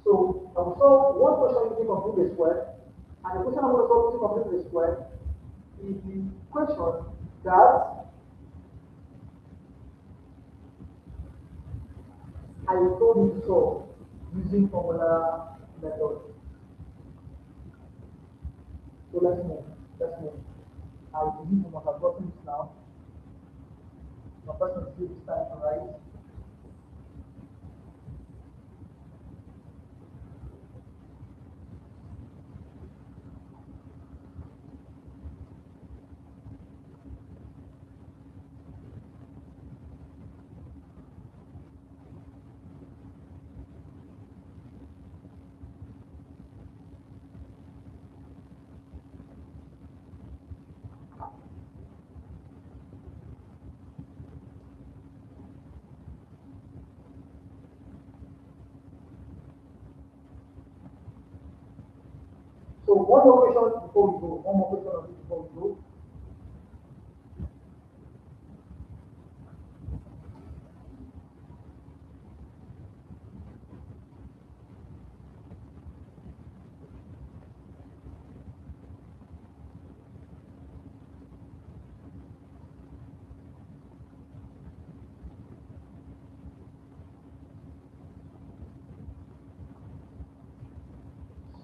[SPEAKER 1] So I will solve one question using complete the square, and the question I'm going to solve using complete the square is the question that I told you to solve using formula method. So let's move. Let's move. I believe you must have gotten this now. My person is this time to write. So one more question before we go. One more question on this before we go.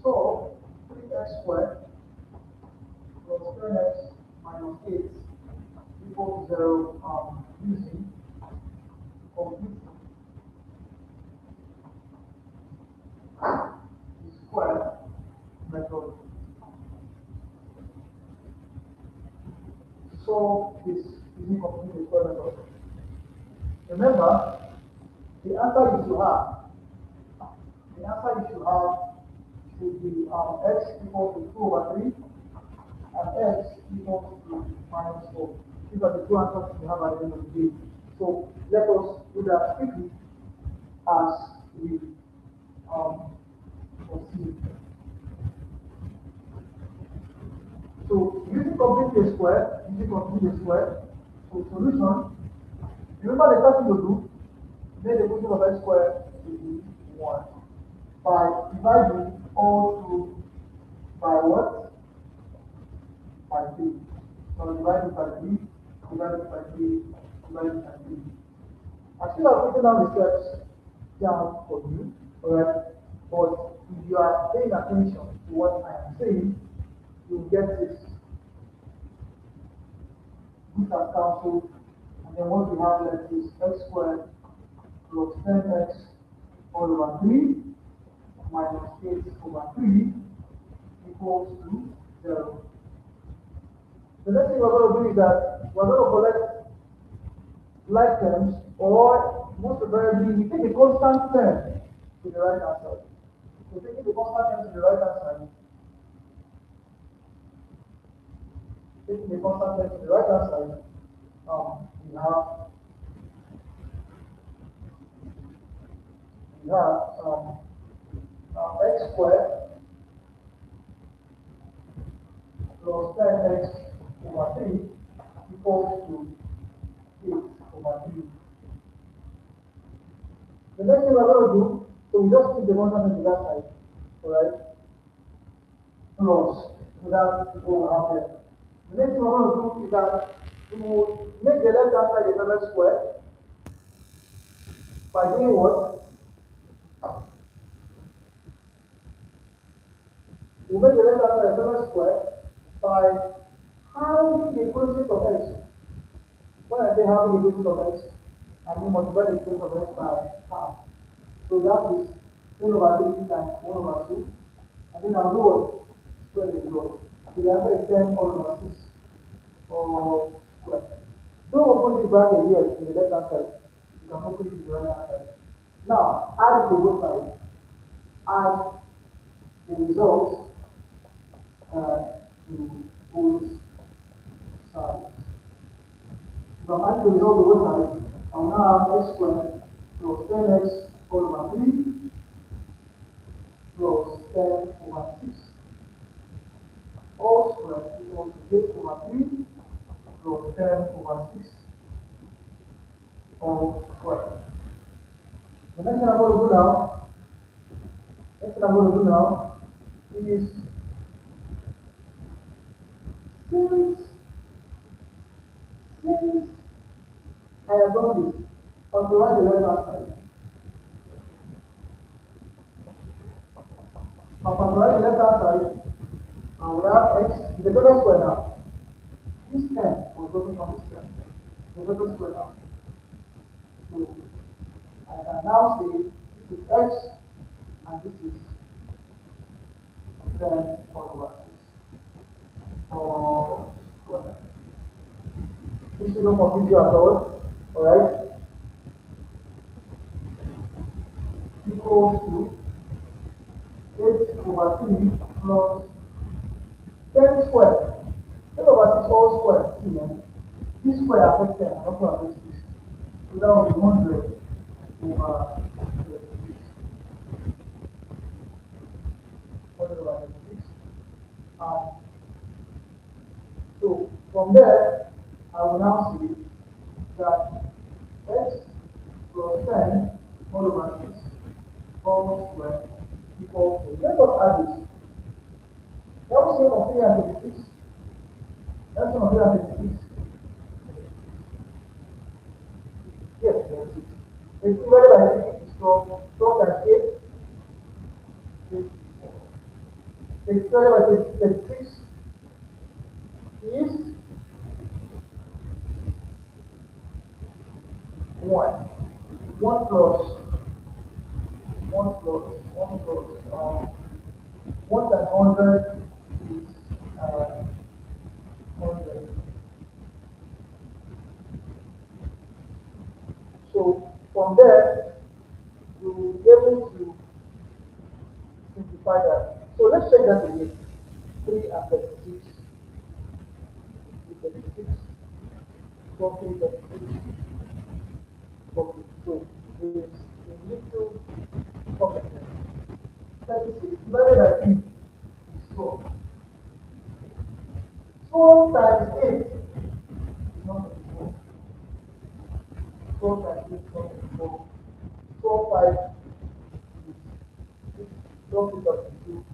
[SPEAKER 1] So 3x squared plus 10x minus 8 equals 0 using complete the square method. So this using complete the square method. Remember, the answer you should should be x equals to 2 over 3 and x equals to minus 4. These are the two answers we have at the end of the day. So let us do that quickly as we proceed. So using complete the square, so solution, remember the first thing to do, make the function of x squared to be 1 by dividing all through by what? By 3. So divided by 3, divided by 3, divided by 3. I still have written down the steps down for you, alright? But if you are paying attention to what I am saying, you'll get this. These are cancelled. And then what we have left is x squared plus 10x all over 3 minus 8 over 3 equals to 0. The next thing we're going to do is that we're going to collect like terms, or most preferably, we take a constant term to the right hand side. So taking the constant term to the right hand side, taking the constant term to the right hand side, we have x squared plus 10x over 3 equals to 8 over 3. The next thing we're going to do, so we just keep the constant to that side, alright? Plus, so that's what we have here. The next thing we're going to do is that we will make the left hand side a perfect square by doing what? We make the left hand side a perfect square by halving the quotient of x. When I say halving the quotient of x, I mean multiply the quotient of x by half. So that is 1 over 3 times 1 over 2. And then I'll do what? Square the result. So the answer is 10 all over 6 or square. Don't open the bracket here in the left hand side. You can open it in the right hand side. Now, add to both sides. Add the result to both sides. If I'm adding the result to both sides, I will now have x squared plus 10x all over 3 plus 10 over 6 all squared equals to 8 over 3 plus 10 over 6 all squared. The next thing I'm going to do now, is since I have done this, on the right and left hand side. On the right and left hand side, we have x, the total square now. This 10 was taken from this 10. The total square now. So I can now say this is x and this is 10 all over 6. Or square. This is not confuse you at all. Alright? Equals to 8 over 3 plus 10 squared. 10 over 6 all squared. See, man. This square affects 10 and also affects this. So that will be 100 over 36. 100 over 36. So from there, I will now see that x plus 10 all over 6 all squared equals to, let us add this. That was same of 336. That's same of 336. Yes, yes. It's divided by 6 is 12. 12 times 8 is, it's divided by 36 is 1. 1 plus 1 times 100 is 100. So from there, you will be able to simplify that. So let's check that again. 3 and 36. 36. 40, 36. 40. So there is a little problem there. 36 divided by 3 is 12. 12 times 8 is not 24. 12 times 8 is not 24. 12 5 is 12 is 32.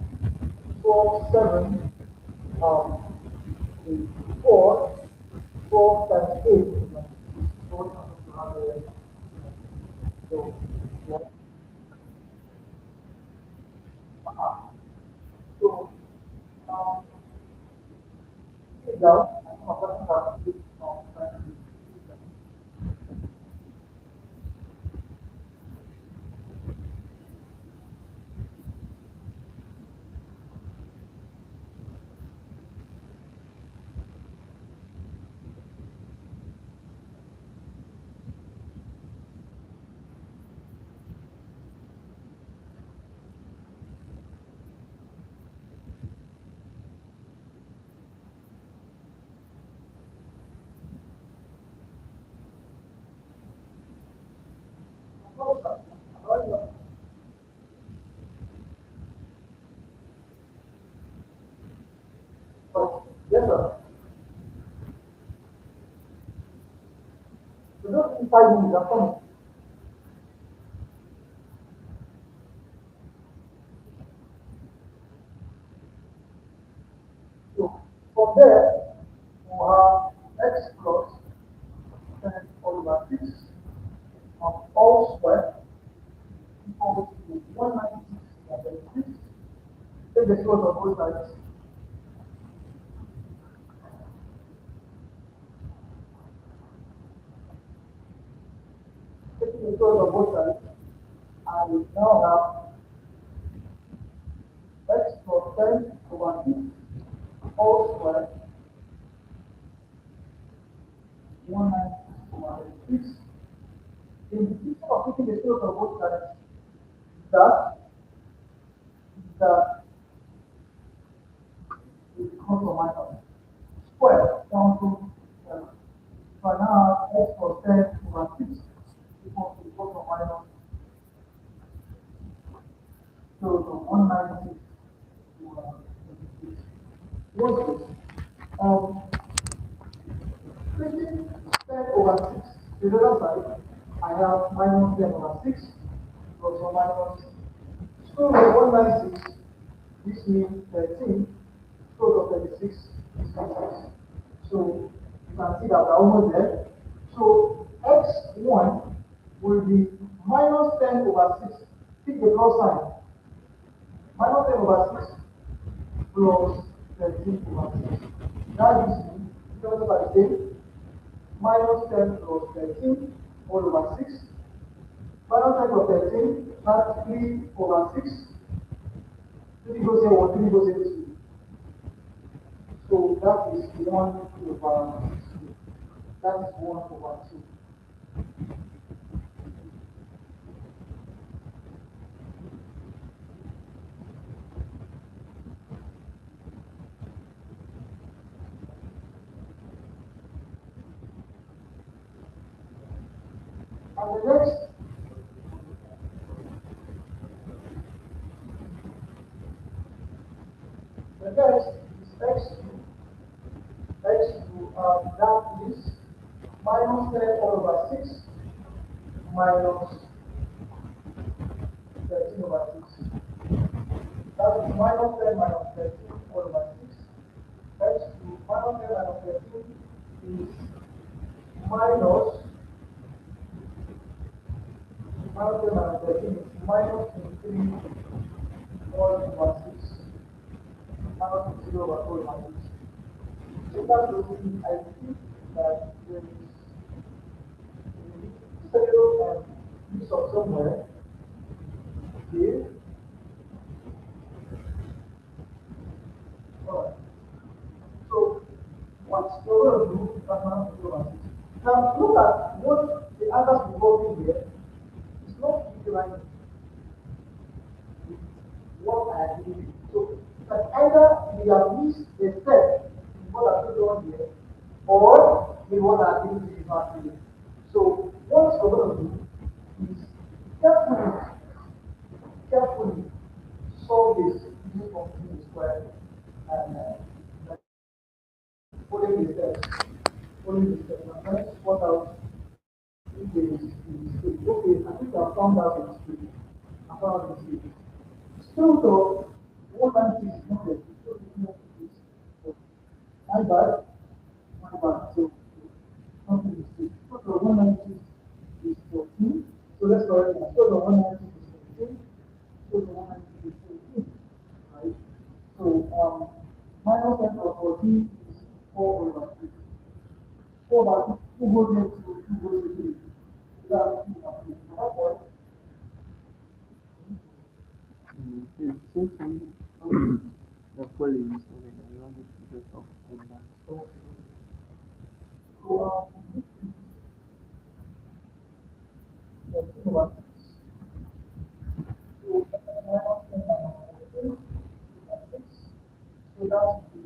[SPEAKER 1] 12 7 is 4. 12 times 8 is 4 times 200. So, yeah. So, sit down. I think I'm going to have this 5 minutes, I'm coming. So from there, we have x plus 10 all over 6 of all square equals to 196 over 6. Take the square of both sides. Taking the square of both sides, I will now have x plus 10 over 6 all square 196 over 6. In the system of taking the square of both sides, that that is equal to minus square down to 7. So I now have x plus 10 over 6 equal to minus, so 196 over 6. What's this? Taking 10 over 6 to the other side, I have minus 10 over 6 plus or minus. So 196, this means 13, square of 36 is 36. So you can see that we're almost there. So x1 will be minus 10 over 6. Pick the plus sign. Minus 10 over 6 plus 13 over 6. That gives me, because by the same, minus 10 plus 13 all over 6. Minus 10 plus 13, that's 3 over 6. 3 goes here, 1, 3 goes here, this way. So that is 1 over 2. That is 1 over 2. And the next is x2. X2, that is minus 10 all over 6 minus 13 over 6. That is minus 10 minus 13 all over 6. X2 minus 10 minus 13 is minus 10 minus 13 is minus 23 all over 6 minus 0 over 4 over 6. So that's basically, I think that there is a stereo and mix up somewhere here. Alright. So what you're going to do is that now over 6. Now look at what the answers involving here. It's not equal what I agree with. So that either we have missed a step in what I put on here, or in what I agree with is not here. So what we're going to do is carefully solve this using complete square and following the steps. Following the steps. And let's work out if there is a mistake. Okay, I think I found out a mistake. I found out a mistake. Still though, 196 is not there. So it's not this. My bad. My bad. So something is mistake. So the 196 is 14. So let's correct that. So the 196 is 14. So the 196 is 14. Right? So minus 10 plus 14 is 4 over 3. 4 over 2 goes next to 2 goes to 3. So that's 2 over 3. So that's what
[SPEAKER 2] It's so funny. The following is so that I want to just off like that.
[SPEAKER 1] so, so 14 over 6. So minus 10 minus 14 over 6. So that's the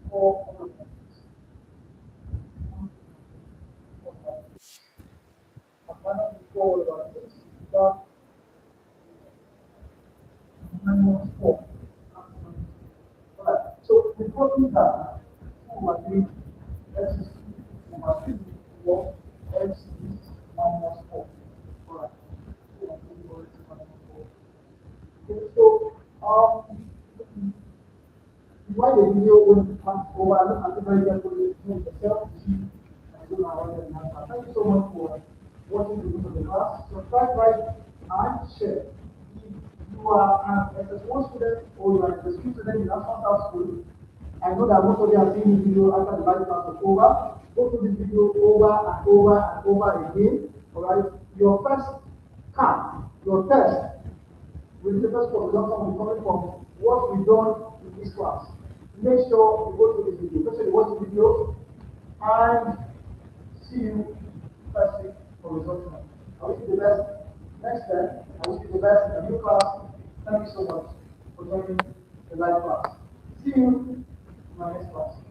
[SPEAKER 1] 4 over 6. And minus 4 over 6. That's minus 4. Alright, so the copy that 2 over 3 x is 2 over 3 4 x is minus 4. Alright. Okay, so why the video when it comes over, I look at it very carefully, yourself to see and do my own answer. Thank you so much for watching the video of the class. Subscribe, like, and share. If you are an SS1 student or you are an SS2 student in National South School, I know that most of you have seen this video after the live class was over. Go through this video over and over and over again. Alright, your first card, your test, with the first result will be coming from what we've done in this class. Make sure you go to this video. Make sure you watch the video and see you first week for results. I wish you the best next time. I wish you the best in the new class. Thank you so much for joining the live class. See you in my next class.